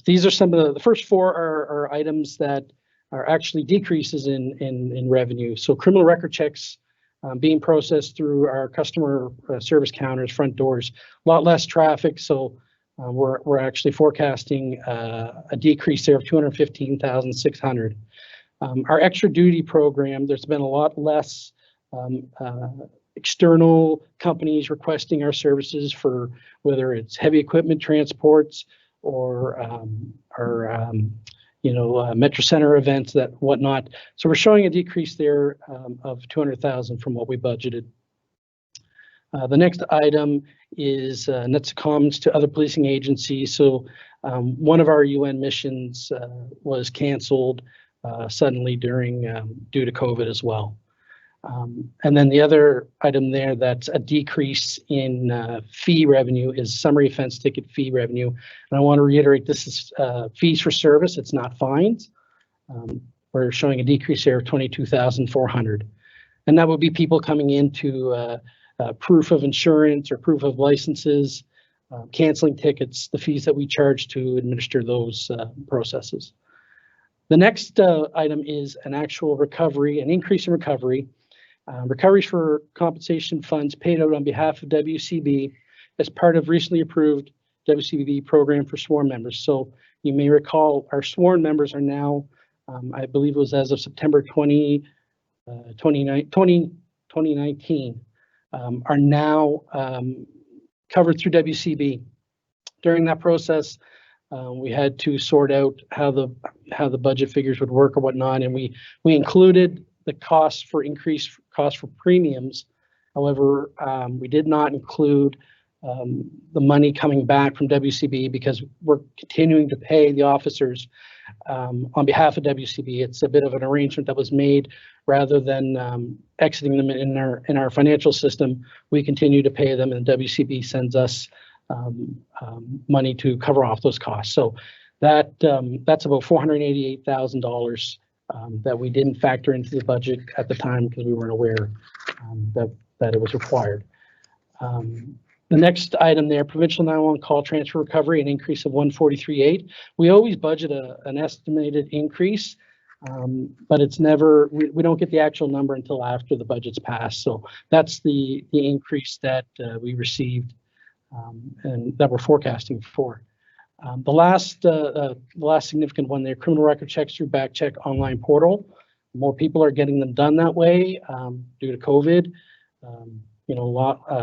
these are some of the first four are items that are actually decreases in revenue. So criminal record checks being processed through our customer service counters, front doors, a lot less traffic. So we're actually forecasting a decrease there of $215,600. Our extra duty program, there's been a lot less external companies requesting our services for whether it's heavy equipment transports or Metro Center events, that whatnot. So we're showing a decrease there of $200,000 from what we budgeted. The next item is nets comments to other policing agencies. So one of our UN missions was canceled suddenly due to COVID as well. And then the other item there that's a decrease in fee revenue is summary offense ticket fee revenue. And I want to reiterate, this is fees for service, it's not fines. We're showing a decrease there of $22,400. And that would be people coming into proof of insurance or proof of licenses, canceling tickets, the fees that we charge to administer those processes. The next item is an actual recovery, an increase in recovery. Recoveries for compensation funds paid out on behalf of WCB as part of recently approved WCB program for sworn members. So you may recall our sworn members are now, I believe it was as of September 2019, are now covered through WCB. During that process, we had to sort out how the budget figures would work or whatnot, and we included the cost for increased cost for premiums. However, we did not include the money coming back from WCB because we're continuing to pay the officers on behalf of WCB. It's a bit of an arrangement that was made rather than exiting them in our financial system. We continue to pay them, and WCB sends us money to cover off those costs. So that's about $488,000 that we didn't factor into the budget at the time because we weren't aware that it was required. The next item there, provincial 911 call transfer recovery, an increase of $143,800. We always budget an estimated increase, but it's never, we don't get the actual number until after the budget's passed. So that's the increase that we received and that we're forecasting for. The last significant one there, criminal record checks through back check online portal. More people are getting them done that way due to COVID.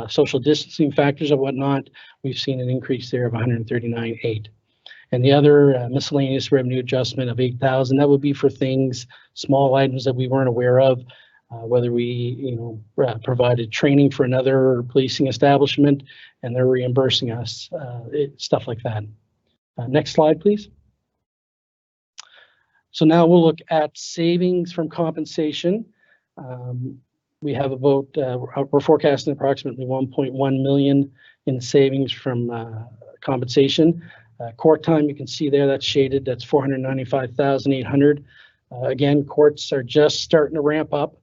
Social distancing factors and whatnot. We've seen an increase there of $139,800. And the other miscellaneous revenue adjustment of $8,000. That would be for things, small items that we weren't aware of, whether we provided training for another policing establishment and they're reimbursing us, stuff like that. Next slide, please. So now we'll look at savings from compensation. we have about, we're forecasting approximately 1.1 million in savings from compensation. Court time, you can see there, that's shaded, that's 495,800. Again, courts are just starting to ramp up,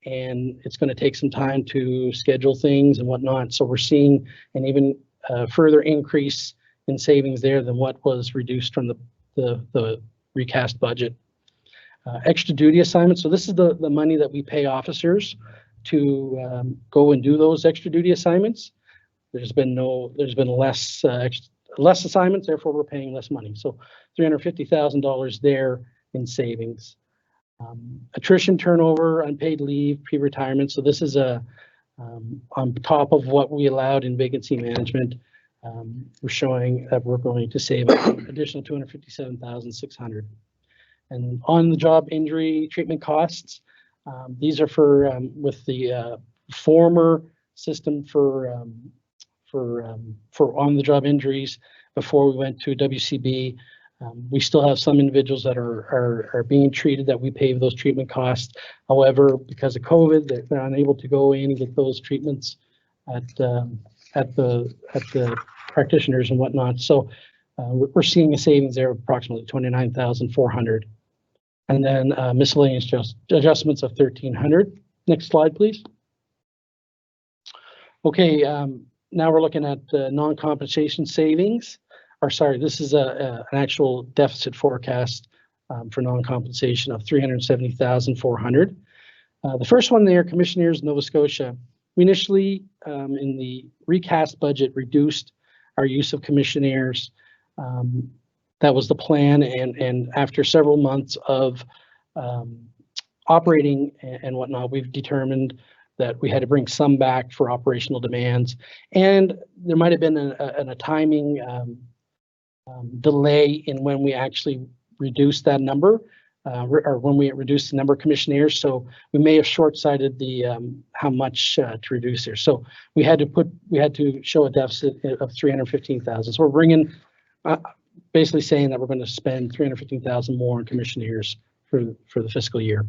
and it's going to take some time to schedule things and whatnot. So we're seeing an even further increase in savings there than what was reduced from the recast budget. Extra duty assignments. So this is the money that we pay officers to go and do those extra duty assignments. There's been less assignments, therefore we're paying less money. So $350,000 there in savings. Attrition, turnover, unpaid leave, pre-retirement. So this is on top of what we allowed in vacancy management. We're showing that we're going to save an additional $257,600. And on the job injury treatment costs, these are for with the former system for on the job injuries before we went to WCB. We still have some individuals that are being treated that we pay those treatment costs. However, because of COVID, they're unable to go in and get those treatments at the practitioners and whatnot. So we're seeing a savings there of approximately $29,400. And then miscellaneous adjustments of $1,300. Next slide, please. Okay, now we're looking at non-compensation savings. Or sorry, this is an actual deficit forecast for non-compensation of $370,400. The first one there, Commissioners, Nova Scotia. We initially, in the recast budget, reduced our use of commissionaires. That was the plan, and after several months of operating and whatnot, we've determined that we had to bring some back for operational demands, and there might have been a timing delay in when we actually reduced that number, or when we reduced the number of commissionaires. So we may have short-sighted the how much to reduce there. So we had to show a deficit of $315,000. So we're bringing. Basically saying that we're going to spend $315,000 more on commissionaires for the fiscal year.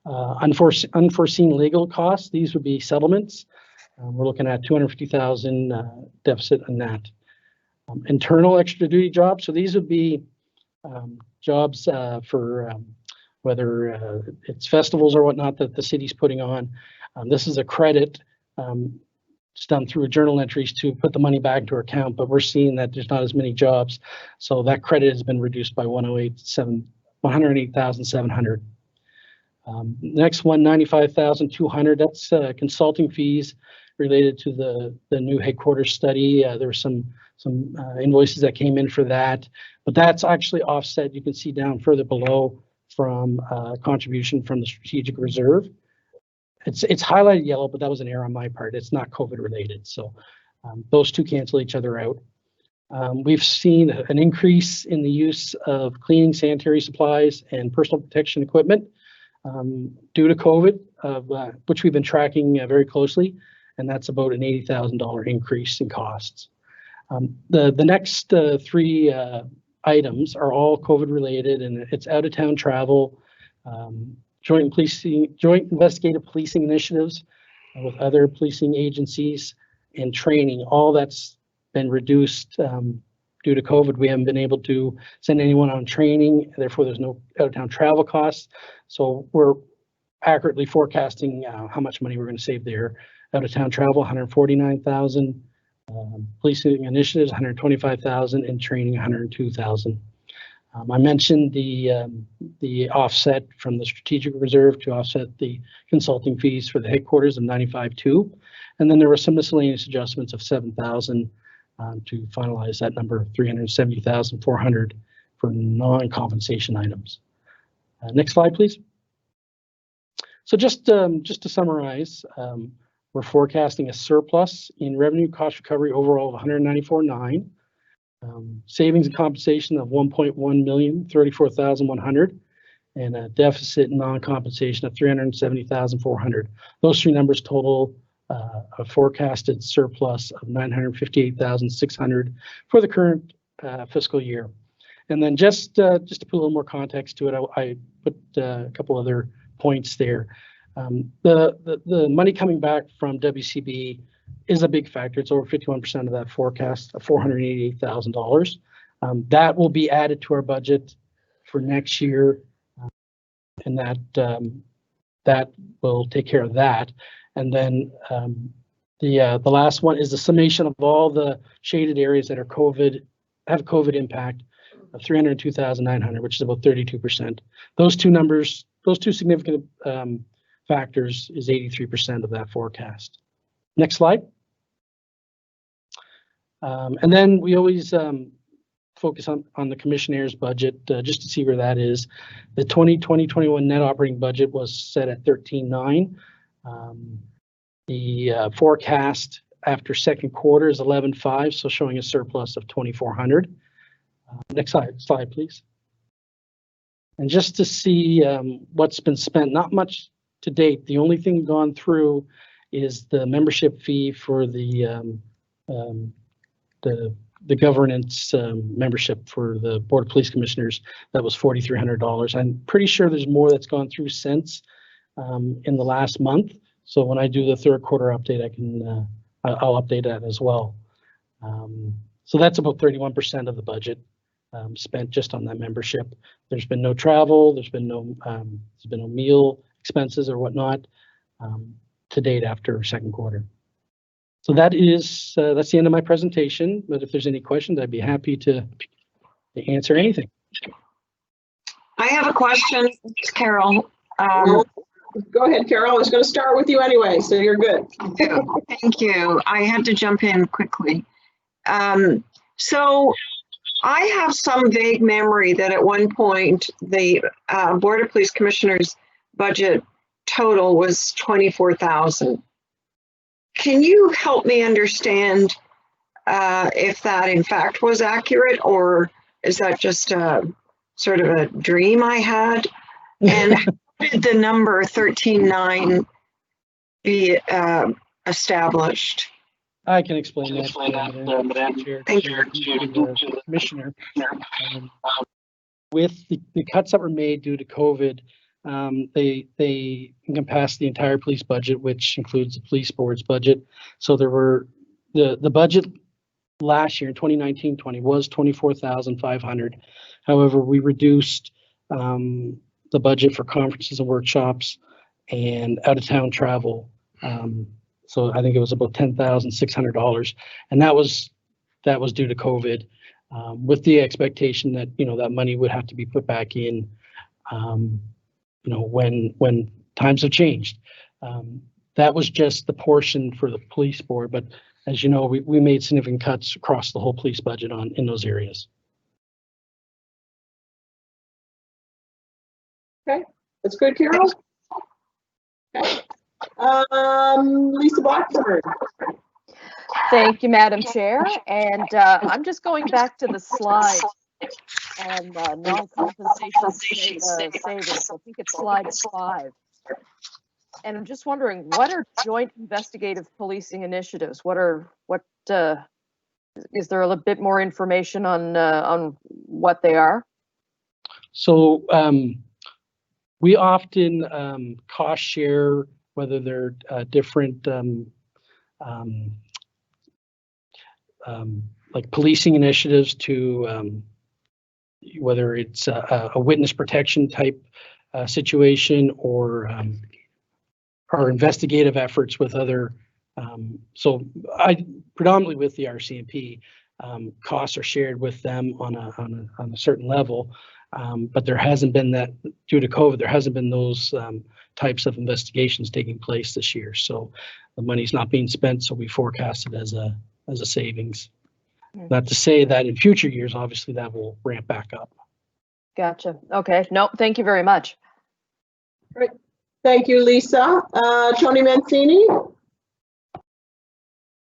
Unforeseen legal costs, these would be settlements. We're looking at $250,000 deficit on that. Internal extra duty jobs, so these would be jobs for whether it's festivals or whatnot that the city's putting on. This is a credit. It's done through journal entries to put the money back into our account, but we're seeing that there's not as many jobs. So that credit has been reduced by $108,700. Next one, $95,200. That's consulting fees related to the new headquarters study. There were some invoices that came in for that, but that's actually offset. You can see down further below from contribution from the strategic reserve. It's highlighted yellow, but that was an error on my part. It's not COVID related. So those two cancel each other out. We've seen an increase in the use of cleaning sanitary supplies and personal protection equipment due to COVID, which we've been tracking very closely, and that's about an $80,000 increase in costs. The next three items are all COVID related, and it's out of town travel, joint investigative policing initiatives with other policing agencies, and training. All that's been reduced due to COVID. We haven't been able to send anyone on training, therefore there's no out-of-town travel costs. So we're accurately forecasting how much money we're going to save there. Out-of-town travel, $149,000, policing initiatives, $125,000, and training, $102,000. I mentioned the offset from the strategic reserve to offset the consulting fees for the headquarters of $95,200, and then there were some miscellaneous adjustments of $7,000 to finalize that number of $370,400 for non-compensation items. Next slide, please. So just to summarize, we're forecasting a surplus in revenue cost recovery overall of $194,900. Savings and compensation of $1.1 million, $34,100, and a deficit in non-compensation of $370,400. Those three numbers total a forecasted surplus of $958,600 for the current fiscal year. And then just to put a little more context to it, I put a couple other points there. The money coming back from WCB is a big factor. It's over 51% of that forecast of $488,000. That will be added to our budget for next year, and that will take care of that. And then the last one is the summation of all the shaded areas that are have COVID impact of 302,900, which is about 32%. Those two numbers, those two significant factors, is 83% of that forecast. Next slide. And then we always focus on the commissioner's budget just to see where that is. The 2020-21 net operating budget was set at 13.9. The forecast after second quarter is 11.5, so showing a surplus of 2,400. Next slide, please. And just to see what's been spent, not much to date. The only thing gone through is the membership fee for the governance membership for the Board of Police Commissioners. That was $4,300. I'm pretty sure there's more that's gone through since in the last month. So when I do the third quarter update, I'll update that as well. So that's about 31% of the budget spent just on that membership. There's been no travel. There's been no meal expenses or whatnot to date after second quarter. So that's the end of my presentation. But if there's any questions, I'd be happy to answer anything. I have a question, Carol. Go ahead, Carol. I was going to start with you anyway, so you're good. Thank you. I had to jump in quickly. So I have some vague memory that at one point the Board of Police Commissioners budget total was 24,000. Can you help me understand if that in fact was accurate, or is that just a sort of a dream I had? And how did the number 13.9 be established? I can explain that. Thank you, Commissioner. With the cuts that were made due to COVID, they encompass the entire police budget, which includes the police board's budget. So there were the budget last year in 2019-20 was 24,500. However, we reduced the budget for conferences and workshops and out of town travel. So I think it was about $10,600, and that was due to COVID, with the expectation that that money would have to be put back in. When times have changed. That was just the portion for the police board, but as you know, we made significant cuts across the whole police budget in those areas. Okay, that's good, Carol. Okay. Lisa Blackburn. Thank you, Madam Chair. And I'm just going back to the slide and non-compensation savings. I think it's slide 5. And I'm just wondering, what are joint investigative policing initiatives? Is there a little bit more information on what they are? So we often cost share, whether they're different like policing initiatives to whether it's a witness protection type situation or investigative efforts with other. So I predominantly with the RCMP, costs are shared with them on a certain level, but there hasn't been that due to COVID. There hasn't been those types of investigations taking place this year. So the money's not being spent. So we forecast it as a savings. Not to say that in future years, obviously that will ramp back up. Gotcha. Okay. No, thank you very much. Great. Thank you, Lisa. Tony Mancini.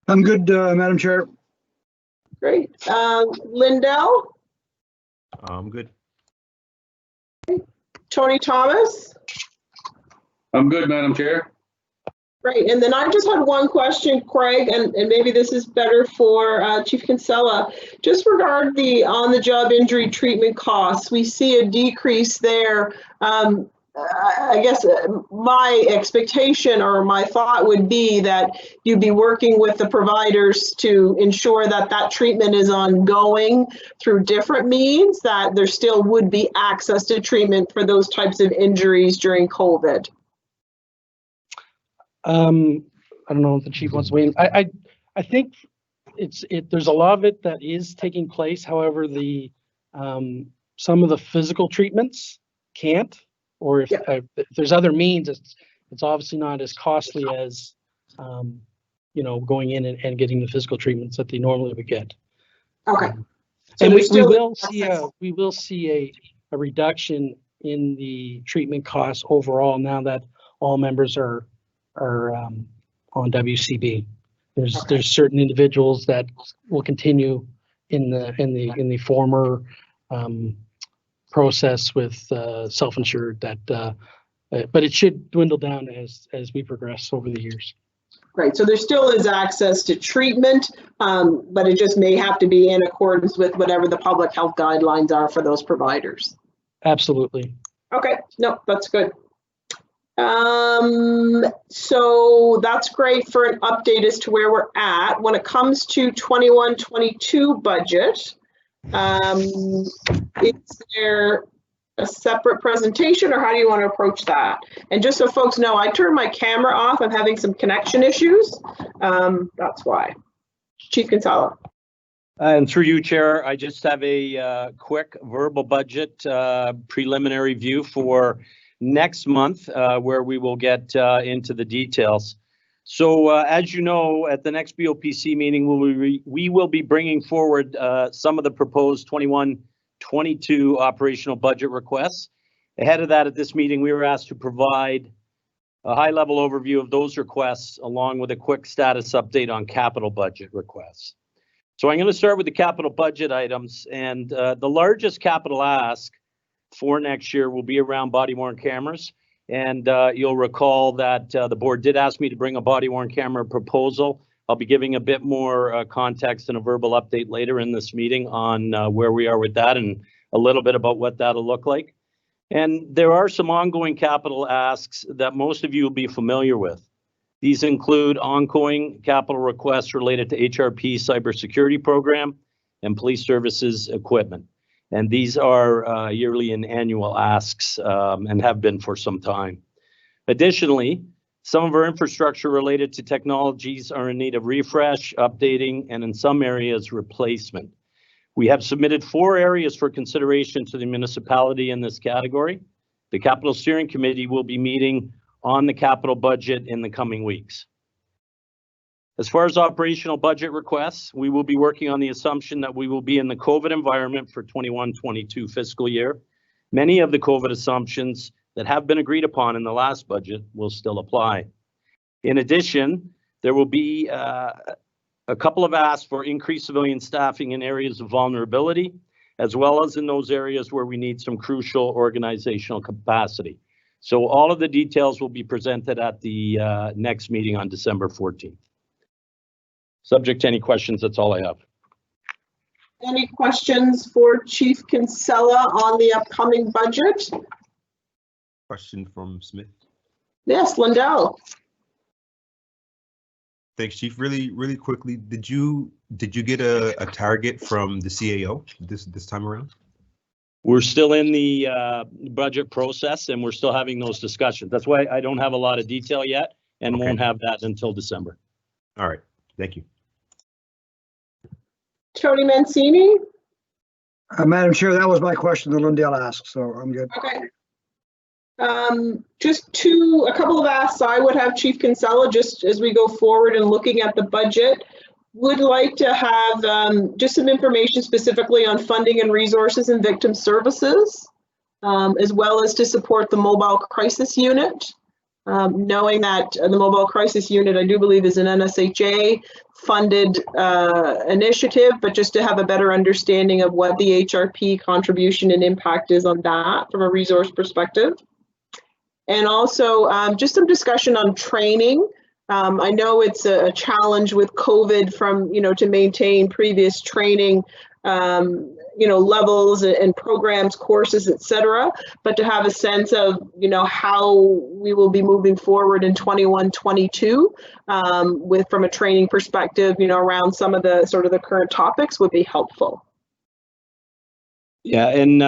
I'm good, Madam Chair. Great. Lindell. I'm good. Tony Thomas. I'm good, Madam Chair. Great. And then I just had one question, Craig, and maybe this is better for Chief Kinsella. Just regard the on-the-job injury treatment costs, we see a decrease there. I guess my expectation or my thought would be that you'd be working with the providers to ensure that that treatment is ongoing through different means, that there still would be access to treatment for those types of injuries during COVID. I don't know if the chief wants to weigh in. I think there's a lot of it that is taking place. However, some of the physical treatments can't, or if there's other means, it's obviously not as costly as you know, going in and getting the physical treatments that they normally would get. Okay. So and we will see a reduction in the treatment costs overall now that all members are on WCB. There's certain individuals that will continue in the former process with self-insured, that but it should dwindle down as we progress over the years. Right, so there still is access to treatment, but it just may have to be in accordance with whatever the public health guidelines are for those providers. Absolutely. Okay, no, that's good. So that's great for an update as to where we're at. When it comes to 21-22 budget, is there a separate presentation, or how do you want to approach that? And just so folks know, I turned my camera off. I'm having some connection issues. That's why. Chief Kinsella. And through you, Chair, I just have a quick verbal budget preliminary view for next month, where we will get into the details. So as you know, at the next BOPC meeting, we will be bringing forward some of the proposed 21-22 operational budget requests. Ahead of that, at this meeting, we were asked to provide a high-level overview of those requests, along with a quick status update on capital budget requests. So I'm going to start with the capital budget items, and the largest capital ask for next year will be around body-worn cameras. And you'll recall that the board did ask me to bring a body-worn camera proposal. I'll be giving a bit more context and a verbal update later in this meeting on where we are with that and a little bit about what that'll look like. And there are some ongoing capital asks that most of you will be familiar with. These include ongoing capital requests related to HRP cybersecurity program and police services equipment. And these are yearly and annual asks and have been for some time. Additionally, some of our infrastructure related to technologies are in need of refresh, updating, and in some areas, replacement. We have submitted 4 areas for consideration to the municipality in this category. The Capital Steering Committee will be meeting on the capital budget in the coming weeks. As far as operational budget requests, we will be working on the assumption that we will be in the COVID environment for 21-22 fiscal year. Many of the COVID assumptions that have been agreed upon in the last budget will still apply. In addition, there will be a couple of asks for increased civilian staffing in areas of vulnerability, as well as in those areas where we need some crucial organizational capacity. So all of the details will be presented at the next meeting on December 14th. Subject to any questions, that's all I have. Any questions for Chief Kinsella on the upcoming budget? Question from Smith. Yes, Lindell. Thanks, Chief. Really quickly, did you get a target from the CAO this time around? We're still in the budget process, and we're still having those discussions. That's why I don't have a lot of detail yet, and won't have that until December. All right, thank you. Tony Mancini. Madam Chair, that was my question that Lindell asked, so I'm good. Okay. Just a couple of asks I would have, Chief Kinsella, just as we go forward and looking at the budget. Would like to have just some information specifically on funding and resources and victim services, as well as to support the mobile crisis unit. Knowing that the mobile crisis unit, I do believe, is an NSHA funded initiative, but just to have a better understanding of what the HRP contribution and impact is on that from a resource perspective. And also just some discussion on training. I know it's a challenge with COVID from, to maintain previous training levels and programs, courses, etc., but to have a sense of, how we will be moving forward in 21-22 from a training perspective, around some of the sort of the current topics would be helpful. Yeah, and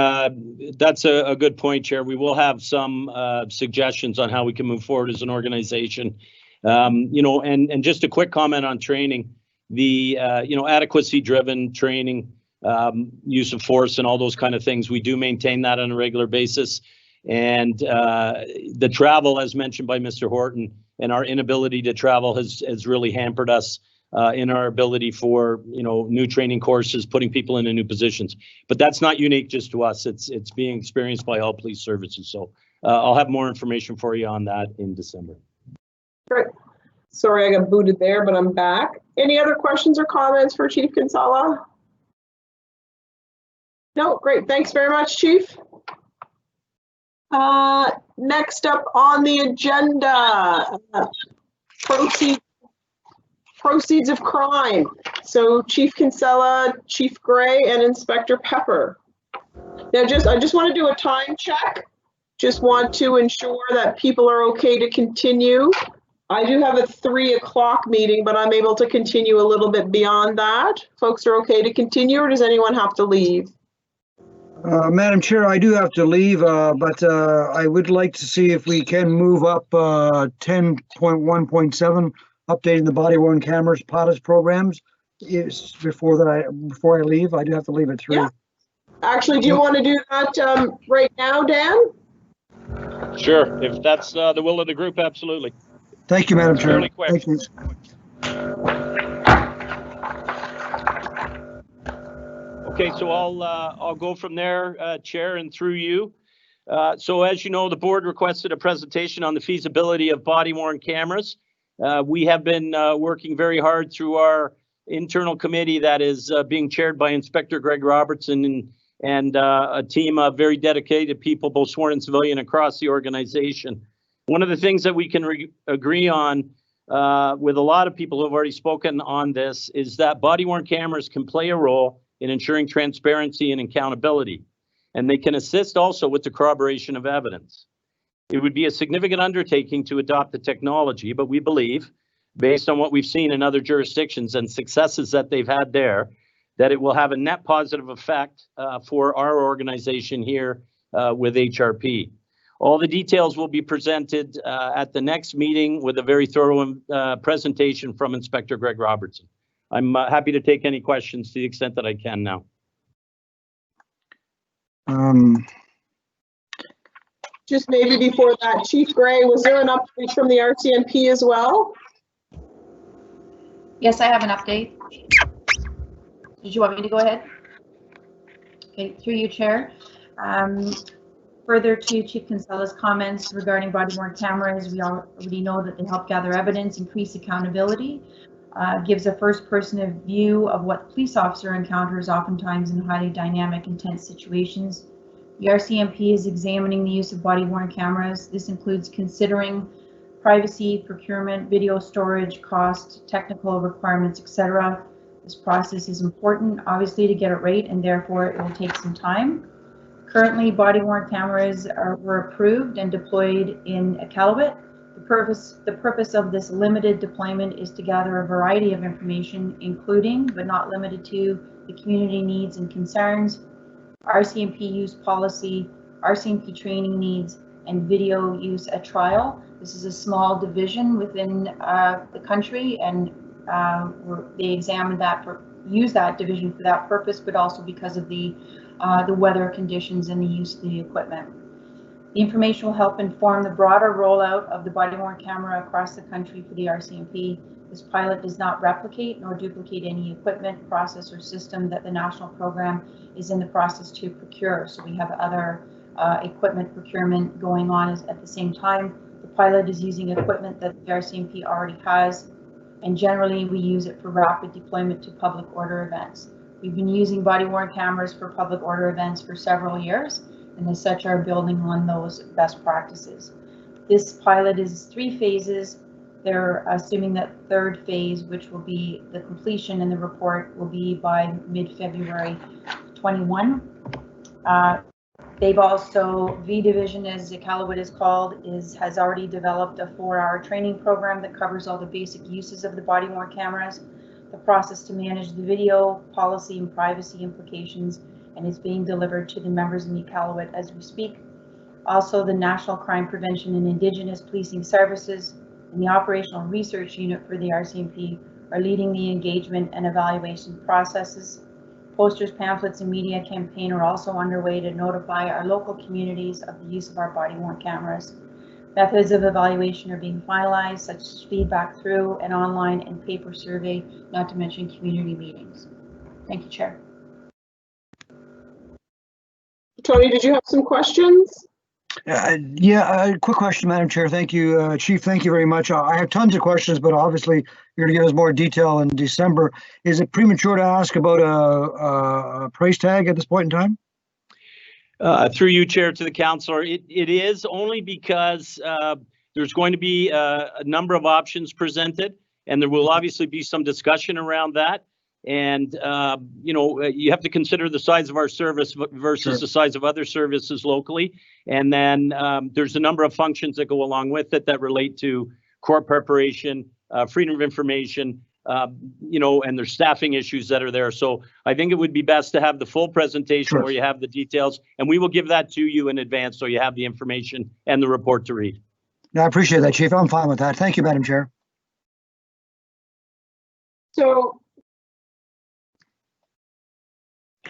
that's a good point, Chair. We will have some suggestions on how we can move forward as an organization. And just a quick comment on training, the adequacy-driven training, use of force and all those kind of things. We do maintain that on a regular basis. And the travel, as mentioned by Mr. Horton, and our inability to travel has really hampered us in our ability for, new training courses, putting people into new positions. But that's not unique just to us. It's being experienced by all police services. So I'll have more information for you on that in December. Great. Sorry, I got booted there, but I'm back. Any other questions or comments for Chief Kinsella? No, great. Thanks very much, Chief. Next up on the agenda, proceeds of crime. So Chief Kinsella, Chief Gray, and Inspector Pepper. Now, I just want to do a time check. Just want to ensure that people are okay to continue. I do have a 3 o'clock meeting, but I'm able to continue a little bit beyond that. Folks are okay to continue, or does anyone have to leave? Madam Chair, I do have to leave, but I would like to see if we can move up 10.1.7, updating the body-worn cameras pilots programs. Before I leave, I do have to leave at 3. Yeah. Actually, do you want to do that right now, Dan? Sure, if that's the will of the group, absolutely. Thank you, Madam Chair. Fairly quick. Thank you. Okay, so I'll go from there, Chair, and through you. So as you know, the board requested a presentation on the feasibility of body-worn cameras. We have been working very hard through our internal committee that is being chaired by Inspector Greg Robertson and a team of very dedicated people, both sworn and civilian, across the organization. One of the things that we can agree on with a lot of people who have already spoken on this is that body-worn cameras can play a role in ensuring transparency and accountability, and they can assist also with the corroboration of evidence. It would be a significant undertaking to adopt the technology, but we believe, based on what we've seen in other jurisdictions and successes that they've had there, that it will have a net positive effect for our organization here with HRP. All the details will be presented at the next meeting with a very thorough presentation from Inspector Greg Robertson. I'm happy to take any questions to the extent that I can now. Just maybe before that, Chief Gray, was there an update from the RCMP as well? Yes, I have an update. Did you want me to go ahead? Okay, through you, Chair. Further to Chief Kinsella's comments regarding body-worn cameras, we already know that they help gather evidence, increase accountability, gives a first-person view of what the police officer encounters oftentimes in highly dynamic, intense situations. The RCMP is examining the use of body-worn cameras. This includes considering privacy, procurement, video storage, cost, technical requirements, etc. This process is important, obviously, to get it right, and therefore it will take some time. Currently, body-worn cameras were approved and deployed in Iqaluit. The purpose of this limited deployment is to gather a variety of information, including, but not limited to, the community needs and concerns, RCMP use policy, RCMP training needs, and video use at trial. This is a small division within the country, and they examined that use that division for that purpose, but also because of the weather conditions and the use of the equipment. The information will help inform the broader rollout of the body-worn camera across the country for the RCMP. This pilot does not replicate nor duplicate any equipment, process, or system that the national program is in the process to procure. So we have other equipment procurement going on at the same time. The pilot is using equipment that the RCMP already has, and generally we use it for rapid deployment to public order events. We've been using body-worn cameras for public order events for several years, and as such are building on those best practices. This pilot is 3 phases. they're assuming that third phase, which will be the completion and the report, will be by mid-February 21. They've also, V Division, as Iqaluit is called, has already developed a 4-hour training program that covers all the basic uses of the body-worn cameras, the process to manage the video, policy and privacy implications, and is being delivered to the members in Iqaluit as we speak. Also, the National Crime Prevention and Indigenous Policing Services and the Operational Research Unit for the RCMP are leading the engagement and evaluation processes. Posters, pamphlets, and media campaign are also underway to notify our local communities of the use of our body-worn cameras. Methods of evaluation are being finalized, such as feedback through an online and paper survey, not to mention community meetings. Thank you, Chair. Tony, did you have some questions? Quick question, Madam Chair. Thank you, Chief. Thank you very much. I have tons of questions, but obviously you're going to give us more detail in December. Is it premature to ask about a price tag at this point in time? Through you, Chair, to the councillor, it is only because there's going to be a number of options presented, and there will obviously be some discussion around that. And, you have to consider the size of our service versus the size of other services locally. And then there's a number of functions that go along with it that relate to court preparation, freedom of information, and there's staffing issues that are there. So I think it would be best to have the full presentation where you have the details, and we will give that to you in advance so you have the information and the report to read. No, I appreciate that, Chief. I'm fine with that. Thank you, Madam Chair. So.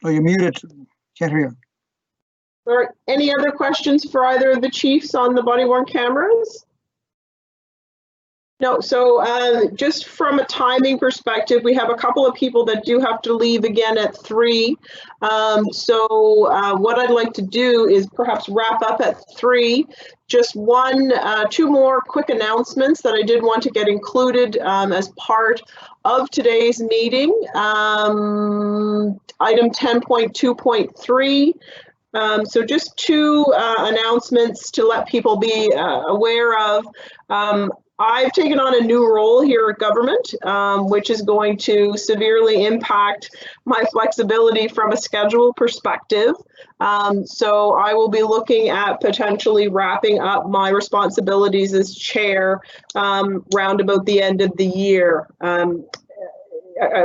Oh, you're muted. Can't hear you. All right. Any other questions for either of the chiefs on the body-worn cameras? No, so just from a timing perspective, we have a couple of people that do have to leave again at 3. So what I'd like to do is perhaps wrap up at 3. Just two more quick announcements that I did want to get included as part of today's meeting. Item 10.2.3. So just 2 announcements to let people be aware of. I've taken on a new role here at government, which is going to severely impact my flexibility from a schedule perspective. So I will be looking at potentially wrapping up my responsibilities as chair round about the end of the year.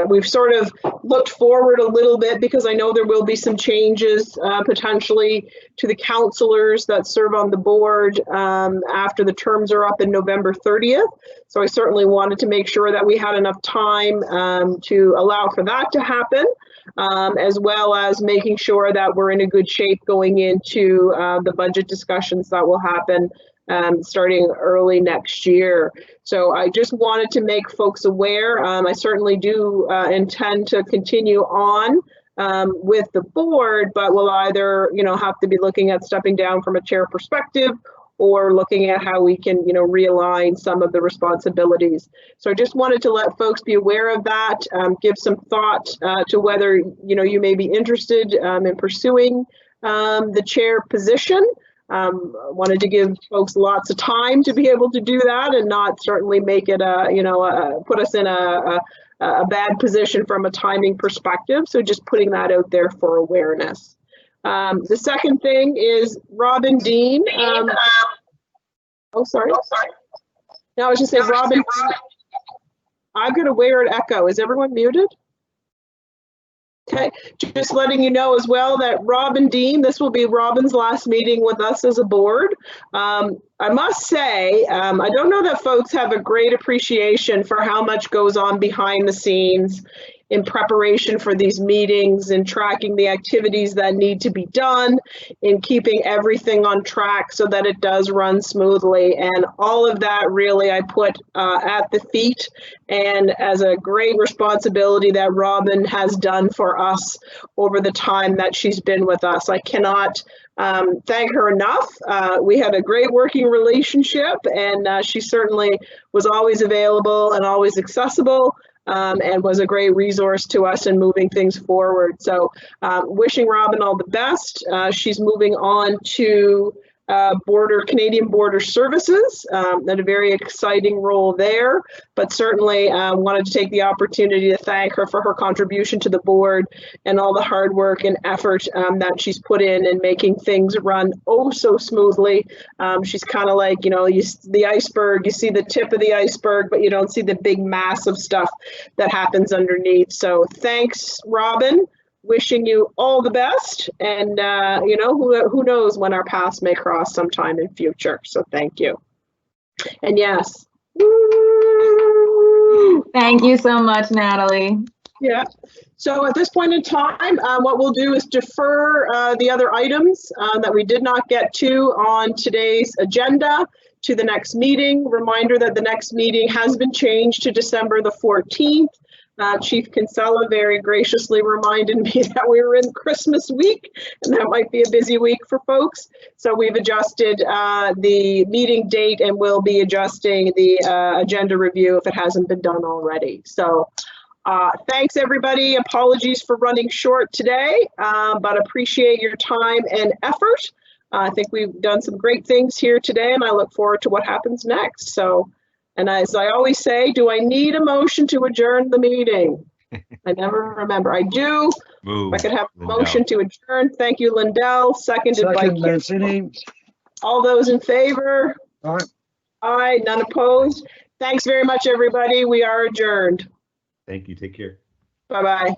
We've sort of looked forward a little bit because I know there will be some changes potentially to the councillors that serve on the board after the terms are up in November 30th. So I certainly wanted to make sure that we had enough time to allow for that to happen, as well as making sure that we're in a good shape going into the budget discussions that will happen starting early next year. So I just wanted to make folks aware. I certainly do intend to continue on with the board, but we'll either, have to be looking at stepping down from a chair perspective or looking at how we can, realign some of the responsibilities. So I just wanted to let folks be aware of that, give some thought to whether, you may be interested in pursuing the chair position. Wanted to give folks lots of time to be able to do that and not certainly make it put us in a bad position from a timing perspective. So just putting that out there for awareness. The second thing is Robin Dean. Sorry. No, I was just saying Robin. I've got a weird echo. Is everyone muted? Okay, just letting you know as well that Robin Dean, this will be Robin's last meeting with us as a board. I must say, I don't know that folks have a great appreciation for how much goes on behind the scenes in preparation for these meetings and tracking the activities that need to be done, in keeping everything on track so that it does run smoothly. And all of that really I put at the feet and as a great responsibility that Robin has done for us over the time that she's been with us. I cannot thank her enough. We had a great working relationship, and she certainly was always available and always accessible. And was a great resource to us in moving things forward. So wishing Robin all the best. She's moving on to Canadian Border Services, and a very exciting role there, but certainly wanted to take the opportunity to thank her for her contribution to the board and all the hard work and effort that she's put in making things run oh so smoothly. She's kind of like, you know, the iceberg, you see the tip of the iceberg, but you don't see the big massive stuff that happens underneath. So thanks, Robin. Wishing you all the best, and you know, who knows when our paths may cross sometime in future. So thank you. And yes, Thank you so much, Natalie. yeah. So at this point in time, what we'll do is defer the other items that we did not get to on today's agenda to the next meeting. Reminder that the next meeting has been changed to December the 14th. Chief Kinsella very graciously reminded me that we were in Christmas week, and that might be a busy week for folks. So we've adjusted the meeting date, and we'll be adjusting the agenda review if it hasn't been done already. So thanks, everybody. Apologies for running short today, but appreciate your time and effort. I think we've done some great things here today, and I look forward to what happens next. So. And as I always say, do I need a motion to adjourn the meeting? I never remember. I do. Move. If I could have a Lindell. motion to adjourn. Thank you, Lindell. Seconded by Second, Kim. Mancini. All those in favor? Aye. Aye, none opposed. Thanks very much, everybody. We are adjourned. Thank you. Take care. Bye-bye.